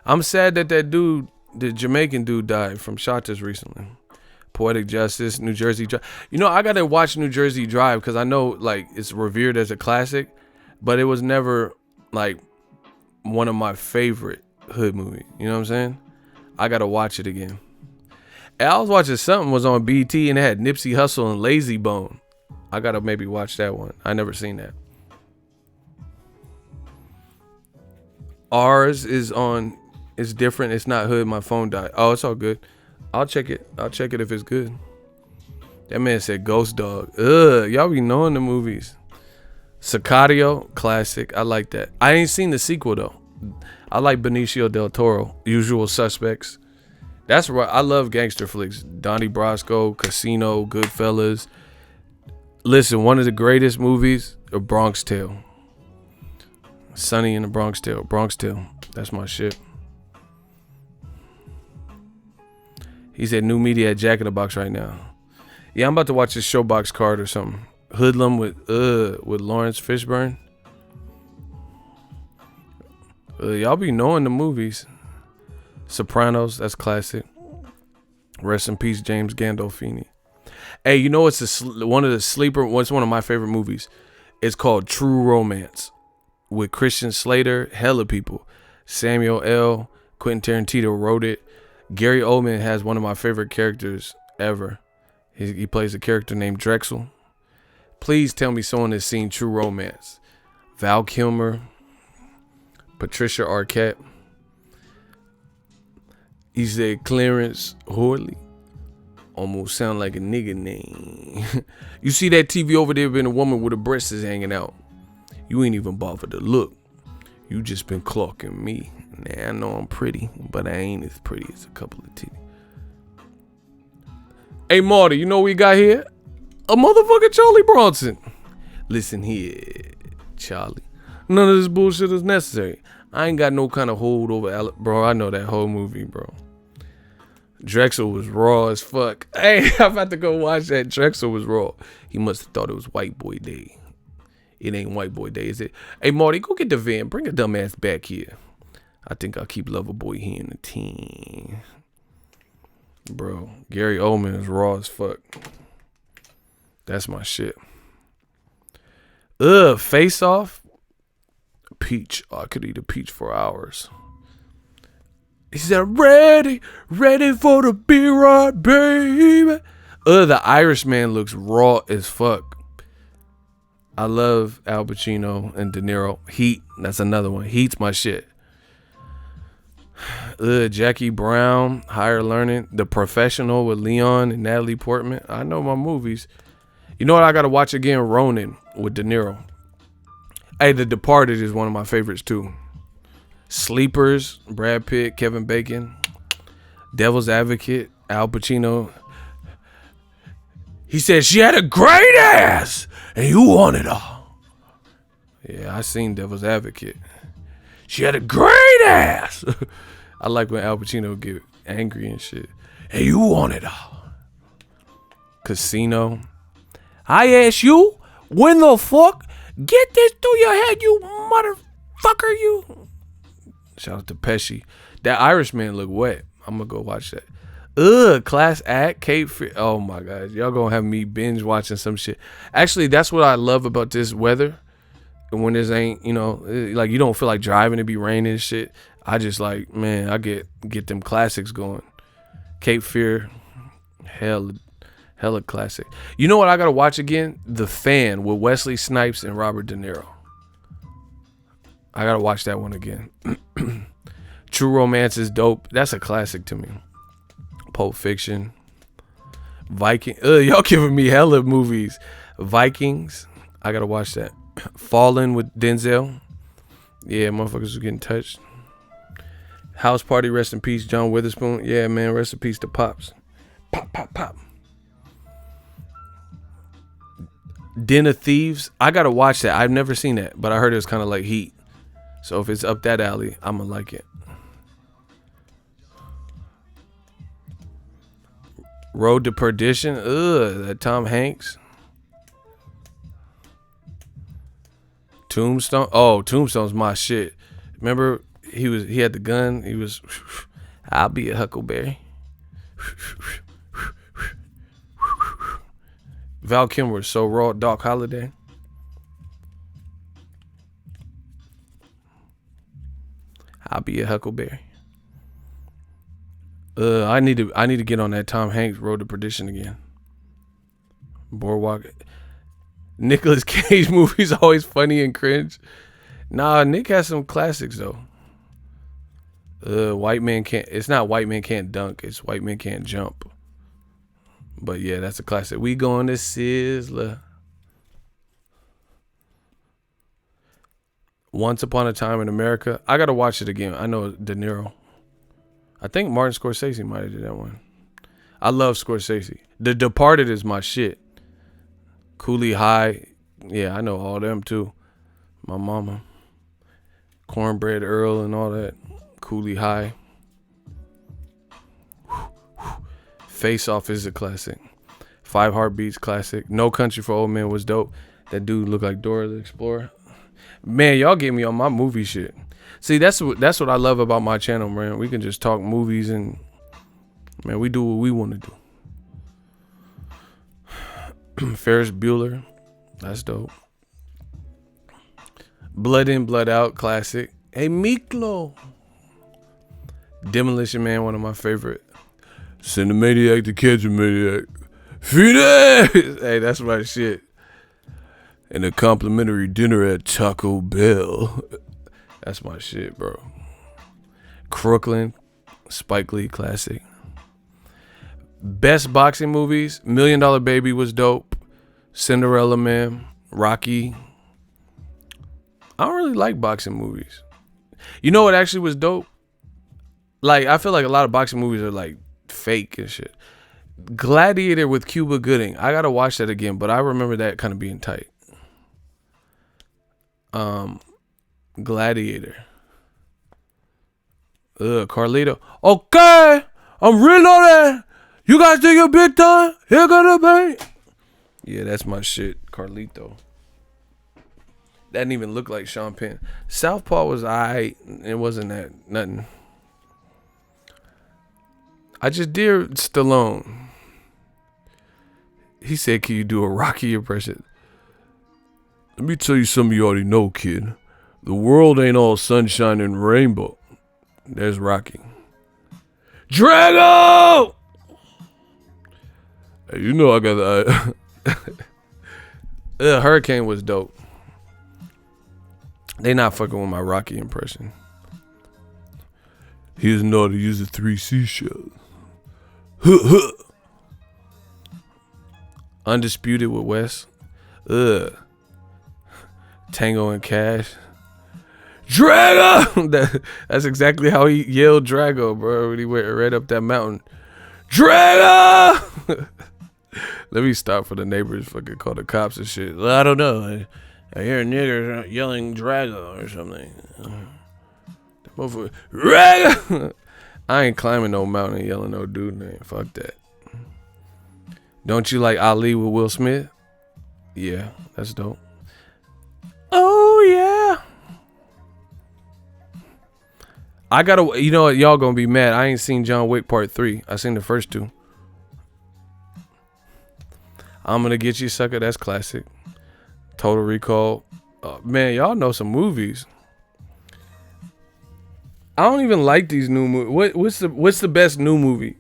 I'm sad that dude, the Jamaican dude, died from Shotas recently. Poetic Justice, New Jersey Drive. You know, I gotta watch New Jersey Drive because I know like it's revered as a classic, but it was never like one of my favorite hood movies. You know what I'm saying? I gotta watch it again. And I was watching something was on BT and it had Nipsey Hussle and Lazy Bone. I gotta maybe watch that one. I never seen that. Ours is on. It's different. It's not hood. My phone died. Oh, it's all good. I'll check it. I'll check it if it's good. That man said Ghost Dog. Ugh, y'all be knowing the movies. Sicario, classic. I like that. I ain't seen the sequel though. I like Benicio del Toro. Usual Suspects. That's right. I love gangster flicks. Donnie Brasco, Casino, Goodfellas. Listen, one of the greatest movies, A Bronx Tale. Sonny in the Bronx Tale. Bronx Tale. That's my shit. He said new media at Jack in the Box right now. Yeah, I'm about to watch this Showbox card or something. Hoodlum with Lawrence Fishburne. Y'all be knowing the movies. Sopranos, that's classic. Rest in peace, James Gandolfini. Hey, you know it's one of my favorite movies. It's called True Romance with Christian Slater, hella people. Samuel L. Quentin Tarantino wrote it. Gary Oldman has one of my favorite characters ever. He plays a character named Drexel. Please tell me someone has seen True Romance. Val Kilmer, Patricia Arquette. He said Clarence Horley. Almost sound like a nigga name. You see that TV over there been a woman with her breasts is hanging out. You ain't even bothered to look. You just been clocking me. Nah, I know I'm pretty, but I ain't as pretty as a couple of titties. Hey, Marty, you know what we got here? A motherfucking Charlie Bronson. Listen here, Charlie. None of this bullshit is necessary. I ain't got no kind of hold over bro. I know that whole movie, bro. Drexel was raw as fuck. Hey, I'm about to go watch that. Drexel was raw. He must have thought it was White Boy Day. It ain't White Boy Day, is it? Hey, Marty, go get the van. Bring a dumbass back here. I think I'll keep Loverboy here in the team. Bro, Gary Oldman is raw as fuck. That's my shit. Face Off. Peach. Oh, I could eat a peach for hours. He said, ready for the B-Rod, baby. The Irishman looks raw as fuck. I love Al Pacino and De Niro. Heat, that's another one. Heat's my shit. Jackie Brown, Higher Learning, The Professional with Leon and Natalie Portman. I know my movies. You know what I gotta watch again? Ronin with De Niro. Hey, The Departed is one of my favorites too. Sleepers, Brad Pitt, Kevin Bacon. Devil's Advocate, Al Pacino. He said she had a great ass and you want it all. Yeah, I seen Devil's Advocate. She had a great ass. I like when Al Pacino get angry and shit. And you want it all. Casino. I ask you, when the fuck? Get this through your head, you motherfucker, you. Shout out to Pesci. That Irishman look wet. I'm gonna go watch that. Class Act, Cape Fear. Oh my God, y'all gonna have me binge watching some shit. Actually, that's what I love about this weather. When this ain't, like you don't feel like driving, it be raining and shit. I just like, man, I get them classics going. Cape Fear, hella classic. You know what I gotta watch again? The Fan with Wesley Snipes and Robert De Niro. I gotta watch that one again. True Romance is dope. That's a classic to me. Pulp Fiction. Viking. Y'all giving me hella movies. Vikings. I gotta watch that. Fallen with Denzel. Yeah, motherfuckers was getting touched. House Party, rest in peace, John Witherspoon. Yeah, man, rest in peace to Pops. Pop, pop, pop. Den of Thieves. I gotta watch that. I've never seen that, but I heard it was kind of like Heat. So if it's up that alley, I'm gonna like it. Road to Perdition. That Tom Hanks. Tombstone. Oh, Tombstone's my shit. Remember, he had the gun. He was, I'll be a Huckleberry. Val Kilmer was so raw. Doc Holliday. I'll be a Huckleberry. I need to get on that Tom Hanks Road to Perdition again. Boardwalk. Nicolas Cage movies always funny and cringe. Nah, Nick has some classics though. White Man Can't. It's not White Man Can't Dunk. It's White Man Can't Jump. But yeah, that's a classic. We going to Sizzler. Once Upon a Time in America. I gotta watch it again. I know De Niro. I think Martin Scorsese might have did that one. I love Scorsese. The Departed is my shit. Cooley High. Yeah, I know all them too. My mama. Cornbread Earl and all that. Cooley High. Face Off is a classic. Five Heartbeats classic. No Country for Old Men was dope. That dude looked like Dora the Explorer. Man, y'all get me on my movie shit. See, that's what I love about my channel, man. We can just talk movies and, man, we do what we want to do. Ferris Bueller. That's dope. Blood In, Blood Out classic. Hey, Miklo. Demolition Man, one of my favorite. Send a maniac to catch a maniac. Phoenix! Hey, that's my shit. And a complimentary dinner at Taco Bell. That's my shit, bro. Crooklyn, Spike Lee classic. Best boxing movies. $1 Million Baby was dope. Cinderella Man. Rocky. I don't really like boxing movies. You know what actually was dope? Like, I feel like a lot of boxing movies are like fake and shit. Gladiator with Cuba Gooding. I gotta watch that again, but I remember that kind of being tight. Gladiator. Carlito. Okay, I'm reloading. You guys think you're big time? Here gonna be. Yeah, that's my shit. Carlito. That didn't even look like Sean Penn. Southpaw was alright. It wasn't that nothing. I just did Stallone. He said, can you do a Rocky impression? Let me tell you something you already know, kid. The world ain't all sunshine and rainbow. There's Rocky. Drago! Hey, you know I got the... Hurricane was dope. They not fucking with my Rocky impression. He doesn't know how to use the 3 seashells. Undisputed with Wes. Tango and Cash. Drago! That's exactly how he yelled Drago, bro, when he went right up that mountain. Drago! Let me stop for the neighbors fucking call the cops and shit. Well, I don't know. I hear niggers yelling Drago or something. Drago! I ain't climbing no mountain yelling no dude name. Fuck that. Don't you like Ali with Will Smith? Yeah, that's dope. Oh, yeah. I gotta, you know what, y'all gonna be mad. I ain't seen John Wick Part 3. I seen the first 2. I'm gonna get you, sucker. That's classic. Total Recall. Man, y'all know some movies. I don't even like these new movies. What's the best new movie?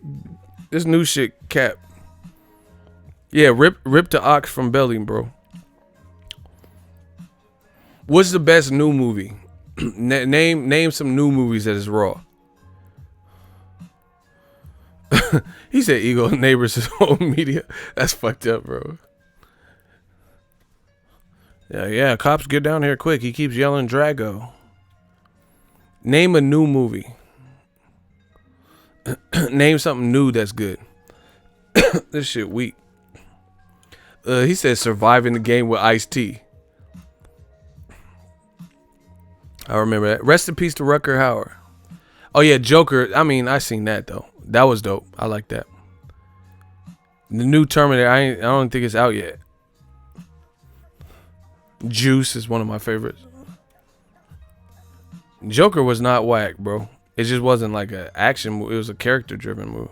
This new shit, Cap. Yeah, rip the ox from belly, bro. What's the best new movie? Name some new movies that is raw. He said Eagle neighbors his own media. That's fucked up, bro. Yeah, cops get down here quick. He keeps yelling Drago. Name a new movie. Name something new that's good. This shit weak. He said surviving the game with Ice-T. I remember that. Rest in peace to Rutger Hauer. Oh yeah, Joker. I mean, I seen that though. That was dope. I like that. The new Terminator. I don't think it's out yet. Juice is one of my favorites. Joker was not whack, bro. It just wasn't like an action movie. It was a character-driven movie.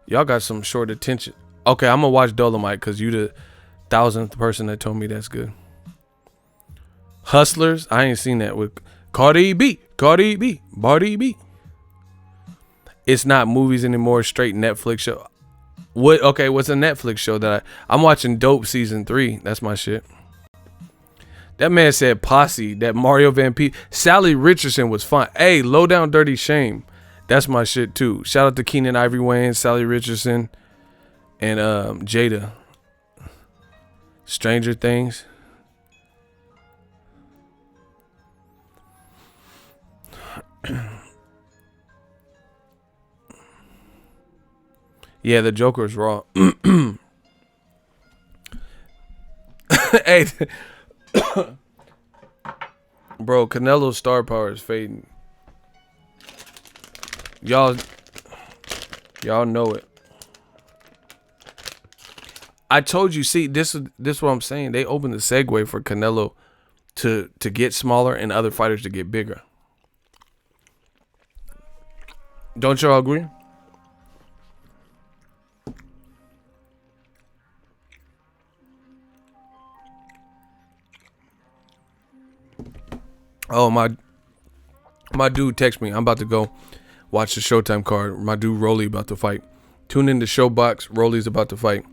Y'all got some short attention. Okay, I'm gonna watch Dolomite because you the 1,000th person that told me that's good. Hustlers, I ain't seen that with Cardi B. It's not movies anymore, straight Netflix show. What's a Netflix show that I'm watching? Dope season 3. That's my shit. That man said Posse, that Mario Van Peebles. Sally Richardson was fun. Hey, Low Down Dirty Shame. That's my shit too. Shout out to Keenan Ivory Wayans, Sally Richardson, and Jada. Stranger Things. Yeah, the Joker's raw. Hey, bro, Canelo's star power is fading. Y'all know it. I told you. See, this is what I'm saying. They opened the segue for Canelo to get smaller and other fighters to get bigger. Don't y'all agree? Oh, my dude text me. I'm about to go watch the Showtime card. My dude Rolly about to fight. Tune in to Showbox. Rolly's about to fight.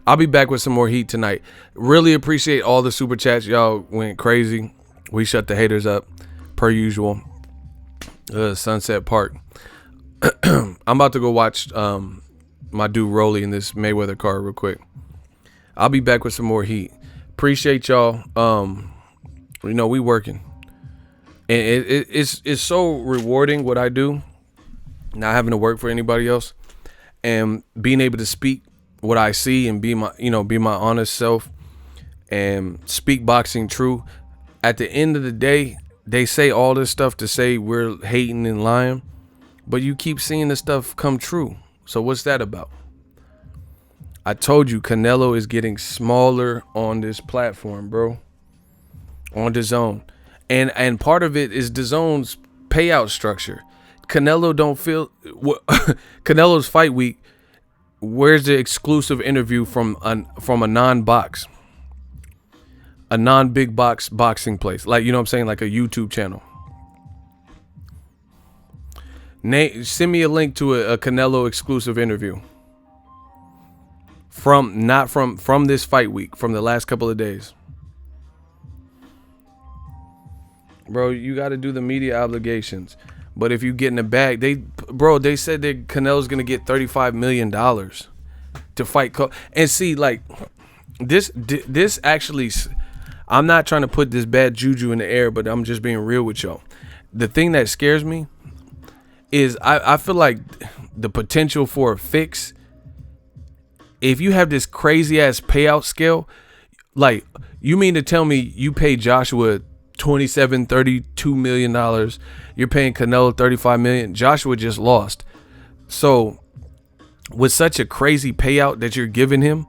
I'll be back with some more heat tonight. Really appreciate all the super chats. Y'all went crazy. We shut the haters up per usual. Sunset Park. I'm about to go watch my dude Rolly in this Mayweather card real quick. I'll be back with some more heat. Appreciate y'all. We working. And it's so rewarding what I do, not having to work for anybody else, and being able to speak what I see and be my honest self and speak boxing true. At the end of the day, they say all this stuff to say we're hating and lying, but you keep seeing the stuff come true. So what's that about? I told you Canelo is getting smaller on this platform, bro. On DAZN. And part of it is DAZN's payout structure. Canelo don't feel Canelo's fight week. Where's the exclusive interview from a non-box, a non-big box boxing place? Like, you know what I'm saying? Like a YouTube channel. Nate, send me a link to a Canelo exclusive interview from this fight week, from the last couple of days. Bro, you got to do the media obligations. But if you get in the bag, they said that Canelo's going to get $35 million to fight. And see, like, this actually, I'm not trying to put this bad juju in the air, but I'm just being real with y'all. The thing that scares me is I feel like the potential for a fix, if you have this crazy ass payout scale, like, you mean to tell me you pay Joshua $32 million, you're paying Canelo $35 million. Joshua just lost. So with such a crazy payout that you're giving him,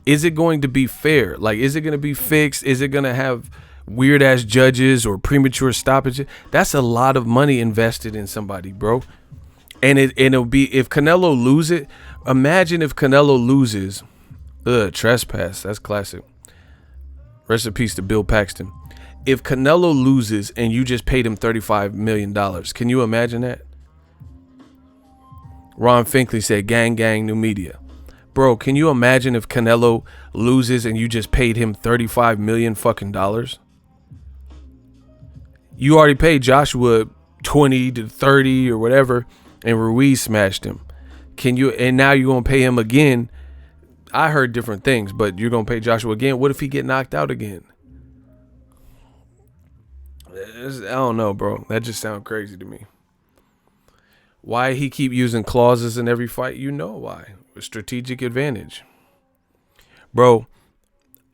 is it going to be fair? Like, is it going to be fixed? Is it going to have weird ass judges or premature stoppages? That's a lot of money invested in somebody, bro. And it'll be, if Canelo loses, imagine if Canelo loses. Trespass. That's classic. Rest in peace to Bill Paxton. If Canelo loses and you just paid him $35 million, can you imagine that? Ron Finkley said, gang, new media. Bro, can you imagine if Canelo loses and you just paid him $35 million fucking dollars? You already paid Joshua 20 to 30 or whatever, and Ruiz smashed him. And now you're going to pay him again. I heard different things, but you're going to pay Joshua again. What if he get knocked out again? I don't know, bro. That just sounds crazy to me. Why he keep using clauses in every fight? You know why. A strategic advantage. Bro,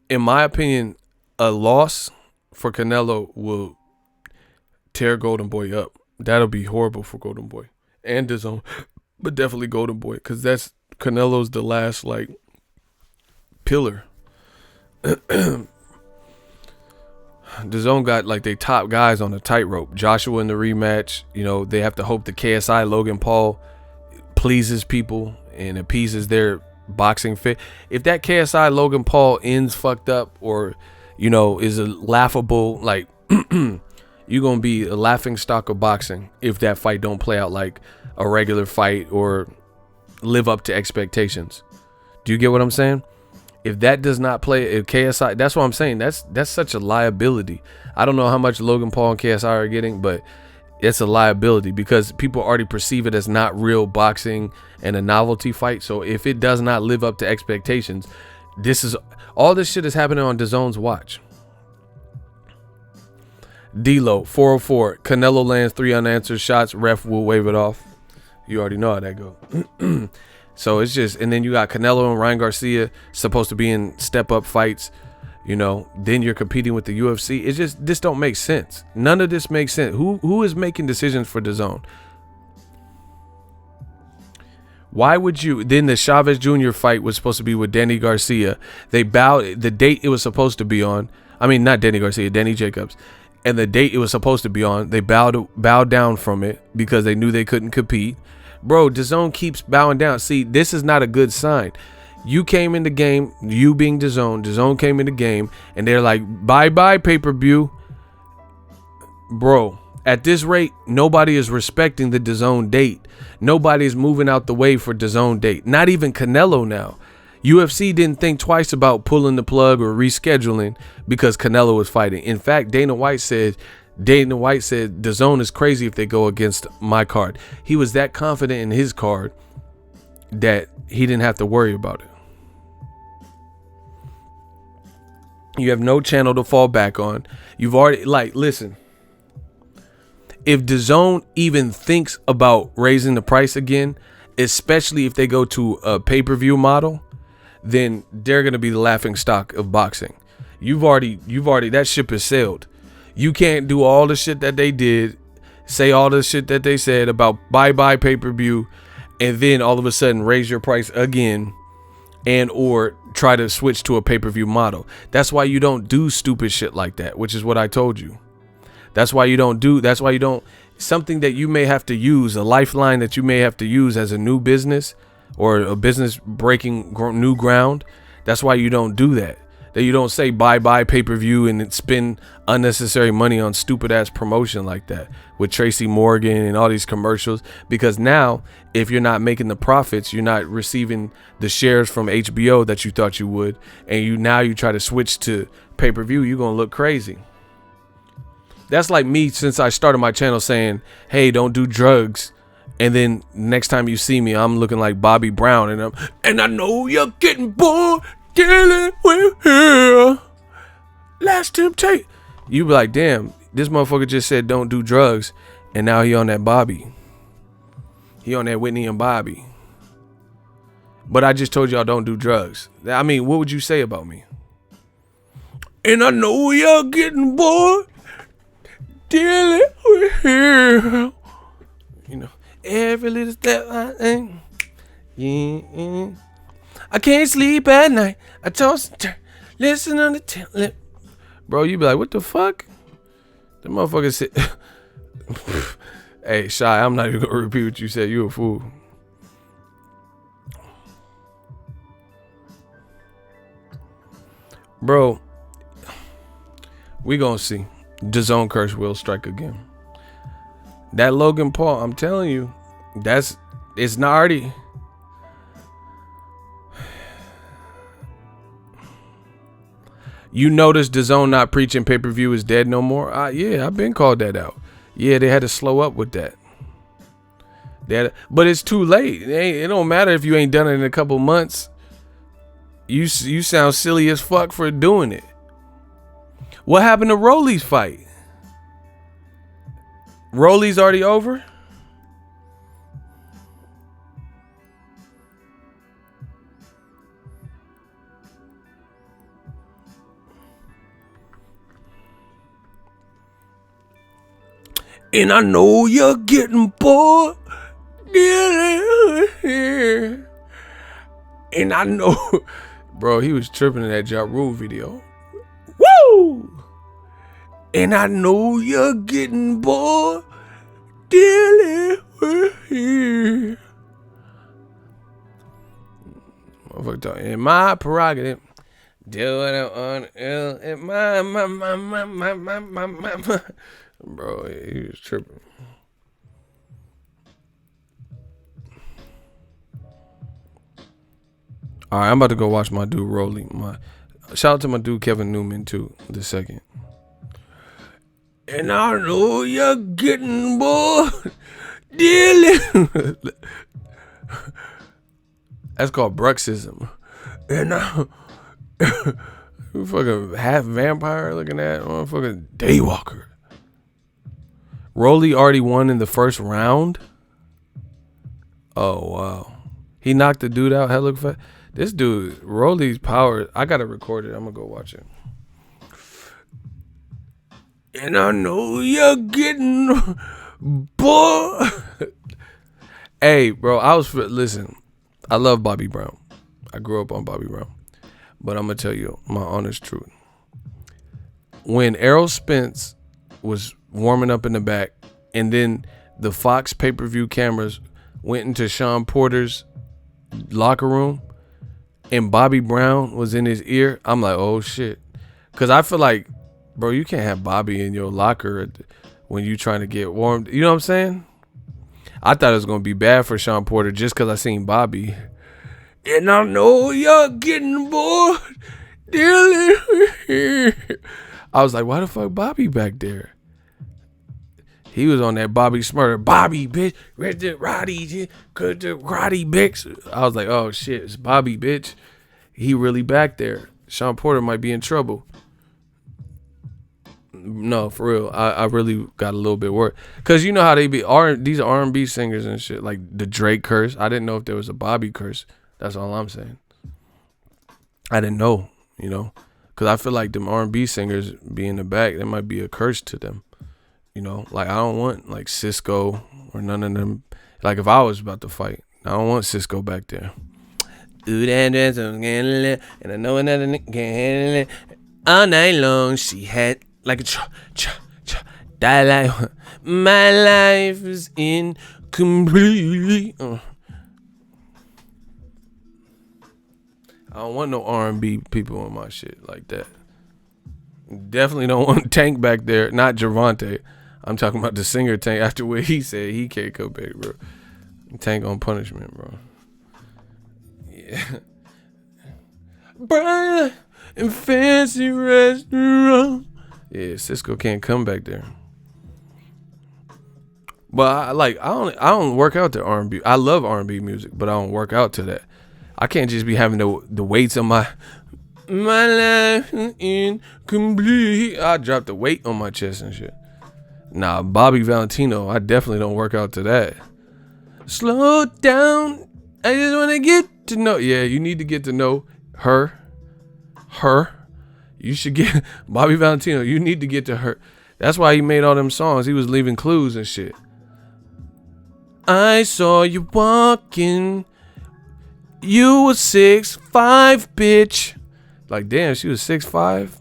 in my opinion, a loss for Canelo will tear Golden Boy up. That'll be horrible for Golden Boy and DAZN, but definitely Golden Boy, because that's Canelo's the last, like, pillar. DAZN got like they top guys on the tightrope. Joshua in the rematch, you know, they have to hope the KSI Logan Paul pleases people and appeases their boxing fit. If that KSI Logan Paul ends fucked up, or, you know, is a laughable, like, you're gonna be a laughing stock of boxing if that fight don't play out like a regular fight or live up to expectations. Do you get what I'm saying? If that does not play, if KSI, that's what I'm saying. That's such a liability. I don't know how much Logan Paul and KSI are getting, but it's a liability because people already perceive it as not real boxing and a novelty fight. So if it does not live up to expectations, all this shit is happening on DAZN's watch. D-Lo, 404. Canelo lands 3 unanswered shots. Ref will wave it off. You already know how that goes. So it's just, and then you got Canelo and Ryan Garcia supposed to be in step-up fights, you know. Then you're competing with the UFC. It's just, this don't make sense. None of this makes sense. Who is making decisions for DAZN? Why would you? Then the Chavez Jr. fight was supposed to be with Danny Garcia. They bowed the date it was supposed to be on. I mean, not Danny Garcia, Danny Jacobs. And the date it was supposed to be on, they bowed down from it because they knew they couldn't compete. Bro, DAZN keeps bowing down. See, this is not a good sign. You came in the game, you being DAZN came in the game, and they're like, bye-bye pay-per-view. Bro, at this rate, nobody is respecting the DAZN date. Nobody is moving out the way for DAZN date. Not even Canelo now. UFC didn't think twice about pulling the plug or rescheduling because Canelo was fighting. In fact, Dana White said DAZN is crazy if they go against my card. He was that confident in his card that he didn't have to worry about it. You have no channel to fall back on. You've already, like, listen. If DAZN even thinks about raising the price again, especially if they go to a pay-per-view model, then they're going to be the laughing stock of boxing. You've already, that ship has sailed. You can't do all the shit that they did, say all the shit that they said about bye-bye pay-per-view, and then all of a sudden raise your price again and or try to switch to a pay-per-view model. That's why you don't do stupid shit like that, which is what I told you. That's why you don't, something that you may have to use, a lifeline that you may have to use as a new business or a business breaking new ground. That's why you don't do that. That you don't say bye pay-per-view and spend unnecessary money on stupid ass promotion like that with Tracy Morgan and all these commercials. Because now, if you're not making the profits, you're not receiving the shares from HBO that you thought you would, and you try to switch to pay-per-view, you're gonna look crazy. That's like me since I started my channel saying, hey, don't do drugs. And then next time you see me, I'm looking like Bobby Brown, and I know you're getting bored dealing with her. Last Temptation. You be like, damn, this motherfucker just said don't do drugs, and now he on that Bobby. He on that Whitney and Bobby. But I just told y'all don't do drugs. I mean, what would you say about me? And I know you're getting bored dealing with her. You know, every little step I think. Yeah. I can't sleep at night. I toss and turn. Listen on the tail. Bro, you be like, what the fuck? The motherfucker said. Hey, Shy, I'm not even gonna repeat what you said. You a fool. Bro, we gonna see. DAZN curse will strike again. That Logan Paul, I'm telling you, it's not already. You notice DAZN not preaching pay-per-view is dead no more? Yeah, I've been called that out. Yeah, they had to slow up with that. But it's too late. It don't matter if you ain't done it in a couple months. You sound silly as fuck for doing it. What happened to Rolly's fight? Rolly's already over? And I know you're getting bored. And I know, bro, he was tripping in that Ja Rule video. Woo! And I know you're getting bored dealing with here. Motherfucker talking in my prerogative. Do what I want to. In my. Bro, he was tripping. All right, I'm about to go watch my dude Rolly. Shout out to my dude Kevin Newman too. The second. And I know you're getting bored dealing. That's called bruxism. And I fucking half vampire looking at motherfucking Daywalker. Rolly already won in the first round. Oh wow, he knocked the dude out. Hella fast. This dude, Rolly's power. I gotta record it. I'm gonna go watch it. And I know you're getting bored. Hey, bro, listen. I love Bobby Brown. I grew up on Bobby Brown, but I'm gonna tell you my honest truth. When Errol Spence was warming up in the back, and then the Fox pay-per-view cameras went into Sean Porter's locker room, and Bobby Brown was in his ear, I'm like, oh shit. Because I feel like, bro, you can't have Bobby in your locker when you trying to get warmed. You know what I'm saying? I thought it was going to be bad for Sean Porter just because I seen Bobby. And I know you're getting bored dealing with here. I was like, why the fuck Bobby back there? He was on that Bobby Smurder. Bobby, bitch. Where's the Roddy? Cause the Roddy, bitch. I was like, oh shit, it's Bobby, bitch. He really back there. Sean Porter might be in trouble. No, for real. I really got a little bit worried. Cause you know how they be these R&B singers and shit, like the Drake curse. I didn't know if there was a Bobby curse. That's all I'm saying. I didn't know, you know. Cause I feel like them R&B singers be in the back, there might be a curse to them. You know, like I don't want like Cisco or none of them. Like if I was about to fight, I don't want Cisco back there. Ooh, that dress, and I know another nigga can't handle it. All night long, she had like a That life, my life is incomplete. I don't want no R&B people on my shit like that. Definitely don't want Tank back there. Not Javante. I'm talking about the singer Tank. After what he said, he can't come back, bro. Tank on punishment, bro. Yeah. Brian and fancy restaurant. Yeah, Cisco can't come back there. But I don't work out to R&B. I love R&B music, but I don't work out to that. I can't just be having the weights on my life is incomplete. I drop the weight on my chest and shit. Nah, Bobby Valentino, I definitely don't work out to that. Slow down. I just want to get to know. Yeah, you need to get to know her. You should get Bobby Valentino. You need to get to her. That's why he made all them songs. He was leaving clues and shit. I saw you walking. You was 6'5", bitch. Like, damn, she was 6'5".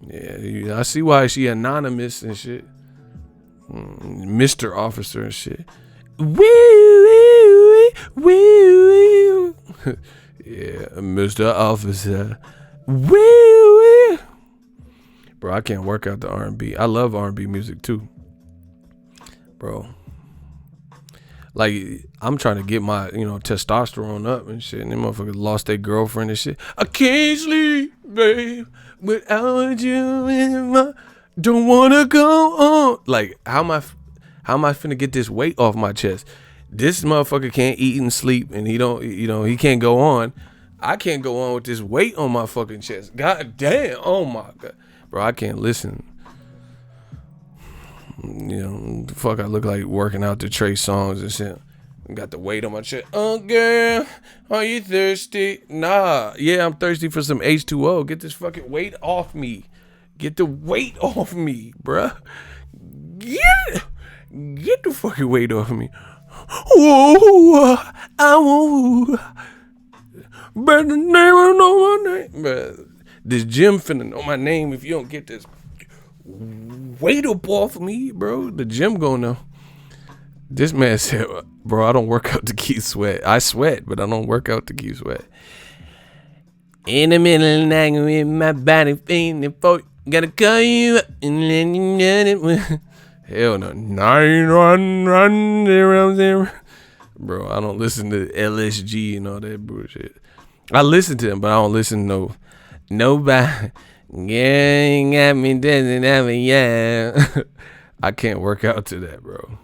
Yeah, I see why she anonymous and shit. Mr. Officer and shit. Wee. Yeah, Mr. Officer. Wee. Bro, I can't work out the R&B. I love R&B music too. Bro. Like, I'm trying to get my, testosterone up and shit. And them motherfuckers lost their girlfriend and shit. I can't sleep, babe, without you in my. Don't wanna go on. Like, how am I finna get this weight off my chest? This motherfucker can't eat and sleep, and he can't go on. I can't go on with this weight on my fucking chest. God damn. Oh my God, bro, I can't listen. Fuck, I look like working out to Trey Songz and shit. Got the weight on my chest. Oh, girl, are you thirsty? Nah. Yeah, I'm thirsty for some H2O. Get this fucking weight off me. Get the weight off me, bruh. Get the fucking weight off me. Whoa, I won't. Better never know my name. Bruh, this gym finna know my name if you don't get this weight up off me, bro. The gym gonna know. This man said, bro, I don't work out to keep sweat. I sweat, but I don't work out to keep sweat. In the middle of the night with my body feeling for gotta call you up and let you know it. Hell no. 91100. Bro, I don't listen to LSG and all that bullshit. I listen to him, but I don't listen to nobody. Yeah, you got me dancing ever, yeah. I can't work out to that, bro.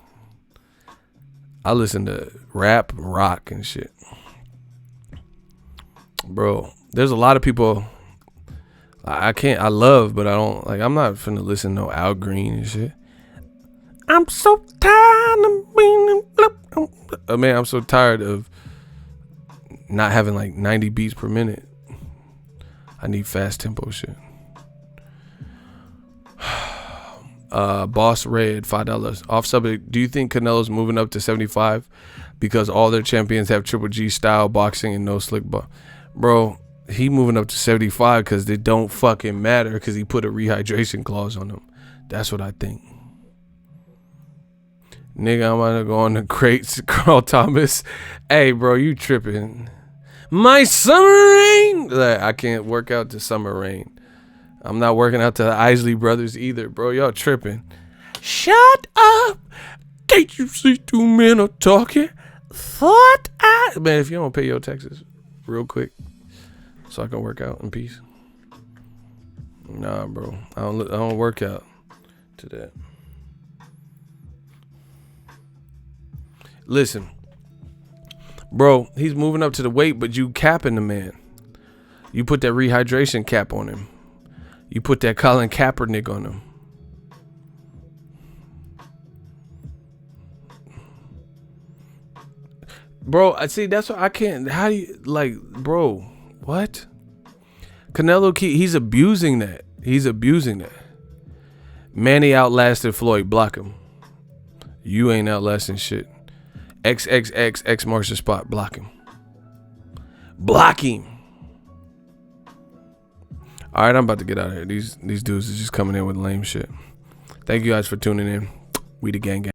I listen to rap, rock, and shit. Bro, there's a lot of people I love, but I don't, like, I'm not finna listen to no Al Green and shit. I'm so tired of being, man, I'm so tired of not having like 90 beats per minute. I need fast tempo shit. Boss Red, $5. Off subject, do you think Canelo's moving up to 75 because all their champions have Triple G style boxing and no slick ball? Bro, he moving up to 75 because they don't fucking matter because he put a rehydration clause on them. That's what I think. Nigga, I'm gonna go on the crates. Carl Thomas. Hey, bro, you tripping. My summer rain. Like, I can't work out to summer rain. I'm not working out to the Isley Brothers either, bro. Y'all tripping. Shut up. Can't you see two men are talking? Man, if you don't pay your taxes real quick so I can work out in peace. Nah, bro. I don't work out to that. Listen. Bro, he's moving up to the weight, but you capping the man. You put that rehydration cap on him. You put that Colin Kaepernick on him. Bro, I see, that's what I can't. How do you, like, bro, what? Canelo, he's abusing that. He's abusing that. Manny outlasted Floyd. Block him. You ain't outlasting shit. XXX marks the spot. Block him. Block him. All right, I'm about to get out of here. These dudes are just coming in with lame shit. Thank you guys for tuning in. We the gang gang.